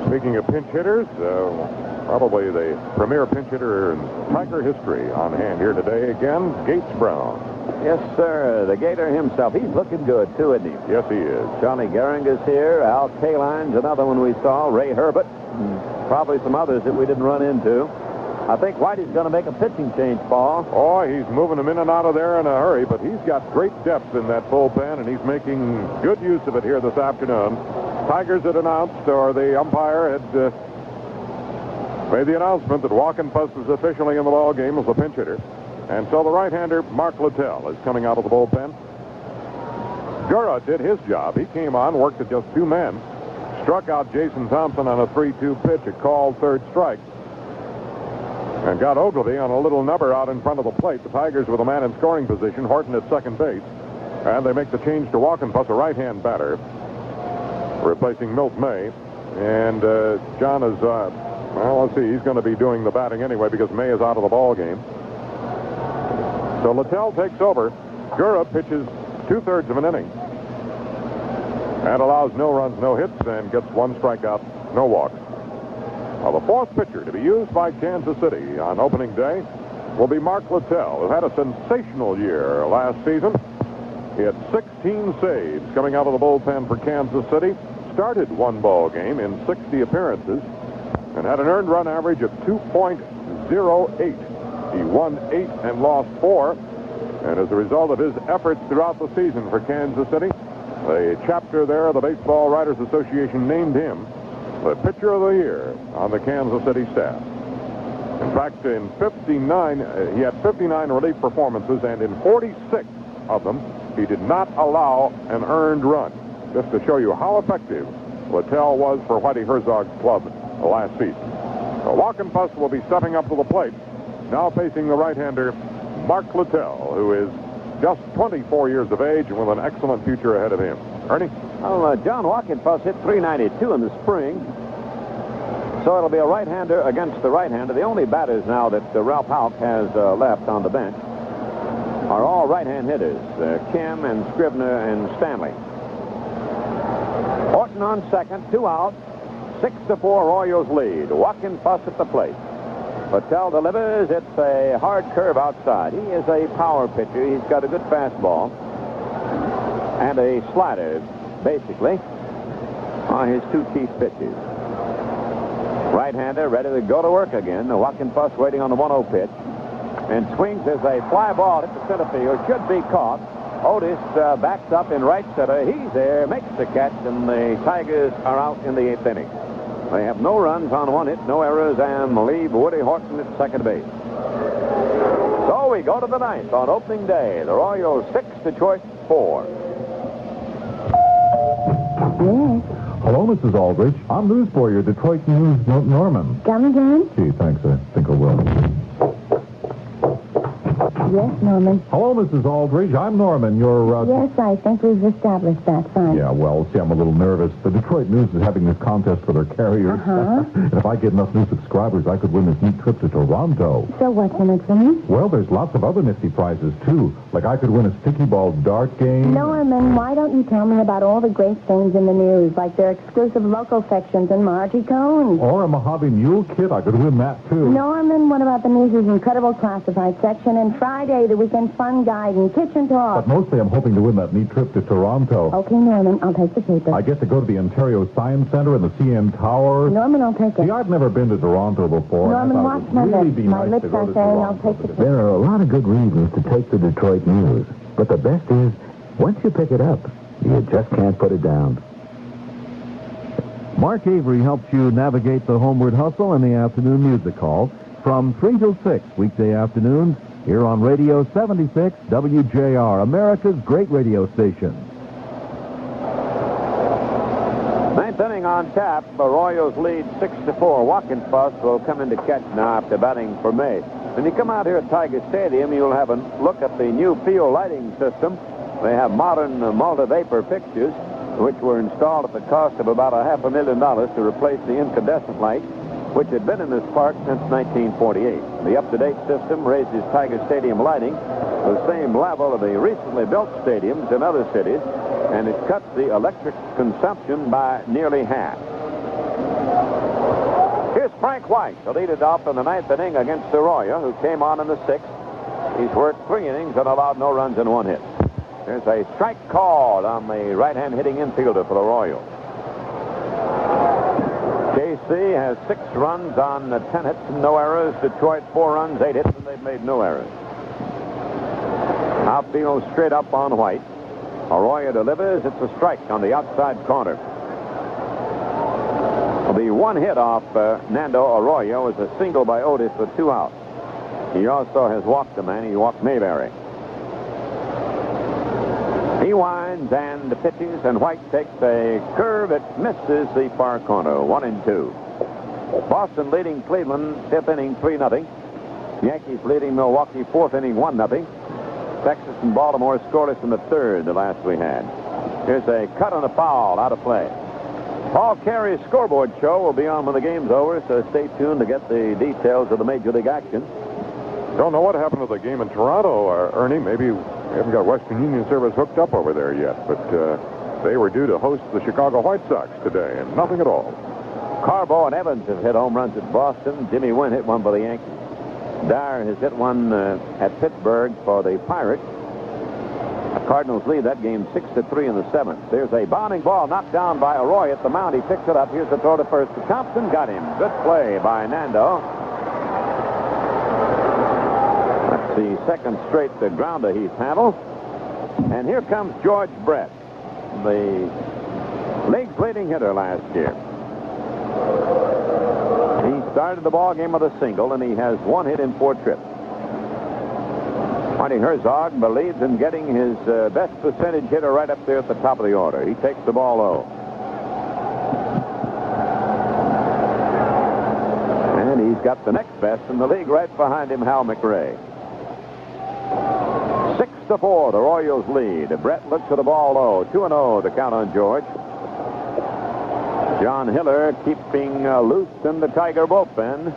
Speaking of pinch hitters, probably the premier pinch hitter in Tiger history on hand here today again, Gates Brown. Yes, sir. The Gator himself. He's looking good, too, isn't he? Yes, he is. Johnny Gehringer's here. Al Kaline's another one we saw. Ray Herbert. Probably some others that we didn't run into. I think Whitey's going to make a pitching change, Paul. Oh, he's moving them in and out of there in a hurry, but he's got great depth in that bullpen, and he's making good use of it here this afternoon. Tigers had announced, or the umpire had made the announcement that Wockenfuss is officially in the ball game as the pinch hitter. And so the right-hander, Mark Littell, is coming out of the bullpen. Gurra did his job. He came on, worked at just 2 men, struck out Jason Thompson on a 3-2 pitch, a called 3rd strike, and got Oglivie on a little nubber out in front of the plate. The Tigers with a man in scoring position, Horton at second base, and they make the change to Wockenfuss, a right-hand batter, replacing Milt May. And John is, well, let's see, he's going to be doing the batting anyway because May is out of the ball game. So Littell takes over. Gurra pitches 2/3 of an inning and allows no runs, no hits, and gets 1 strikeout, no walks. Well, the 4th pitcher to be used by Kansas City on opening day will be Mark Littell, who had a sensational year last season. He had 16 saves coming out of the bullpen for Kansas City, started 1 ball game in 60 appearances, and had an earned run average of 2.08. He won 8 and lost 4, and as a result of his efforts throughout the season for Kansas City, the chapter there of the Baseball Writers Association named him the pitcher of the year on the Kansas City staff. In fact, in 59, he had 59 relief performances, and in 46 of them, he did not allow an earned run. just to show you how effective Littell was for Whitey Herzog's club last season. So Walkenfuss will be stepping up to the plate, now facing the right-hander Mark Littell, who is just 24 years of age and with an excellent future ahead of him. Ernie? Well, John Walkenfuss hit .392 in the spring. So it'll be a right-hander against the right-hander. The only batters now that Ralph Houck has left on the bench are all right-hand hitters, Kim and Scribner and Stanley. Horton on second, 2 out, 6-4 Royals lead. Walkenfuss at the plate. Littell delivers. It's a hard curve outside. He is a power pitcher. He's got a good fastball and a slider, basically, are his two chief pitches. Right-hander ready to go to work again. Walkenfuss waiting on the 1-0 pitch. And swings as a fly ball at the center field. Should be caught. Otis backs up in right center. He's there, makes the catch, and the Tigers are out in the 8th inning. They have no runs on 1 hit, no errors, and leave Woody Horton at second base. So we go to the 9th on opening day. The Royals 6, Detroit 4. Yes. Hello, Mrs. Aldrich. I'm news for your Detroit News, Norman. Come again? Gee, thanks. I think I will. Yes, Norman. Hello, Mrs. Aldrich. I'm Norman. You're, Yes, I think we've established that. Fine. Yeah, well, see, I'm a little nervous. The Detroit News is having this contest for their carriers. Uh-huh. And if I get enough new subscribers, I could win this neat trip to Toronto. So what's in it for me? Well, there's lots of other nifty prizes, too. Like I could win a sticky ball dart game. Norman, why don't you tell me about all the great things in the news, like their exclusive local sections and Margie Cones? Or a Mojave Mule kit. I could win that, too. Norman, what about the news's incredible classified section and Friday, the weekend fun guide and kitchen talk? But mostly I'm hoping to win that neat trip to Toronto. Okay, Norman, I'll take the paper. I get to go to the Ontario Science Center and the CN Tower. Norman, I'll take it. See, I've never been to Toronto before. Norman, and I watch thought it my would really lips. be My nice lips to go are to saying I'll Toronto take it. There are a lot of good reasons to take the Detroit News. But the best is, once you pick it up, you just can't put it down. Mark Avery helps you navigate the homeward hustle in the afternoon music hall from 3 till 6 weekday afternoons here on Radio 76 WJR, America's great radio station. 9th inning on tap. The Royals lead 6-4. Walkenfuss will come into catch now after batting for May. When you come out here at Tiger Stadium, you'll have a look at the new field lighting system. They have modern multi-vapor fixtures, which were installed at the cost of about $500,000 to replace the incandescent lights, which had been in this park since 1948. The up-to-date system raises Tiger Stadium lighting to the same level of the recently built stadiums in other cities, and it cuts the electric consumption by nearly half. Here's Frank White to lead it off in the 9th inning against Arroyo, who came on in the 6th. He's worked 3 innings and allowed no runs and 1 hit. There's a strike called on the right-hand hitting infielder for the Royals. KC has 6 runs on 10 hits and no errors. Detroit 4 runs, 8 hits, and they've made no errors. Outfield straight up on White. Arroyo delivers. It's a strike on the outside corner. The 1 hit off Nando Arroyo is a single by Otis with 2 outs. He also has walked a man. He walked Mayberry. He winds and pitches, and White takes a curve. It misses the far corner. 1-2. Boston leading Cleveland, 5th inning, 3-0. Yankees leading Milwaukee, 4th inning, 1-0. Texas and Baltimore scoreless in the 3rd, the last we had. Here's a cut on a foul, out of play. Paul Carey's scoreboard show will be on when the game's over, so stay tuned to get the details of the Major League action. Don't know what happened to the game in Toronto, Ernie. Maybe we haven't got Western Union Service hooked up over there yet, but they were due to host the Chicago White Sox today, and nothing at all. Carbo and Evans have hit home runs at Boston. Jimmy Wynn hit one for the Yankees. Dyer has hit one at Pittsburgh for the Pirates. The Cardinals lead that game 6-3 in the 7th. There's a bounding ball knocked down by Arroyo at the mound. He picks it up. Here's the throw to first. Thompson got him. Good play by Nando. That's the second straight grounder he's handled. And here comes George Brett, the league's leading hitter last year. He started the ball game with a single, and he has 1 hit in 4 trips. Marty Herzog believes in getting his best percentage hitter right up there at the top of the order. He takes the ball low. And he's got the next best in the league right behind him, Hal McRae. 6-4, the Royals lead. Brett looks at the ball low. 2-0, the count on George. John Hiller keeping loose in the Tiger bullpen.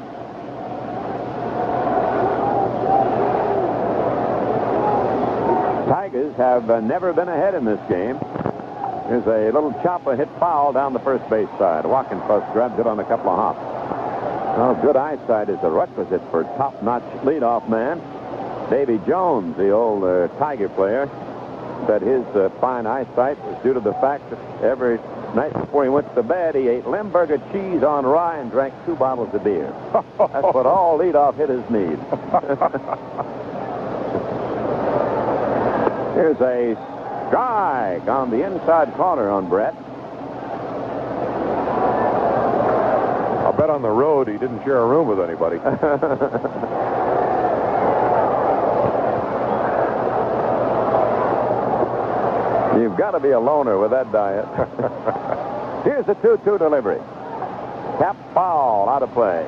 Tigers have never been ahead in this game. There's a little chopper hit foul down the first base side. Walkenfuss grabs it on a couple of hops. Well, good eyesight is a requisite for top-notch leadoff man. Davy Jones, the old Tiger player, said his fine eyesight was due to the fact that every night before he went to bed, he ate Limburger cheese on rye and drank 2 bottles of beer. That's what all leadoff hitters need. Here's a strike on the inside corner on Brett. I'll bet on the road he didn't share a room with anybody. You've got to be a loner with that diet. Here's the 2-2 delivery. Cap foul, out of play.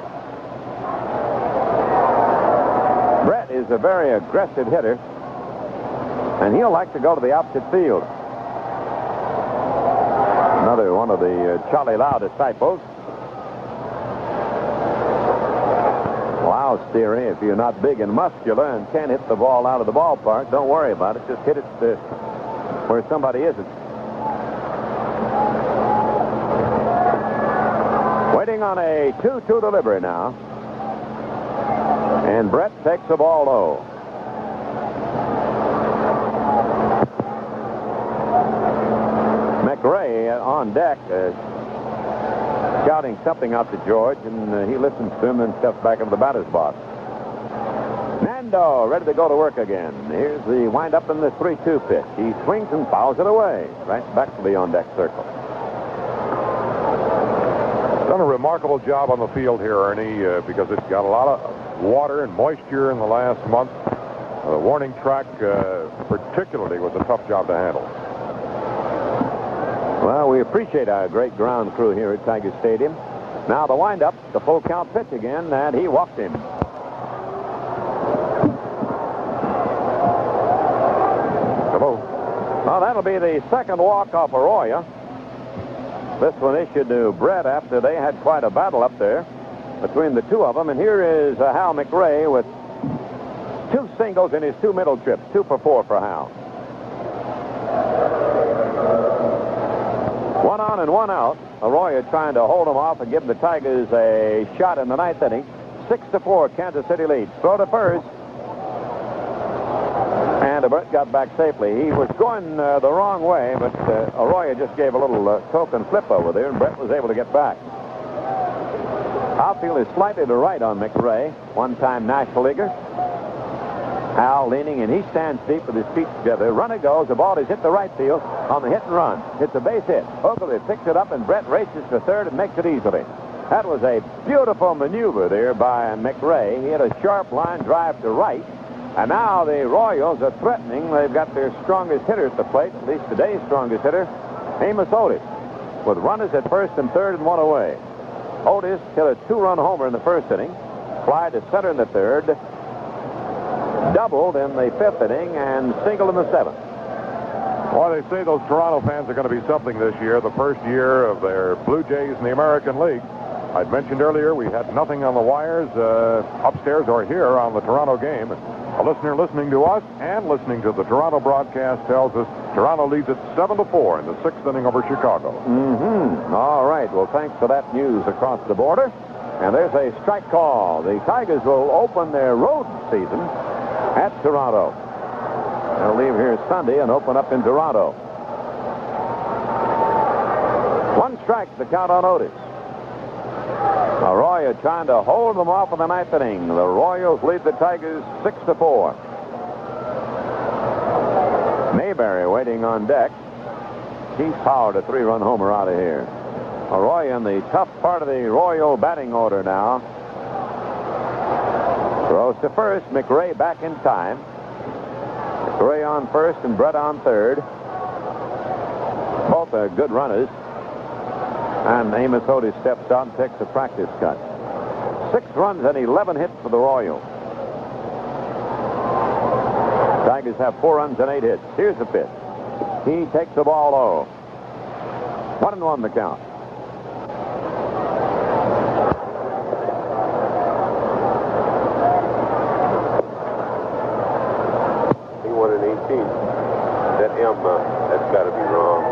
Brett is a very aggressive hitter, and he'll like to go to the opposite field. Another one of the Charlie Lau disciples. Lau's theory, if you're not big and muscular and can't hit the ball out of the ballpark, don't worry about it. Just hit it where somebody isn't. Waiting on a 2-2 delivery now. And Brett takes the ball low. McRae on deck shouting something out to George, and he listens to him and steps back into the batter's box. Nando ready to go to work again. Here's the windup in the 3-2 pitch. He swings and fouls it away. Right back to the on-deck circle. Done a remarkable job on the field here, Ernie, because it's got a lot of water and moisture in the last month. The warning track particularly was a tough job to handle. Well, we appreciate our great ground crew here at Tiger Stadium. Now the windup, the full count pitch again, and he walked him. Hello. Well, that'll be the second walk off Arroyo. This one issued to Brett after they had quite a battle up there between the two of them. And here is Hal McRae with 2 singles in his 2 middle trips. 2 for 4 for Hal. 1 on and 1 out. Arroyo trying to hold him off and give the Tigers a shot in the 9th inning. 6-4, Kansas City leads. Throw to first. And Brett got back safely. He was going the wrong way, but Arroyo just gave a little token flip over there, and Brett was able to get back. Outfield is slightly to right on McRae, one-time National Leaguer. Hal leaning, and he stands deep with his feet together. Runner goes. The ball is hit the right field on the hit and run. It's a base hit. Oakley picks it up, and Brett races to third and makes it easily. That was a beautiful maneuver there by McRae. He had a sharp line drive to right. And now the Royals are threatening. They've got their strongest hitter at the plate, at least today's strongest hitter, Amos Otis, with runners at first and third and 1 away. Otis hit a 2-run homer in the first inning, fly to center in the third, doubled in the 5th inning, and singled in the 7th. Well, they say those Toronto fans are going to be something this year, the first year of their Blue Jays in the American League. I'd mentioned earlier we had nothing on the wires upstairs or here on the Toronto game. A listener listening to us and listening to the Toronto broadcast tells us Toronto leads it 7-4 in the 6th inning over Chicago. All right. Well, thanks for that news across the border. And there's a strike call. The Tigers will open their road season at Toronto. They'll leave here Sunday and open up in Toronto. 1 strike, the count on Otis. Arroyo trying to hold them off in the 9th inning. The Royals lead the Tigers 6-4. Mayberry waiting on deck. He's powered a 3-run homer out of here. Arroyo in the tough part of the Royal batting order now. Throws to first. McRae back in time. Gray on first and Brett on third. Both are good runners. And Amos Otis steps out and takes a practice cut. 6 runs and 11 hits for the Royals. Tigers have 4 runs and 8 hits. Here's the pitch. He takes the ball low. 1-1 the count. He won an 18. That M, that's got to be wrong.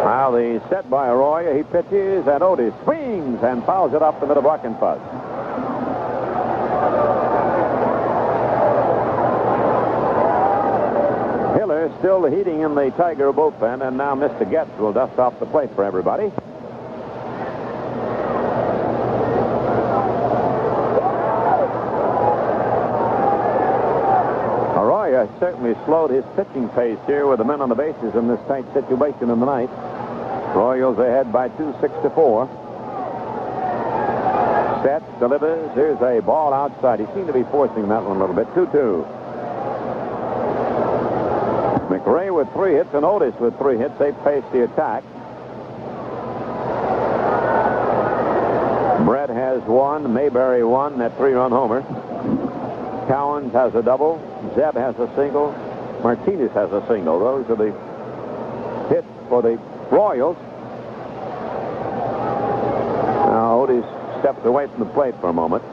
Now the set by Arroyo. He pitches and Otis swings and fouls it up the middle buck and fuzz. Hiller still heating in the Tiger bullpen, and now Mr. Getz will dust off the plate for everybody. Arroyo certainly slowed his pitching pace here with the men on the bases in this tight situation in the ninth. Royals ahead by 2-6-4. Sets, delivers. Here's a ball outside. He seemed to be forcing that one a little bit. 2-2. McRae with 3 hits and Otis with 3 hits. They face the attack. Brett has 1. Mayberry 1. That 3-run homer. Cowens has a double. Zeb has a single. Martinez has a single. Those are the hits for the Royals. Now Otis steps away from the plate for a moment.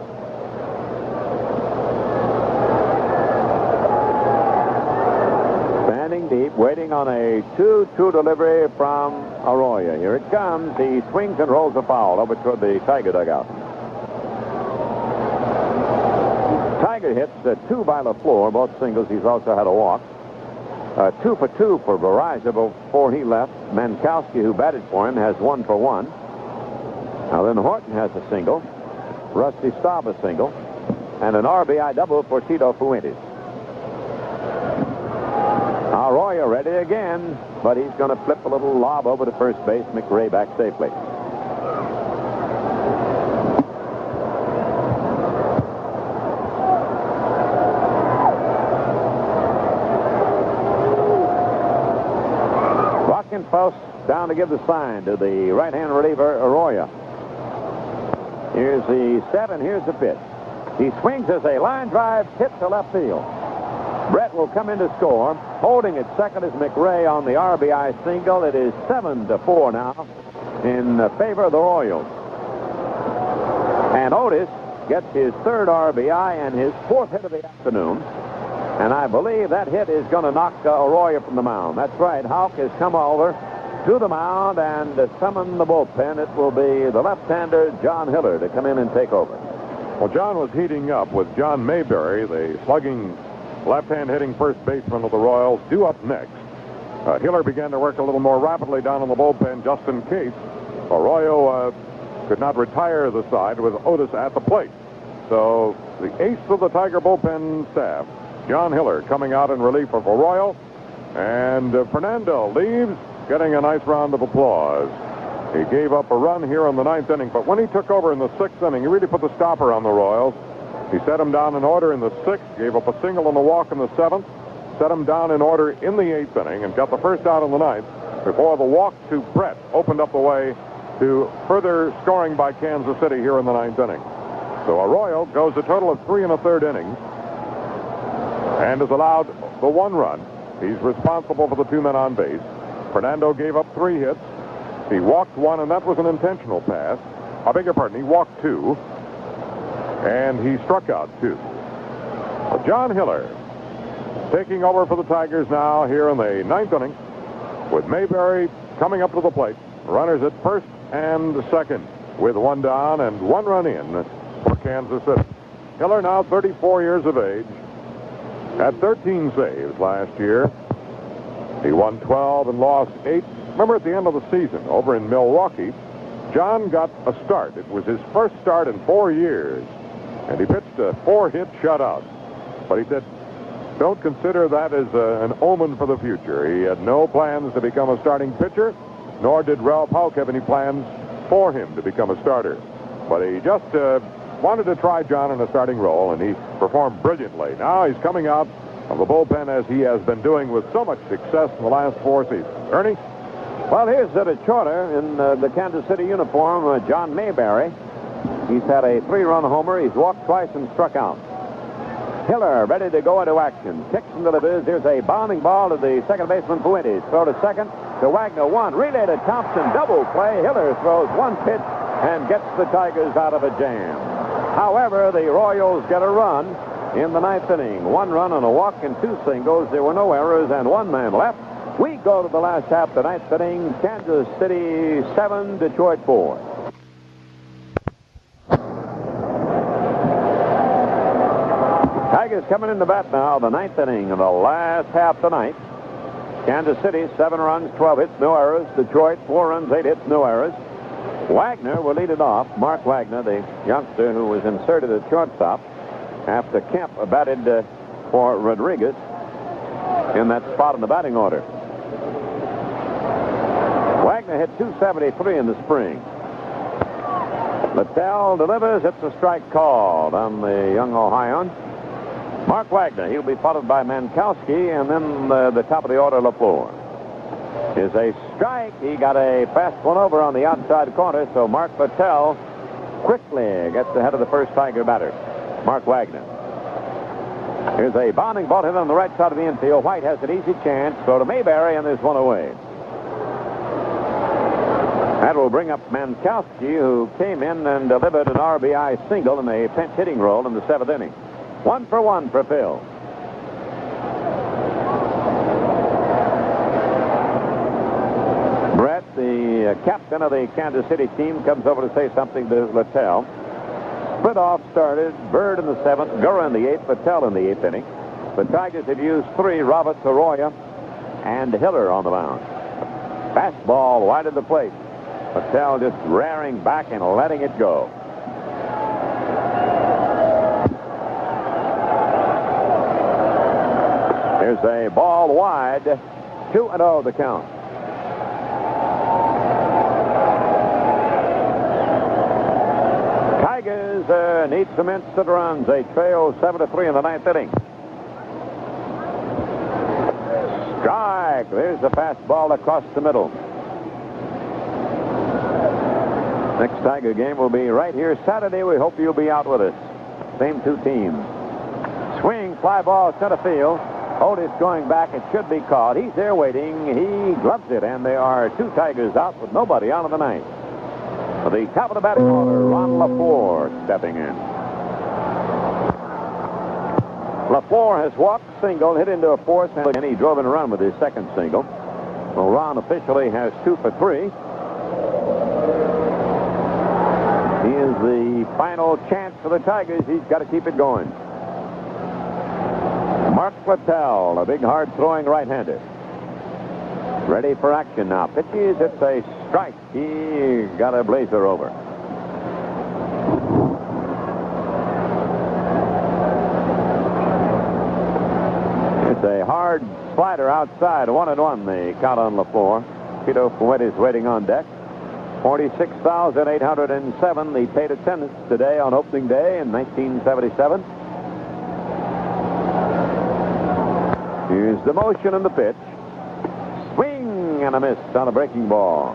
Standing deep, waiting on a 2-2 delivery from Arroyo. Here it comes. He swings and rolls a foul over toward the Tiger dugout. Tiger hits 2 by LaFleur, both singles. He's also had a walk. 2 for 2 for Verizon before he left. Mankowski, who batted for him, has 1 for 1. Now then Horton has a single. Rusty Staub a single. And an RBI double for Tito Fuentes. Arroyo ready again, but he's going to flip a little lob over to first base. McRae back safely. Post down to give the sign to the right-hand reliever, Arroyo. Here's the set, and here's the pitch. He swings as a line drive hit to left field. Brett will come in to score. Holding at second is McRae on the RBI single. It is 7-4 now in favor of the Royals. And Otis gets his 3rd RBI and his 4th hit of the afternoon. And I believe that hit is going to knock Arroyo from the mound. That's right. Houck has come over to the mound and summon the bullpen. It will be the left-hander, John Hiller, to come in and take over. Well, John was heating up with John Mayberry, the slugging left-hand hitting first baseman of the Royals, due up next. Hiller began to work a little more rapidly down in the bullpen just in case Arroyo could not retire the side with Otis at the plate. So the ace of the Tiger bullpen staff, John Hiller, coming out in relief of Arroyo. And Fernando leaves, getting a nice round of applause. He gave up a run here in the 9th inning, but when he took over in the 6th inning, he really put the stopper on the Royals. He set them down in order in the 6th, gave up a single and a walk in the 7th, set them down in order in the 8th inning, and got the first out in the 9th before the walk to Brett opened up the way to further scoring by Kansas City here in the 9th inning. So Arroyo goes a total of 3 1/3 innings and is allowed the 1 run. He's responsible for the 2 men on base. Fernando gave up 3 hits. He walked 1, and that was an intentional pass. I beg your pardon, he walked 2, and he struck out 2. John Hiller taking over for the Tigers now here in the 9th inning with Mayberry coming up to the plate. Runners at first and second with 1 down and 1 run in for Kansas City. Hiller now 34 years of age. Had 13 saves last year. He won 12 and lost 8. Remember at the end of the season over in Milwaukee, John got a start. It was his first start in 4 years. And he pitched a 4-hit shutout. But he said, don't consider that as an omen for the future. He had no plans to become a starting pitcher, nor did Ralph Houck have any plans for him to become a starter. But he just wanted to try John in a starting role, and he performed brilliantly. Now he's coming out of the bullpen as he has been doing with so much success in the last 4 seasons. Ernie? Well, here's the Detroiter in the Kansas City uniform, John Mayberry. He's had a 3-run homer. He's walked twice and struck out. Hiller ready to go into action. Kicks and delivers. There's a bounding ball to the second baseman, Fuentes. Throw to second to Wagner. 1. Relay to Thompson. Double play. Hiller throws 1 pitch and gets the Tigers out of a jam. However, the Royals get a run in the 9th inning. 1 run on a walk and 2 singles. There were no errors and 1 man left. We go to the last half of the 9th inning. Kansas City 7, Detroit 4. Tigers coming in the bat now, the 9th inning of the last half tonight. Kansas City, 7 runs, 12 hits, no errors. Detroit, 4 runs, 8 hits, no errors. Wagner will lead it off. Mark Wagner, the youngster who was inserted at shortstop after Kemp batted for Rodriguez in that spot in the batting order. Wagner hit .273 in the spring. Littell delivers. It's a strike called on the young Ohioan. Mark Wagner, he'll be followed by Mankowski, and then the top of the order, LaFleur. Is a strike. He got a fast one over on the outside corner, so Mark Littell quickly gets ahead of the first Tiger batter, Mark Wagner. Here's a bounding ball hit on the right side of the infield. White has an easy chance. Throw to Mayberry, and there's one away. That will bring up Mankowski, who came in and delivered an RBI single in a pinch hitting role in the 7th inning. 1 for 1 for Phil. Brett, the captain of the Kansas City team, comes over to say something to Littell. Split off started. Bird in the 7th, Gurra in the 8th, Littell in the 8th inning. The Tigers have used 3, Roberts, Arroyo, and Hiller on the mound. Fastball wide of the plate. Littell just rearing back and letting it go. Here's a ball wide. 2-0 the count. Tigers need some instant runs. They trail 7-3 in the 9th inning. Strike. There's the fastball across the middle. Next Tiger game will be right here Saturday. We hope you'll be out with us. Same 2 teams. Swing, fly ball, center field. Otis going back. It should be caught. He's there waiting. He gloves it, and there are 2 Tigers out with nobody out of the 9th. For the top of the batting order, Ron LaFleur stepping in. LaFleur has walked, single, hit into a force, and he drove in a run with his 2nd single. Well, Ron officially has 2 for 3. He is the final chance for the Tigers. He's got to keep it going. Mark Littell, a big, hard-throwing right-hander. Ready for action now. Pitches. It's a strike. He got a blazer over. It's a hard slider outside. 1-1 the count on LaFleur. Tito Fuentes waiting on deck. 46,807 the paid attendance today on opening day in 1977. Here's the motion and the pitch. Swing and a miss on a breaking ball.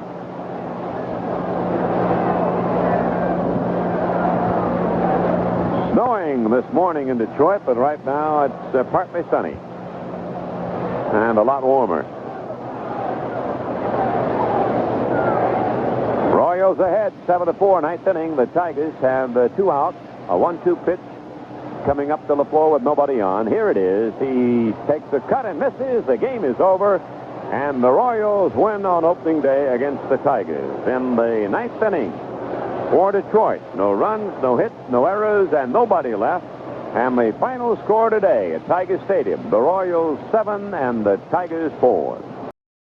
Snowing this morning in Detroit, but right now it's partly sunny and a lot warmer. Royals ahead, 7-4, 9th inning. The Tigers have 2 outs, a 1-2 pitch coming up to LaFleur with nobody on. Here it is. He takes a cut and misses. The game is over, and the Royals win on opening day against the Tigers in the 9th inning for Detroit. No runs, no hits, no errors, and nobody left. And the final score today at Tiger Stadium, the Royals 7 and the Tigers 4.